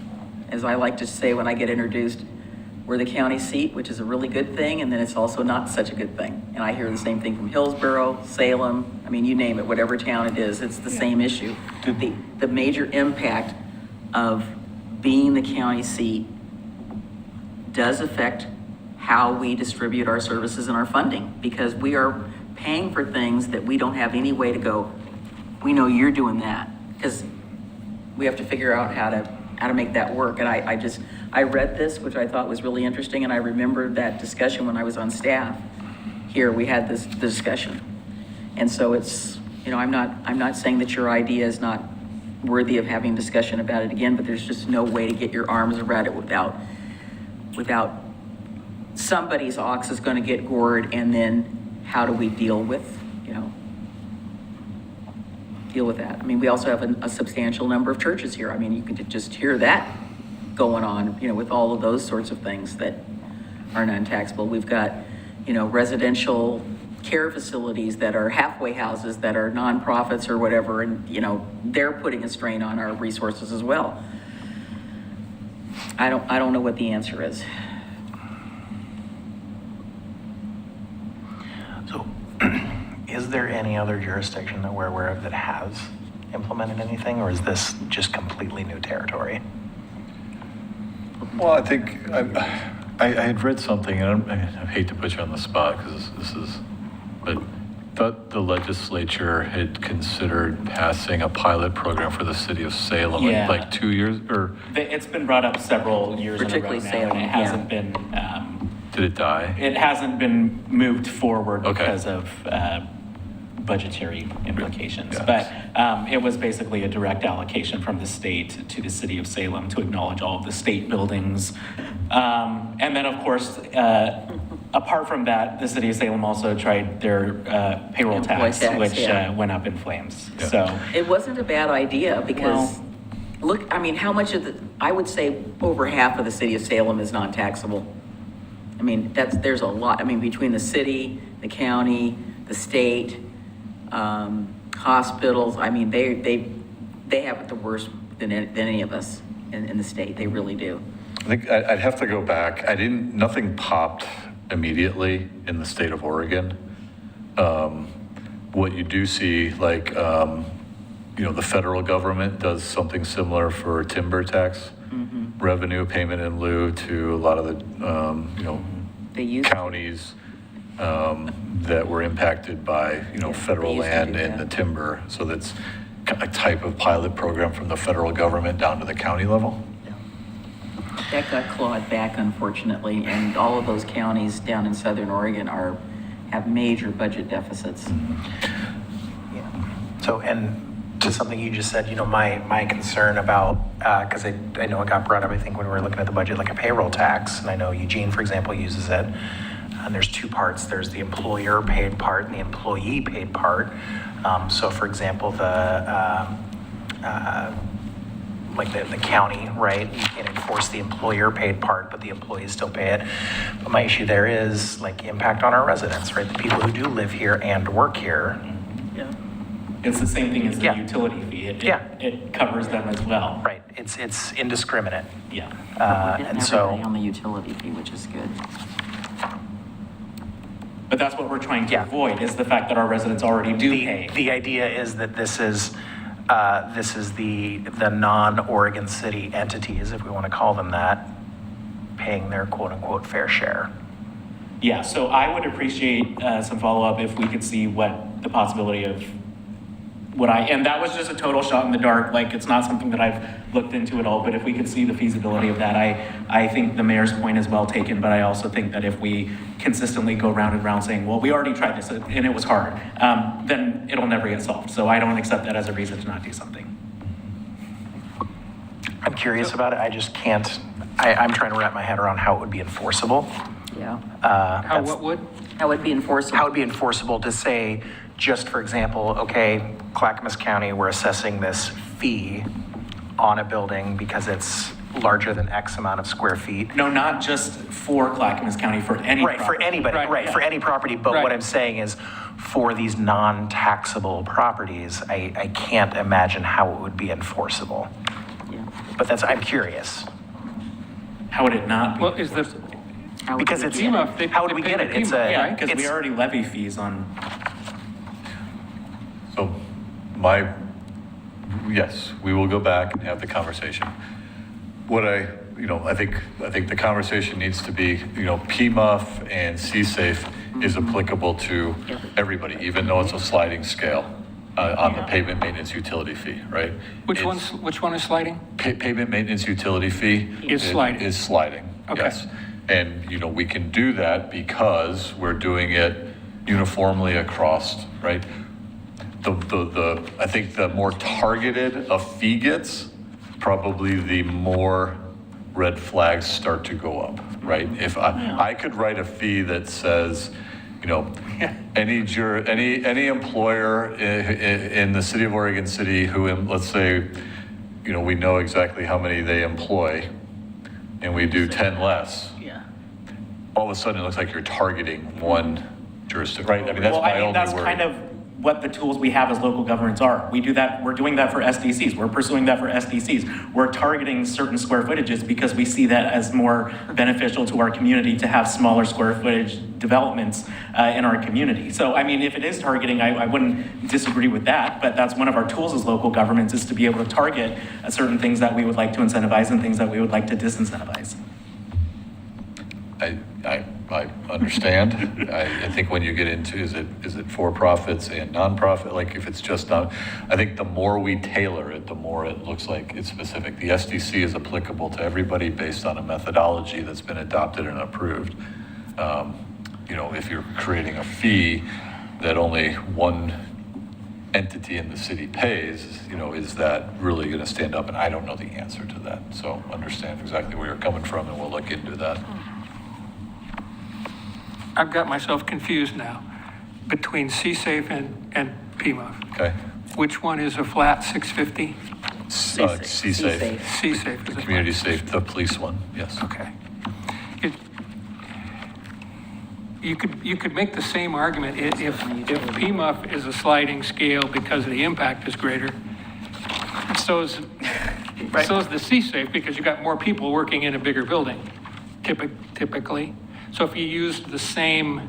As I like to say when I get introduced, we're the county seat, which is a really good thing, and then it's also not such a good thing. And I hear the same thing from Hillsborough, Salem, I mean, you name it, whatever town it is, it's the same issue. The major impact of being the county seat does affect how we distribute our services and our funding, because we are paying for things that we don't have any way to go, we know you're doing that, because we have to figure out how to make that work. And I read this, which I thought was really interesting, and I remembered that discussion when I was on staff. Here, we had this discussion. And so it's, I'm not saying that your idea is not worthy of having discussion about it again, but there's just no way to get your arms around it without somebody's ox is gonna get gored, and then how do we deal with that? I mean, we also have a substantial number of churches here. I mean, you could just hear that going on, with all of those sorts of things that are non-taxable. We've got, residential care facilities that are halfway houses that are nonprofits or whatever, and, they're putting a strain on our resources as well. I don't know what the answer is. So, is there any other jurisdiction that we're aware of that has implemented anything, or is this just completely new territory? Well, I think I had read something, and I hate to put you on the spot because but thought the legislature had considered passing a pilot program for the city of Salem in Yeah. like 2 years, or It's been brought up several years in a row Particularly now, Salem, and it hasn't been, did it die? it hasn't been moved forward Okay. because of budgetary implications. Got But it was basically a direct allocation from the state to the city of Salem to acknowledge all of the state buildings. And then, of course, apart from that, the city of Salem also tried their payroll Employee tax, tax, which yeah. Went up in flames. Yeah. So, It wasn't a bad idea because, look, I mean, how much of I would say over half of the city of Salem is non-taxable. I mean, there's a lot. I mean, between the city, the county, the state, hospitals, I mean, they have it the worst than any of us in the state. They really do. I think I'd have to go back. Nothing popped immediately in the state of Oregon. What you do see, like, the federal government does something similar for timber tax revenue payment in lieu to a lot of the, They used to. counties that were impacted by, federal they used to land do and that. the timber. So that's a type of pilot program from the federal government down to the county level. That got clawed back, unfortunately, and all of those counties down in southern Oregon have major budget deficits. Yeah. So, and to something you just said, my concern about, because I know it got brought up, I think, when we were looking at the budget, like a payroll tax, and I know Eugene, for example, uses it. And there's two parts. There's the employer paid part and the employee paid part. So, for example, the county, right? You can't enforce the employer paid part, but the employees still pay it. But my issue there is like impact on our residents, right? The people who do live here and work here. yeah. It's the same thing as the Yeah. utility fee. Yeah. It covers them as well. Right. It's indiscriminate. Yeah. We're getting And so. everybody on the utility fee, which is good. But that's what we're trying to Yeah. avoid, is the fact that our residents already do pay. The idea is that this is the non-Oregon City entities, if we want to call them that, paying their quote-unquote fair share. Yeah, so I would appreciate some follow-up if we could see what the possibility of and that was just a total shot in the dark, like, it's not something that I've looked into at all, but if we could see the feasibility of that, I think the mayor's point is well taken, but I also think that if we consistently go round and round saying, well, we already tried this and it was hard, then it'll never get solved. So I don't accept that as a reason to not do something. I'm curious about it. I just can't, I'm trying to wrap my head around how it would be enforceable. Yeah. How, what would? How would be enforceable? How it would be enforceable to say, just for example, okay, Clackamas County, we're assessing this fee on a building because it's larger than X amount of square feet. No, not just for Clackamas County, for any Right, for property. anybody, Right, right, yeah. for any property, but Right. what I'm saying is, for these non-taxable properties, I can't imagine how it would be enforceable. Yeah. But that's, I'm curious, How would it not be? Well, is the, How would because we it's, get it? FEMA, they- how would they we pay get the it? It's FEMA, Yeah, a, because we it's, already levy fees on, So yes, we will go back and have the conversation. I think the conversation needs to be, PMUF and CSAFE is applicable to everybody, even though it's a sliding scale on the pavement maintenance utility fee, right? which It's- one is sliding? Pavement maintenance utility fee. Is sliding. Is sliding, Okay. yes. And, we can do that because we're doing it uniformly across, right? I think the more targeted a fee gets, probably the more red flags start to go up, right? If I could write a fee that says, any employer in the city of Oregon City who, let's say, we know exactly how many they employ, and we do 10 less, Yeah. all of a sudden it looks like you're targeting one jurisdiction, right? I mean, that's my only that's worry. kind of what the tools we have as local governments are. We do that, we're doing that for SDCs, we're pursuing that for SDCs. We're targeting certain square footages because we see that as more beneficial to our community to have smaller square footage developments in our community. So, I mean, if it is targeting, I wouldn't disagree with that, but that's one of our tools as local governments is to be able to target certain things that we would like to incentivize and things that we would like to disincentivize. I understand. I think when you get into, is it for-profits and nonprofit, like if it's just not, I think the more we tailor it, the more it looks like it's specific. The SDC is applicable to everybody based on a methodology that's been adopted and approved. If you're creating a fee that only one entity in the city pays, is that really going to stand up? And I don't know the answer to that. So understand exactly where you're coming from and we'll look into that. I've got myself confused now between CSAFE and PMUF. Okay? Which one is a flat 650? CSAFE, CSAFE is a flat. Community Safe, the police one, yes. Okay. You could make the same argument if PMUF is a sliding scale because the impact is greater. So is the CSAFE because you got more people working in a bigger building, typically. So if you used the same,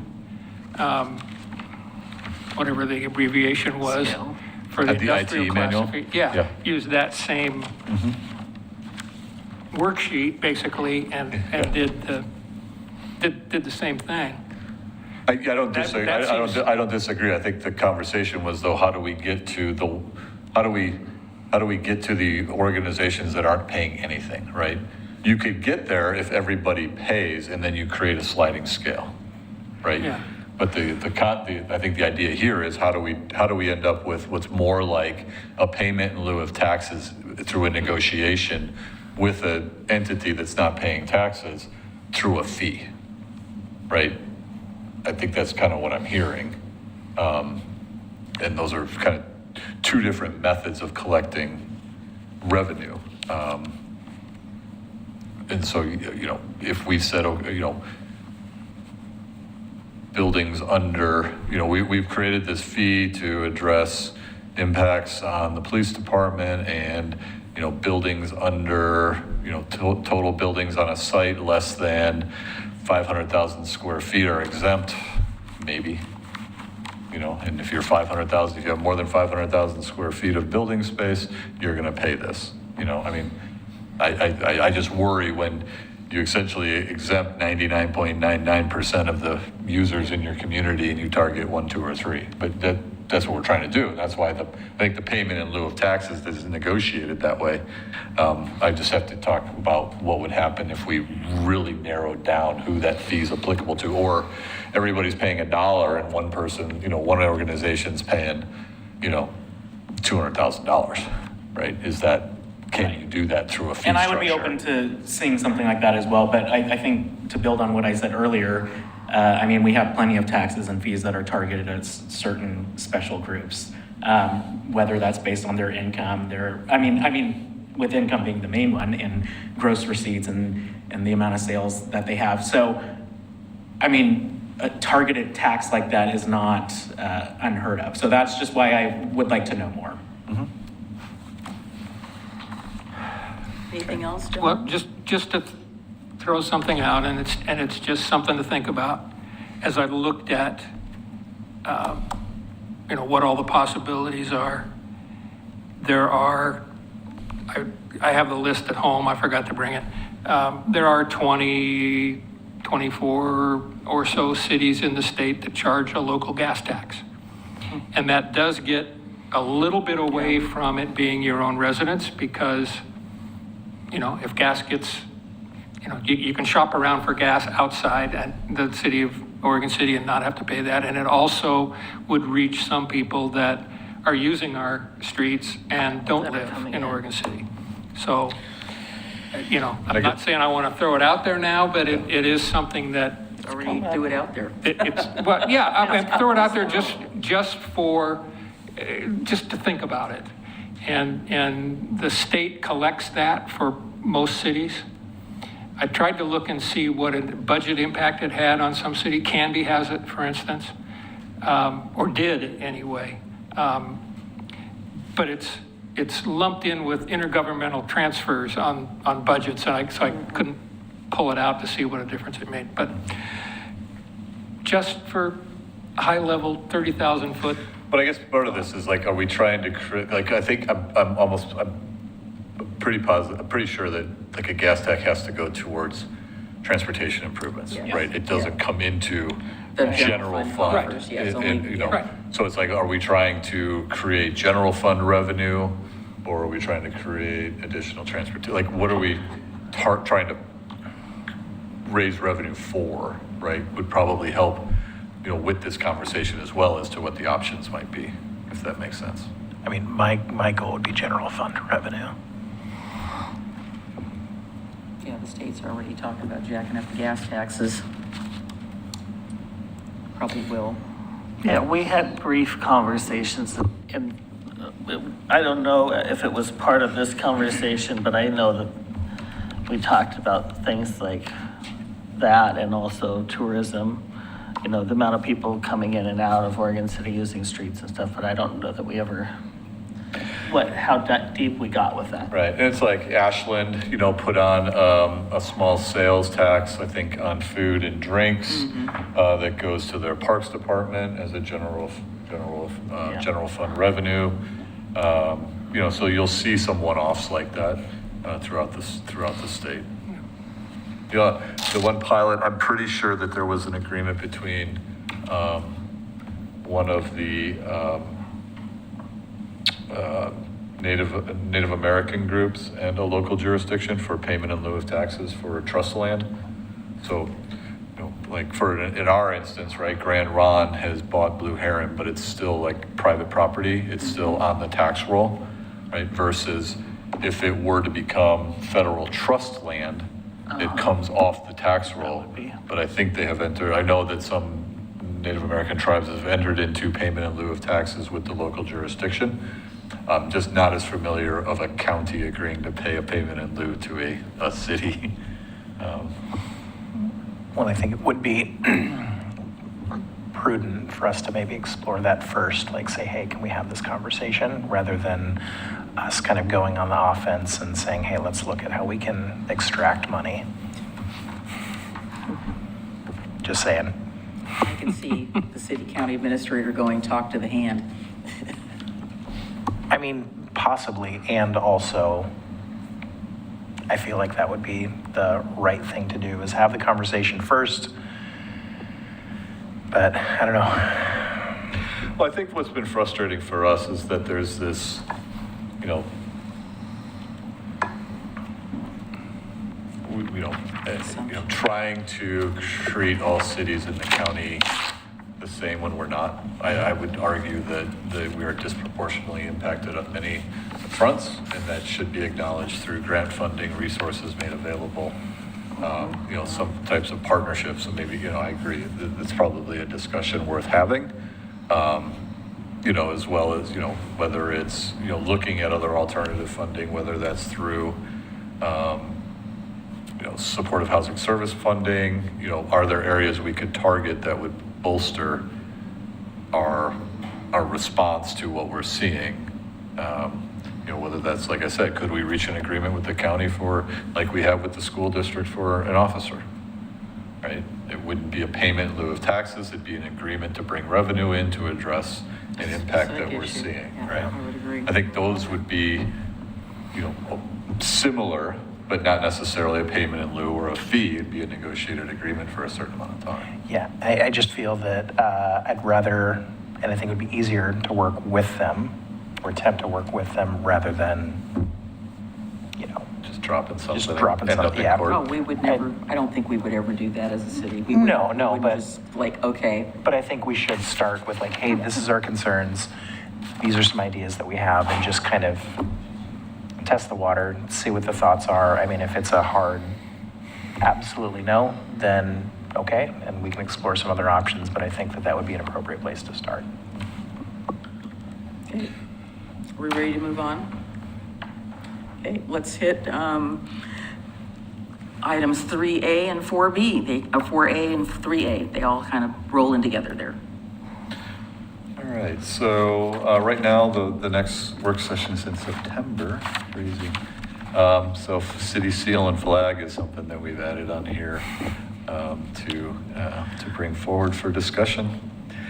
whatever the abbreviation was Scale. for the At the IT industrial manual? classification, Yeah. use that same worksheet basically and did the same thing. I don't disagree. that seems- I don't disagree. I think the conversation was though, how do we get to the organizations that aren't paying anything, right? You could get there if everybody pays and then you create a sliding scale, right? Yeah. But I think the idea here is how do we end up with what's more like a payment in lieu of taxes through a negotiation with an entity that's not paying taxes through a fee, right? I think that's kind of what I'm hearing. And those are kind of two different methods of collecting revenue. And so, if we said, buildings under, we've created this fee to address impacts on the police department and, buildings under, total buildings on a site less than 500,000 square feet are exempt, maybe. And if you're 500,000, if you have more than 500,000 square feet of building space, you're going to pay this. I just worry when you essentially exempt 99.99% of the users in your community and you target 1, 2, or 3. But that's what we're trying to do. That's why I think the payment in lieu of taxes is negotiated that way. I just have to talk about what would happen if we really narrowed down who that fee is applicable to, or everybody's paying $1 and one person, one organization's paying, $200,000, right? Is that can you do that through a fee And I structure? would be open to seeing something like that as well, but I think to build on what I said earlier, I mean, we have plenty of taxes and fees that are targeted at certain special groups, whether that's based on their income, I mean, with income being the main one, in gross receipts and the amount of sales that they have. So, I mean, a targeted tax like that is not unheard of. So that's just why I would like to know more. Anything else, John? Well, just to throw something out, and it's just something to think about. As I've looked at, what all the possibilities are, I have the list at home, I forgot to bring it. There are 24 or so cities in the state that charge a local gas tax. And that does get a little bit away from it being your own residence, because, if gas gets, you can shop around for gas outside at the city of Oregon City and not have to pay that. And it also would reach some people that are using our streets and don't That are live coming in in. Oregon City. So, I'm not saying I want to throw it out there now, but it is something that Already do it out there. well, yeah, I mean, throw it out there just to think about it. And the state collects that for most cities. I tried to look and see what a budget impact it had on some city. Canby has it, for instance, or did anyway. But it's lumped in with intergovernmental transfers on budgets, and so I couldn't pull it out to see what a difference it made. But just for high level, 30,000 foot. But I guess part of this is like, are we trying to create, like, I think I'm pretty positive, I'm pretty sure that like a gas tax has to go towards transportation improvements, Yes. right? It doesn't come into The general fund. coffers, yes, only- Right. So it's like, are we trying to create general fund revenue, or are we trying to create additional transportation? Like, what are we trying to raise revenue for, right? Would probably help, with this conversation as well as to what the options might be, if that makes sense. I mean, my goal would be general fund revenue. Yeah, the state's already talking about jacking up the gas taxes. Probably will. Yeah, we had brief conversations, and I don't know if it was part of this conversation, but I know that we talked about things like that, and also tourism, the amount of people coming in and out of Oregon City using streets and stuff, but I don't know that we ever, how deep we got with that. Right, and it's like Ashland, put on a small sales tax, I think, on food and drinks that goes to their parks department as a general fund revenue. So you'll see some one-offs like that throughout the state. Yeah, the one pilot, I'm pretty sure that there was an agreement between one of the Native American groups and a local jurisdiction for payment in lieu of taxes for trust land. So, like in our instance, right, Grand Ron has bought Blue Heron, but it's still like private property. It's still on the tax roll, right? Versus if it were to become federal trust land, it comes off the tax roll. But I think they have I know that some Native American tribes have entered into payment in lieu of taxes with the local jurisdiction. I'm just not as familiar of a county agreeing to pay a payment in lieu to a city. Well, I think it would be prudent for us to maybe explore that first, like say, hey, can we have this conversation, rather than us kind of going on the offense and saying, hey, let's look at how we can extract money. Just saying. I can see the city county administrator going, talk to the hand. I mean, possibly, and also, I feel like that would be the right thing to do, is have the conversation first. But I don't know. Well, I think what's been frustrating for us is that there's this, trying to treat all cities in the county the same when we're not. I would argue that we are disproportionately impacted on many fronts, and that should be acknowledged through grant funding, resources made available, some types of partnerships, and maybe, I agree, it's probably a discussion worth having, as well as, whether it's, looking at other alternative funding, whether that's through, supportive housing service funding, are there areas we could target that would bolster our response to what we're seeing? Whether that's, like I said, could we reach an agreement with the county for, like we have with the school district for an officer, right? It wouldn't be a payment in lieu of taxes, it'd be an agreement to bring revenue in to address an impact that we're issue. seeing, Yeah, right? I would agree. I think those would be, similar, but not necessarily a payment in lieu or a fee. It'd be a negotiated agreement for a certain amount of time. Yeah, I just feel that I'd rather, and I think it would be easier to work with them or attempt to work with them rather than, Just dropping something. Just dropping end up something, in yeah. court. Oh, we would never, I don't think we would ever do that as a city. We No, would- no, we would but- just like, okay, But I think we should start with like, hey, this is our concerns. These are some ideas that we have, and just kind of test the water, see what the thoughts are. I mean, if it's a hard, absolutely no, then okay, and we can explore some other options, but I think that would be an appropriate place to start. okay. Are we ready to move on? Okay, let's hit items 3A and 4B. 4A and 3A, they all kind of roll in together there. All right, so right now, the next work session is in September, crazy. So city seal and flag is something that we've added on here to bring forward for discussion.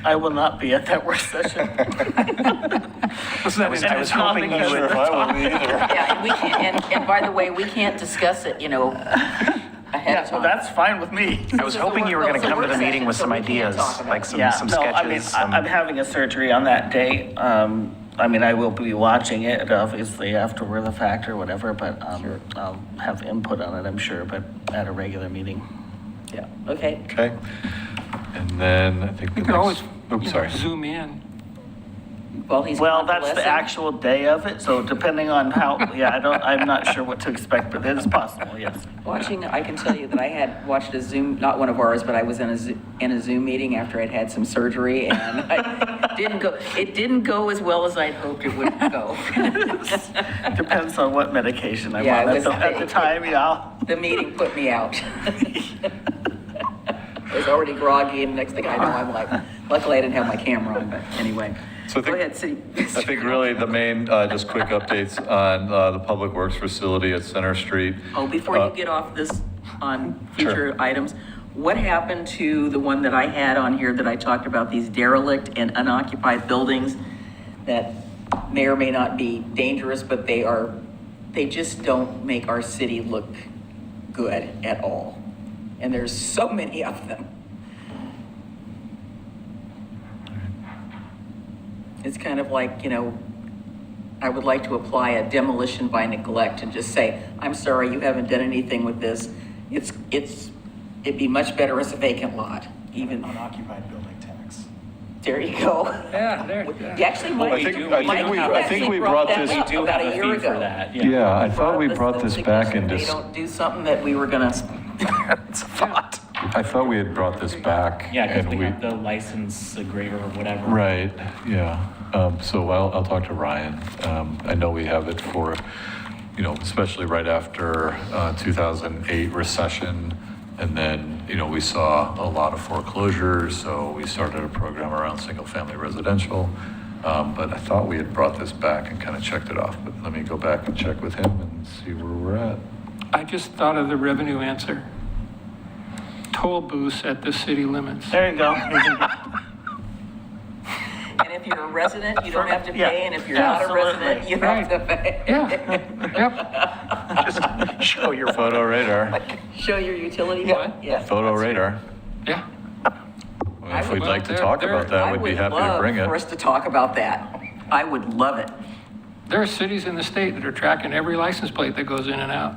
I will not be at that work session. I was hoping you because would. of the topic. Yeah, and we can't, and by the way, we can't discuss it, ahead Yeah, of well, time. that's fine with me. I was hoping you were going to come to the meeting with some ideas, like some Yeah, sketches. no, I mean, I'm having a surgery on that day. I will be watching it, obviously, after the fact or whatever, but I'll have input on it, I'm sure, but at a regular meeting. Yeah, okay. Okay? And then I think the You can always, next, oops, sorry. zoom in. Well, he's Well, that's the convalescing. actual day of it, so depending on how, I'm not sure what to expect, but it is possible, yes. Watching, I can tell you that I had watched a Zoom, not one of ours, but I was in a Zoom meeting after I'd had some surgery, and it didn't go as well as I'd hoped it would go. Depends on what medication I'm Yeah, on it was- at the time, yeah. The meeting put me out. I was already groggy, and next thing I know, I'm like, luckily I didn't have my camera on, but anyway. So I Go think- ahead, City. I think really the main, just quick updates on the Public Works facility at Center Street. Oh, before you get off this on future items, what happened to the one that I had on here that I talked about, these derelict and unoccupied buildings that may or may not be dangerous, but they just don't make our city look good at all. And there's so many of them. It's kind of like, I would like to apply a demolition by neglect and just say, I'm sorry, you haven't done anything with this. It'd be much better as a vacant lot, even. Unoccupied building tax. There you go. Yeah, there. You actually Well, might. I think we brought this. We do about a year ago. Yeah, I thought we brought this back in. They don't do something that we were gonna, It's a thought. I thought we had brought this back. Yeah, because and we have the license engraver or whatever. Right, yeah. So I'll talk to Ryan. I know we have it for, especially right after 2008 recession. And then, we saw a lot of foreclosures, so we started a program around single-family residential. But I thought we had brought this back and kind of checked it off. But let me go back and check with him and see where we're at. I just thought of the revenue answer. Toll booths at the city limits. There you go. and if you're a resident, you don't have to Yeah, pay, and if you're not a absolutely. resident, you have to pay. Yeah, yep. Just show your Photo radar, Show your utility bill? Yeah. photo radar. Yeah. If we'd Well, like to there- talk there- about that, we'd be happy to bring I would love for it. us to talk about that. I would love it. There are cities in the state that are tracking every license plate that goes in and out.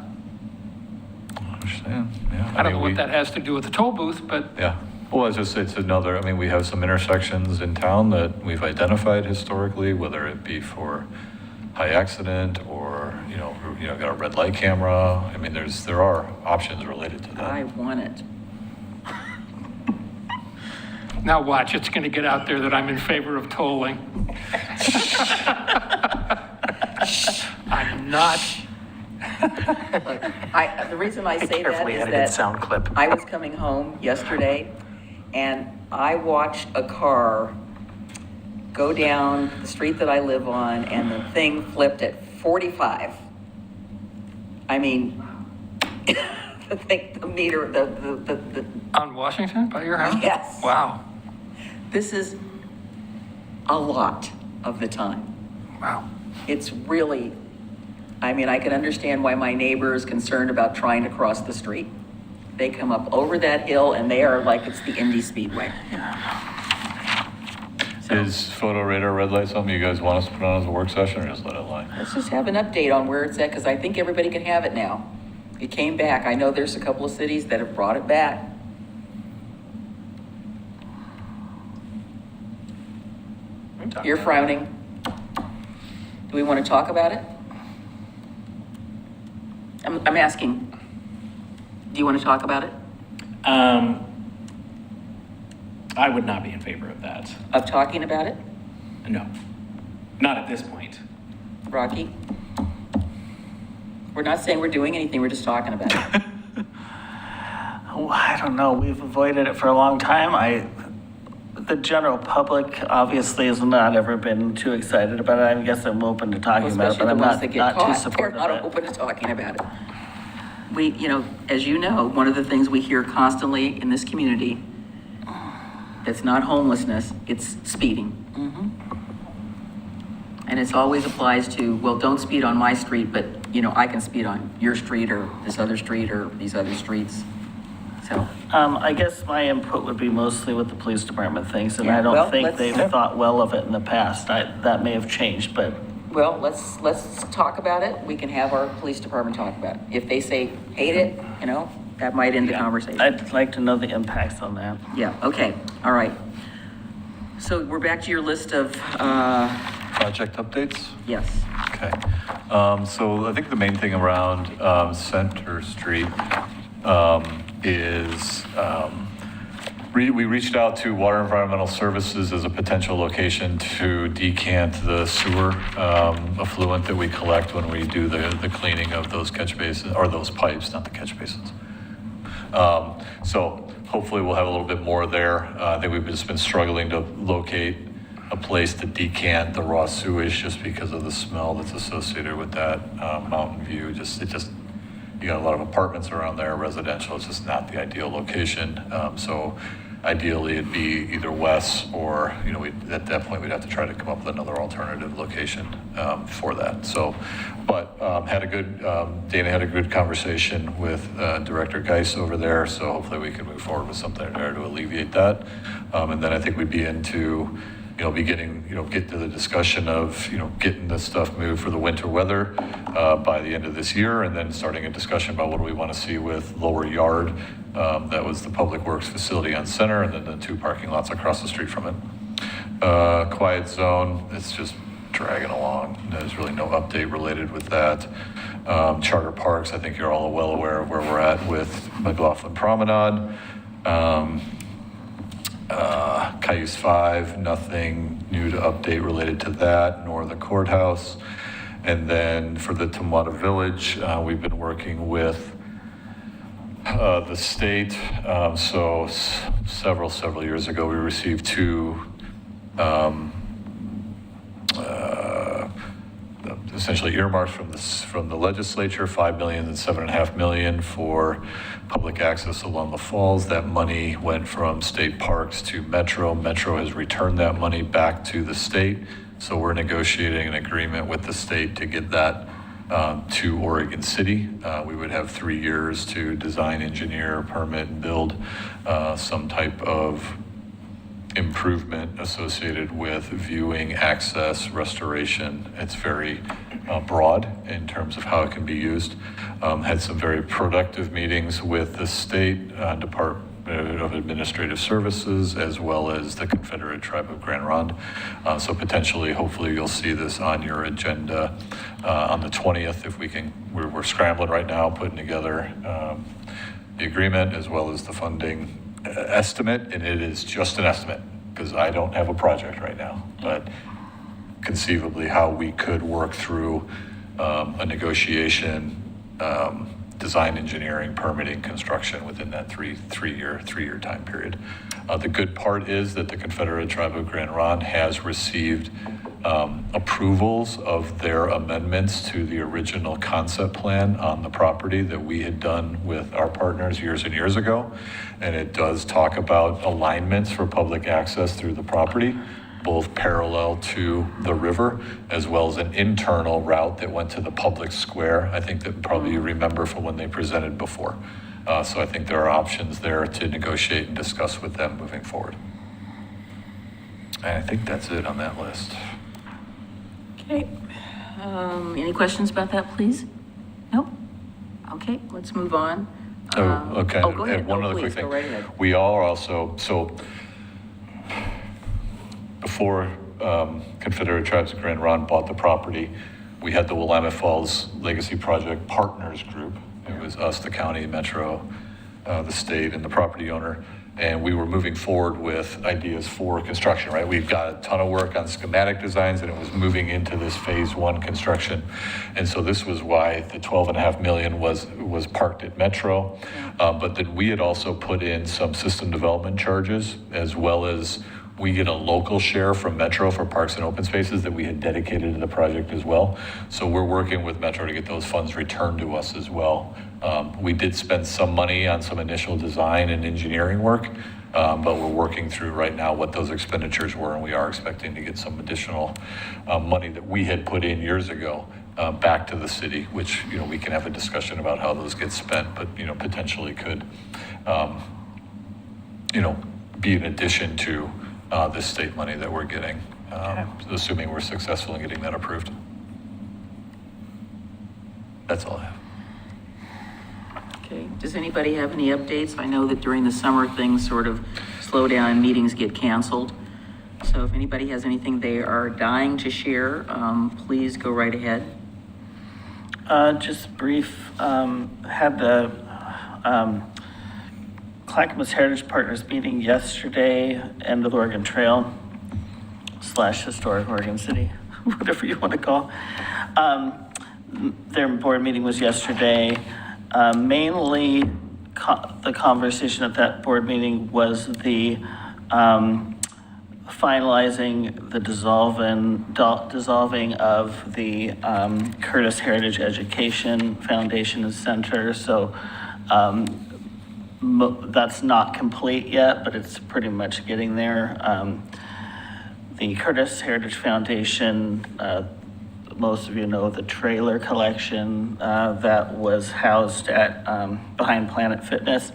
I understand, yeah. I don't know mean, what that has to do with the toll booth, but Yeah, well, it's another, we have some intersections in town that we've identified historically, whether it be for high accident or, got a red light camera. I mean, there are options related to that. I want it. Now watch, it's going to get out there that I'm in favor of tolling. I'm not. Look, the reason I say that Carefully is edited that sound clip. I was coming home yesterday and I watched a car go down the street that I live on and the thing flipped at 45. I mean, the meter, the On Washington, by your house? Yes. Wow, this is a lot of the time. wow. It's really, I mean, I can understand why my neighbor is concerned about trying to cross the street. They come up over that hill and they are like it's the Indy Speedway. So Is photo radar red light something you guys want us to put on as a work session or just let it lie? let's just have an update on where it's at, because I think everybody can have it now. It came back. I know there's a couple of cities that have brought it back. You're frowning. Do we want to talk about it? I'm asking, do you want to talk about it? I would not be in favor of that. Of talking about it? No, not at this point. Rocky? We're not saying we're doing anything, we're just talking about it. Oh, I don't know. We've avoided it for a long time. The general public obviously has not ever been too excited about it. I guess I'm open to talking about it, Especially but I'm the ones that get not too caught, they're supportive not of it. open to talking about it. We, as you know, one of the things we hear constantly in this community, it's not homelessness, it's speeding. And it always applies to, well, don't speed on my street, but, I can speed on your street or this other street or these other streets. So, I guess my input would be mostly what the police department thinks, and Yeah, I well, don't think let's- they've thought well of it in the past. That may have changed, but well, let's talk about it. We can have our police department talk about it. If they say hate it, that might end the conversation. I'd like to know the impacts on that. Yeah, okay, all right. So we're back to your list of, Project updates? yes. Okay. So I think the main thing around Center Street is we reached out to Water Environmental Services as a potential location to decant the sewer effluent that we collect when we do the cleaning of those catch basins, or those pipes, not the catch basins. So hopefully we'll have a little bit more there. I think we've just been struggling to locate a place to decant the raw sewage just because of the smell that's associated with that mountain view. You got a lot of apartments around there, residential. It's just not the ideal location. So ideally it'd be either west or, at that point we'd have to try to come up with another alternative location for that. So, but Dana had a good conversation with Director Geis over there. So hopefully we can move forward with something there to alleviate that. And then I think we'd be into, get to the discussion of, getting this stuff moved for the winter weather by the end of this year, and then starting a discussion about what do we want to see with Lower Yard. That was the Public Works facility on Center, and then the 2 parking lots across the street from it. Quiet zone, it's just dragging along. There's really no update related with that. Charter Parks, I think you're all well aware of where we're at with McLaughlin Promenade. Cayuse 5, nothing new to update related to that, nor the courthouse. And then for the Tumwata Village, we've been working with the state. So several years ago, we received 2 essentially earmarks from the legislature, $5 million and $7.5 million for public access along the falls. That money went from state parks to Metro. Metro has returned that money back to the state. So we're negotiating an agreement with the state to get that to Oregon City. We would have 3 years to design, engineer, permit, and build some type of improvement associated with viewing, access, restoration. It's very broad in terms of how it can be used. Had some very productive meetings with the state Department Department of Administrative Services, as well as the Confederate Tribe of Grand Ronde. So potentially, hopefully, you'll see this on your agenda on the 20th. If we can, we're scrambling right now, putting together the agreement as well as the funding estimate, and it is just an estimate because I don't have a project right now, but conceivably how we could work through a negotiation, design, engineering, permitting, construction within that three-year time period. The good part is that the Confederate Tribe of Grand Ronde has received approvals of their amendments to the original concept plan on the property that we had done with our partners years and years ago. And it does talk about alignments for public access through the property, both parallel to the river, as well as an internal route that went to the public square. I think that probably you remember from when they presented before. So I think there are options there to negotiate and discuss with them moving forward. And I think that's it on that list. Okay. Any questions about that, please? Nope. Okay, let's move on. Okay. Go ahead. And one other Please, quick thing. go right ahead. We are also, so before Confederate Tribes of Grand Ronde bought the property, we had the Willamette Falls Legacy Project Partners Group. It was us, the county, Metro, the state, and the property owner. And we were moving forward with ideas for construction, right? We've got a ton of work on schematic designs, and it was moving into this phase one construction. And so this was why the $12.5 million was parked at Metro. But then we had also put in some system development charges, as well as we get a local share from Metro for parks and open spaces that we had dedicated to the project as well. So we're working with Metro to get those funds returned to us as well. We did spend some money on some initial design and engineering work, but we're working through right now what those expenditures were, and we are expecting to get some additional money that we had put in years ago back to the city, which, you know, we can have a discussion about how those get spent, but, you know, potentially could, you know, be in addition to this state money that we're getting, assuming we're successful in getting that approved. That's all I have. Okay, does anybody have any updates? I know that during the summer, things sort of slow down and meetings get canceled. So if anybody has anything they are dying to share, please go right ahead. Just brief, had the Clackamas Heritage Partners meeting yesterday, end of the Oregon Trail / Historic Oregon City, whatever you want to call. Their board meeting was yesterday. Mainly the conversation at that board meeting was the finalizing the dissolving of the Curtis Heritage Education Foundation and Center. So that's not complete yet, but it's pretty much getting there. The Curtis Heritage Foundation, most of you know the trailer collection that was housed at behind Planet Fitness.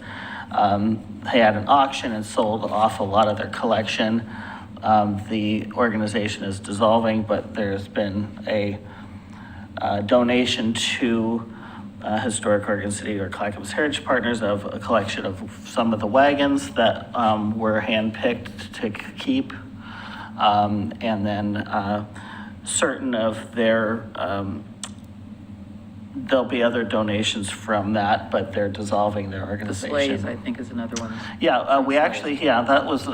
They had an auction and sold off a lot of their collection. The organization is dissolving, but there's been a donation to Historic Oregon City or Clackamas Heritage Partners of a collection of some of the wagons that were handpicked to keep. And then certain of their, there'll be other donations from that, but they're dissolving their The organization. sleighs, I think, is another one. Yeah, we actually, that was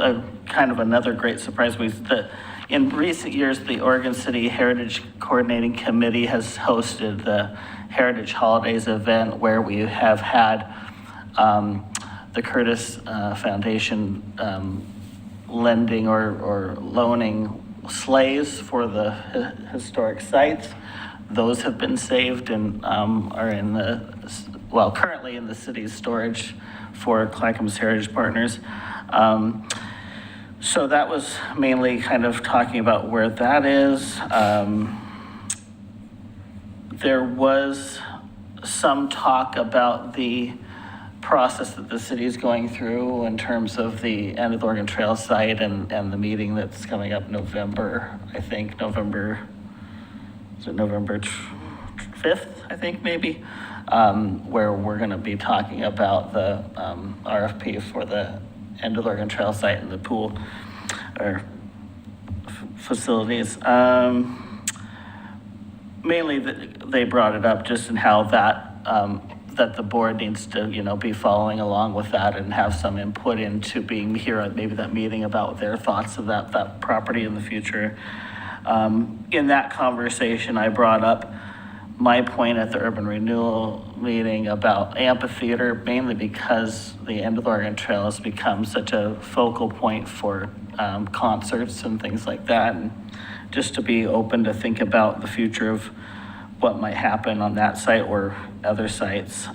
kind of another great surprise. In recent years, the Oregon City Heritage Coordinating Committee has hosted the Heritage Holidays event where we have had the Curtis Foundation lending or loaning sleighs for the historic sites. Those have been saved and are in currently in the city's storage for Clackamas Heritage Partners. So that was mainly kind of talking about where that is. There was some talk about the process that the city is going through in terms of the end of the Oregon Trail site and the meeting that's coming up November, I think, November 5th, I think, maybe, where we're going to be talking about the RFP for the End of the Oregon Trail site and the pool or facilities. Mainly, they brought it up just in how that the board needs to, be following along with that and have some input into being here at maybe that meeting about their thoughts of that property in the future. In that conversation, I brought up my point at the urban renewal meeting about amphitheater, mainly because the End of the Oregon Trail has become such a focal point for concerts and things like that. And just to be open to think about the future of what might happen on that site or other sites.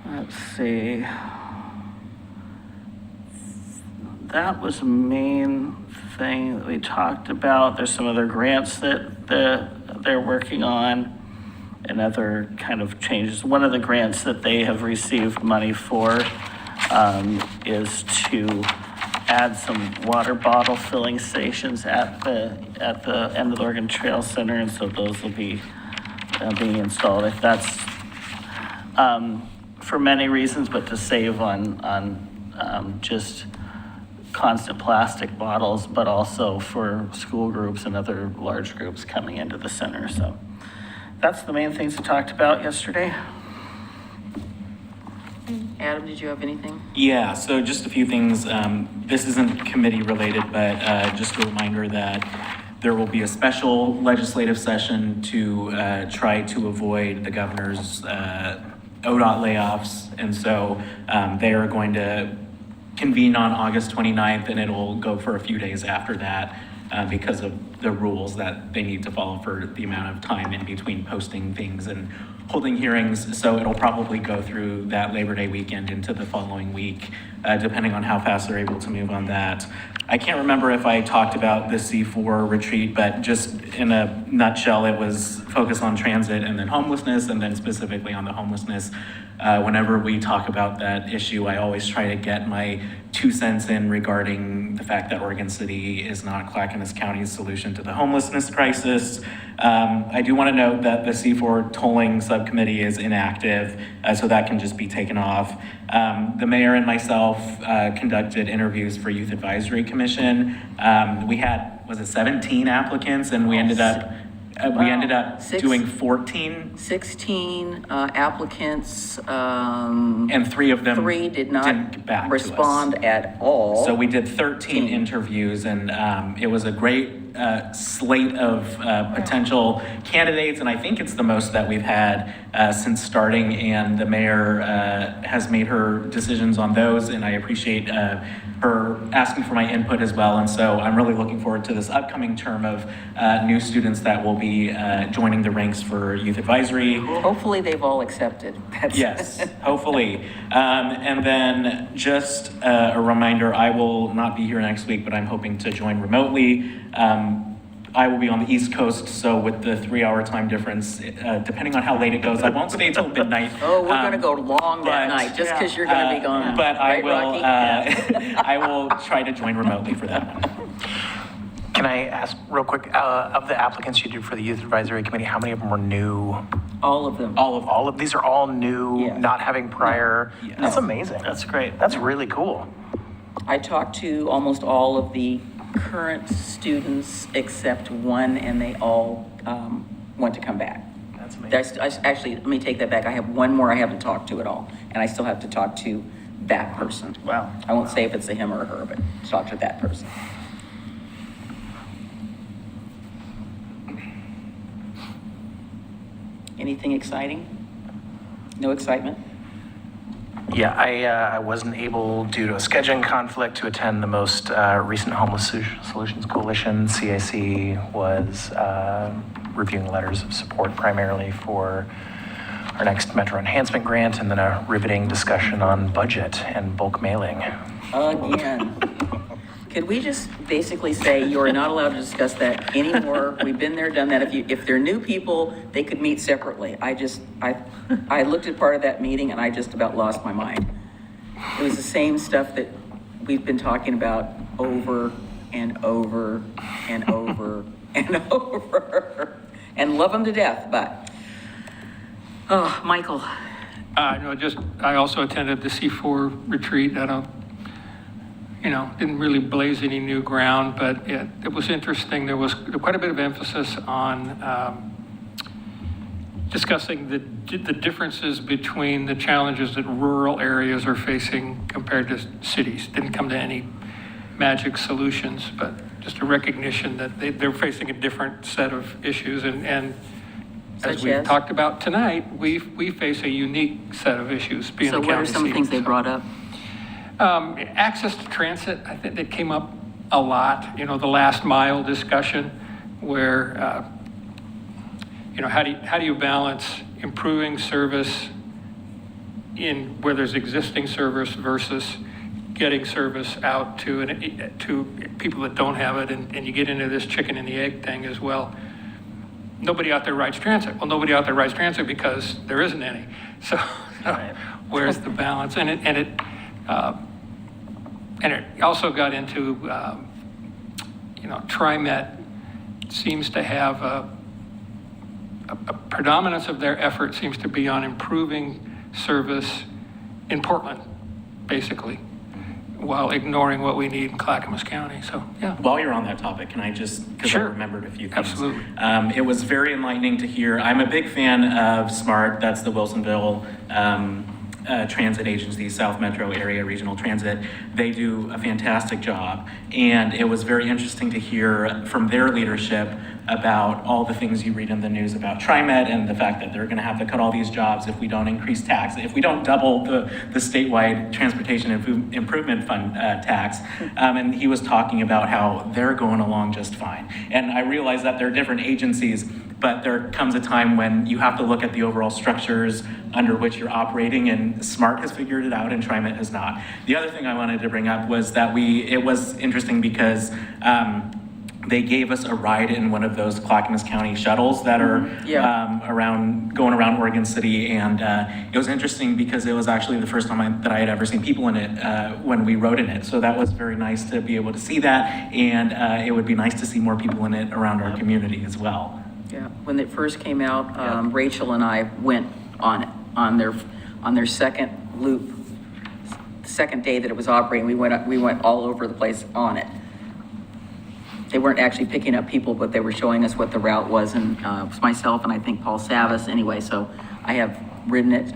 Let's see. That was the main thing that we talked about. There's some other grants that they're working on and other kind of changes. One of the grants that they have received money for is to add some water bottle filling stations at the End of the Oregon Trail Center, and so those will be being installed. If that's for many reasons, but to save on just constant plastic bottles, but also for school groups and other large groups coming into the center. So that's the main things we talked about yesterday. Adam, did you have anything? Yeah, so just a few things. This isn't committee related, but just a reminder that there will be a special legislative session to try to avoid the governor's ODOT layoffs. And so they are going to convene on August 29th, and it'll go for a few days after that because of the rules that they need to follow for the amount of time in between posting things and holding hearings. So it'll probably go through that Labor Day weekend into the following week, depending on how fast they're able to move on that. I can't remember if I talked about the C4 retreat, but just in a nutshell, it was focused on transit and then homelessness, and then specifically on the homelessness. Whenever we talk about that issue, I always try to get my 2 cents in regarding the fact that Oregon City is not Clackamas County's solution to the homelessness crisis. I do want to note that the C4 tolling subcommittee is inactive, so that can just be taken off. The mayor and myself conducted interviews for Youth Advisory Commission. We had, was it 17 applicants, and we ended up doing 16 applicants. And 3 of them Three did not didn't get back to us. respond at all. So we did 13 interviews, and it was a great slate of potential candidates, and I think it's the most that we've had since starting, and the mayor has made her decisions on those, and I appreciate her asking for my input as well. And so I'm really looking forward to this upcoming term of new students that will be joining the ranks for Youth Advisory. Hopefully they've all accepted. Yes, hopefully. And then just a reminder, I will not be here next week, but I'm hoping to join remotely. I will be on the East Coast, so with the 3-hour time difference, depending on how late it goes, I won't stay till midnight. Oh, we're going to go long that night, just because you're going to be gone. But right, I will, Rocky? I will try to join remotely for that one. Can I ask real quick, of the applicants you did for the Youth Advisory Committee, how many of them were new? All of them. All of these are all new, Yes. not having prior? Yes. That's amazing. That's great. That's really cool. I talked to almost all of the current students except one, and they all want to come back. That's amazing. Actually, let me take that back. I have one more I haven't talked to at all, and I still have to talk to that person. Wow. I won't say if it's a him or a her, but talk to that person. Anything exciting? No excitement? Yeah, I wasn't able, due to a scheduling conflict, to attend the most recent Homeless Solutions Coalition. CAC was reviewing letters of support primarily for our next Metro Enhancement Grant, and then a riveting discussion on budget and bulk mailing. Again. Could we just basically say you're not allowed to discuss that anymore? We've been there, done that. If they're new people, they could meet separately. I looked at part of that meeting and I just about lost my mind. It was the same stuff that we've been talking about over and over and over and over and love them to death, but, oh, Michael. No, I also attended the C4 retreat. Didn't really blaze any new ground, but it was interesting. There was quite a bit of emphasis on discussing the differences between the challenges that rural areas are facing compared to cities. Didn't come to any magic solutions, but just a recognition that they're facing a different set of issues. And as Such we as? talked about tonight, we face a unique set of issues being So a what are county some seat. things they brought up? Access to transit, I think that came up a lot. The last mile discussion where, how do you balance improving service in where there's existing service versus getting service out to people that don't have it, and you get into this chicken and the egg thing as well. Nobody out there rides transit. Well, nobody out there rides transit because there isn't any. So where's the balance? And it also got into, TriMet seems to have a predominance of their effort seems to be on improving service in Portland, basically, while ignoring what we need in Clackamas County. So, yeah. While you're on that topic, can I just, because I Sure. remembered a few things. Absolutely. It was very enlightening to hear. I'm a big fan of SMART, that's the Wilsonville Transit Agency, South Metro Area Regional Transit. They do a fantastic job. And it was very interesting to hear from their leadership about all the things you read in the news about TriMet and the fact that they're going to have to cut all these jobs if we don't increase tax, if we don't double the statewide transportation improvement fund tax. And he was talking about how they're going along just fine. And I realize that they're different agencies, but there comes a time when you have to look at the overall structures under which you're operating, and SMART has figured it out and TriMet has not. The other thing I wanted to bring up was that it was interesting because they gave us a ride in one of those Clackamas County shuttles that are going around Oregon City, and it was interesting because it was actually the first time that I had ever seen people in it when we rode in it. So that was very nice to be able to see that, and it would be nice to see more people in it around our community as well. Yeah, when it first came out, Rachel and I went on it, on their second loop, second day that it was operating. We went all over the place on it. They weren't actually picking up people, but they were showing us what the route was, and it was myself and I think Paul Savas anyway, so I have ridden it,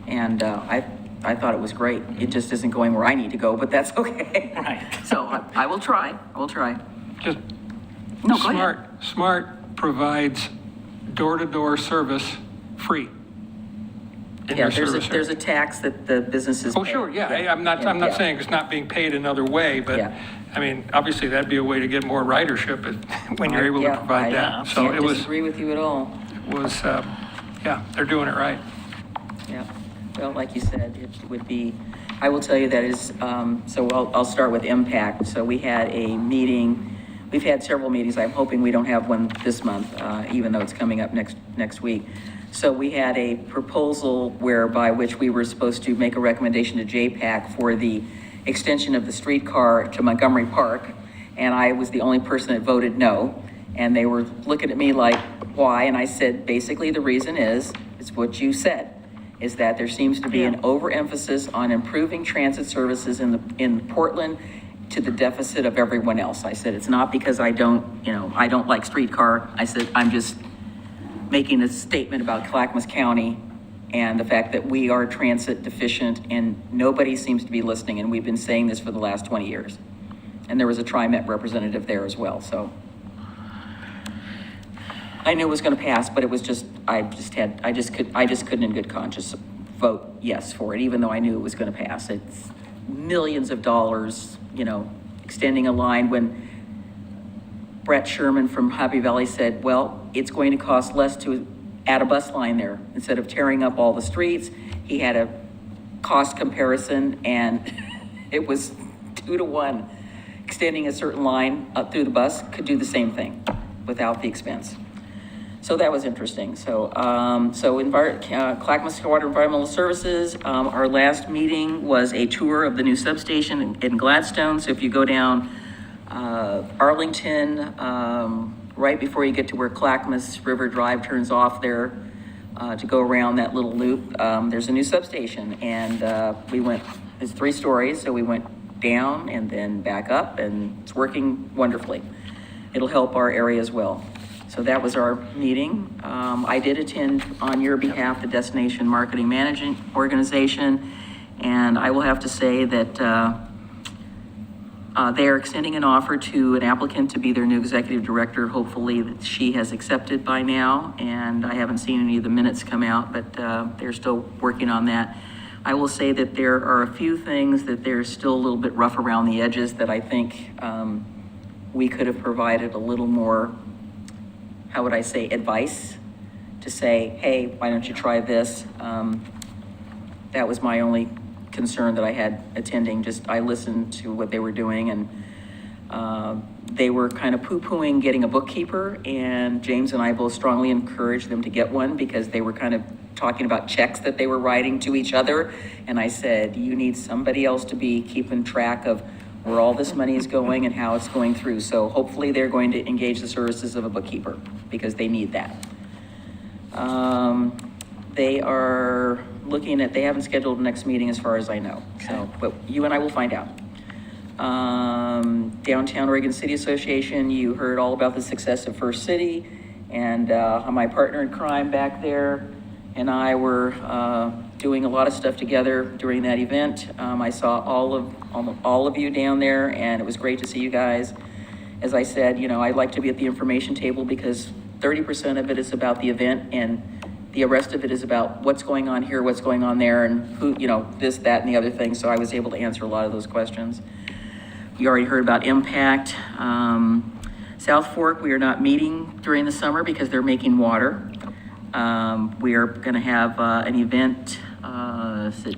and I thought it was great. It just isn't going where I need to go, but that's okay. Right. So I will try. Just No, go ahead. SMART provides door-to-door service free in Yeah, their service there's a area. tax that the businesses pay. Oh, sure, yeah. I'm not saying it's not being paid another way, but Yeah. I mean, obviously that'd be a way to get more ridership when you're able to provide that. So I it was, disagree with you at all. they're doing it right. Yeah, well, like you said, it would be, I will tell you that is, so I'll start with impact. So we had a meeting, we've had several meetings. I'm hoping we don't have one this month, even though it's coming up next week. So we had a proposal whereby which we were supposed to make a recommendation to JPAC for the extension of the streetcar to Montgomery Park. And I was the only person that voted no. And they were looking at me like, why? And I said, basically the reason is what you said, is that there seems to be an overemphasis on improving transit services in Portland to the deficit of everyone else. I said, it's not because I don't like streetcar. I said, I'm just making a statement about Clackamas County and the fact that we are transit deficient and nobody seems to be listening. And we've been saying this for the last 20 years. And there was a TriMet representative there as well. So I knew it was going to pass, but it was just, I just couldn't in good conscience vote yes for it, even though I knew it was going to pass. It's millions of dollars, extending a line when Brett Sherman from Happy Valley said, well, it's going to cost less to add a bus line there. Instead of tearing up all the streets, he had a cost comparison and it was 2-to-1. Extending a certain line up through the bus could do the same thing without the expense. So that was interesting. So, Clackamas Water Environmental Services, our last meeting was a tour of the new substation in Gladstone. So if you go down Arlington, right before you get to where Clackamas River Drive turns off there, to go around that little loop, there's a new substation, and we went, it's 3 stories, so we went down and then back up, and it's working wonderfully. It'll help our area as well. So that was our meeting. I did attend on your behalf the Destination Marketing Management Organization, and I will have to say that they are extending an offer to an applicant to be their new executive director. Hopefully that she has accepted by now, and I haven't seen any of the minutes come out, but they're still working on that. I will say that there are a few things that they're still a little bit rough around the edges that I think we could have provided a little more, how would I say, advice to say, hey, why don't you try this? That was my only concern that I had attending. Just I listened to what they were doing, and they were kind of poo-pooing getting a bookkeeper, and James and I both strongly encouraged them to get one because they were kind of talking about checks that they were writing to each other. And I said, you need somebody else to be keeping track of where all this money is going and how it's going through. So hopefully they're going to engage the services of a bookkeeper because they need that. They are looking at, they haven't scheduled the next meeting as far as I know. So, but you and I will find out. Downtown Oregon City Association, you heard all about the success of First City, and my partner in crime back there and I were doing a lot of stuff together during that event. I saw all of you down there, and it was great to see you guys. As I said, you know, I like to be at the information table because 30% of it is about the event, and the rest of it is about what's going on here, what's going on there, and who, you know, this, that, and the other thing. So I was able to answer a lot of those questions. You already heard about Impact. South Fork, we are not meeting during the summer because they're making water. We are going to have an event, is it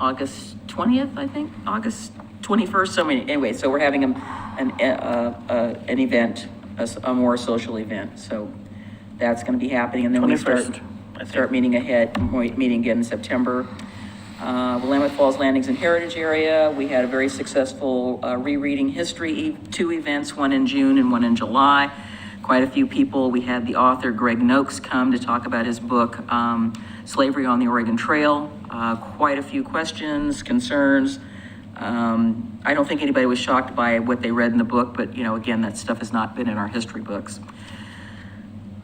August 20th, I think? August 21st, so anyway, so we're having an event, a more social event. So that's going to be happening, and then we start meeting again in September. Willamette Falls Landings and Heritage Area, we had a very successful rereading history, 2 events, one in June and one in July. Quite a few people. We had the author Greg Noakes come to talk about his book, Slavery on the Oregon Trail. Quite a few questions, concerns. I don't think anybody was shocked by what they read in the book, but you know, again, that stuff has not been in our history books.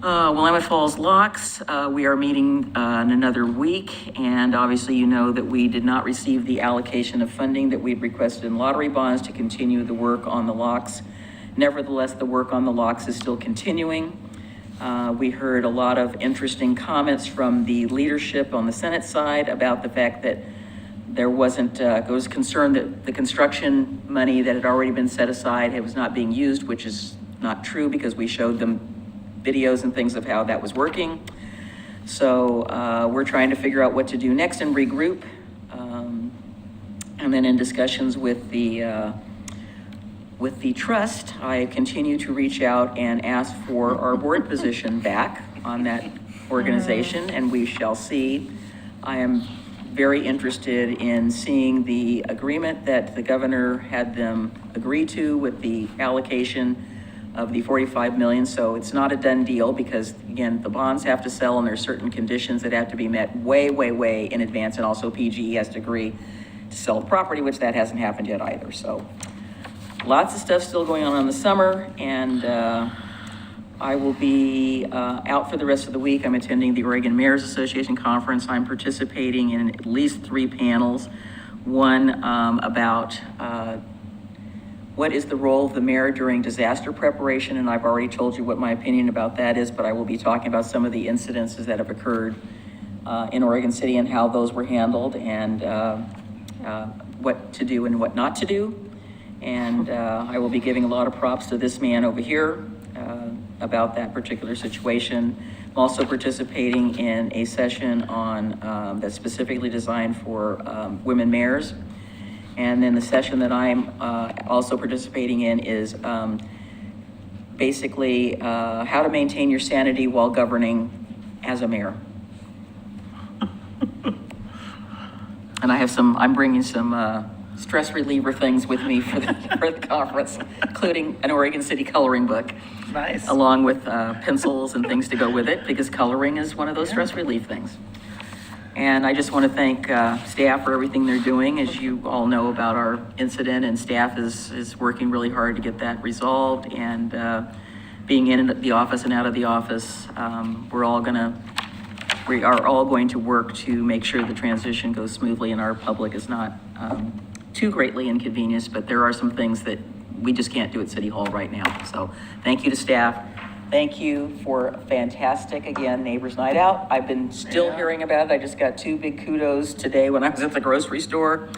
Willamette Falls Locks, we are meeting in another week, and obviously you know that we did not receive the allocation of funding that we'd requested in lottery bonds to continue the work on the locks. Nevertheless, the work on the locks is still continuing. We heard a lot of interesting comments from the leadership on the Senate side about the fact that there wasn't, was concerned that the construction money that had already been set aside was not being used, which is not true because we showed them videos and things of how that was working. So we're trying to figure out what to do next and regroup. And then in discussions with the trust, I continue to reach out and ask for our board position back on that organization, and we shall see. I am very interested in seeing the agreement that the governor had them agree to with the allocation of the 45 million. So it's not a done deal because again, the bonds have to sell and there's certain conditions that have to be met way, way, way in advance. And also PGE has to agree to sell the property, which that hasn't happened yet either. So lots of stuff still going on in the summer, and I will be out for the rest of the week. I'm attending the Oregon Mayors Association Conference. I'm participating in at least 3 panels. One about what is the role of the mayor during disaster preparation, and I've already told you what my opinion about that is, but I will be talking about some of the incidences that have occurred in Oregon City and how those were handled, and what to do and what not to do. And I will be giving a lot of props to this man over here about that particular situation. I'm also participating in a session on that's specifically designed for women mayors. And then the session that I'm also participating in is basically how to maintain your sanity while governing as a mayor. And I have I'm bringing some stress reliever things with me for for the conference, including an Oregon City coloring book, Nice. along with pencils and things to go with it, because coloring is one of those stress relief things. And I just want to thank staff for everything they're doing. As you all know about our incident, and staff is working really hard to get that resolved, and being in the office and out of the office. We are all going to work to make sure the transition goes smoothly and our public is not too greatly inconvenienced, but there are some things that we just can't do at City Hall right now. So thank you to staff. Thank you for fantastic, again, Neighbors Night Out. I've been still hearing about it. I just got 2 big kudos today when I was at the grocery store.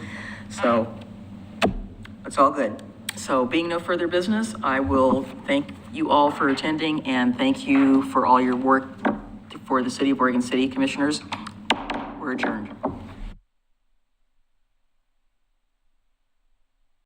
So it's all good. So being no further business, I will thank you all for attending, and thank you for all your work for the City of Oregon City Commissioners. We're adjourned.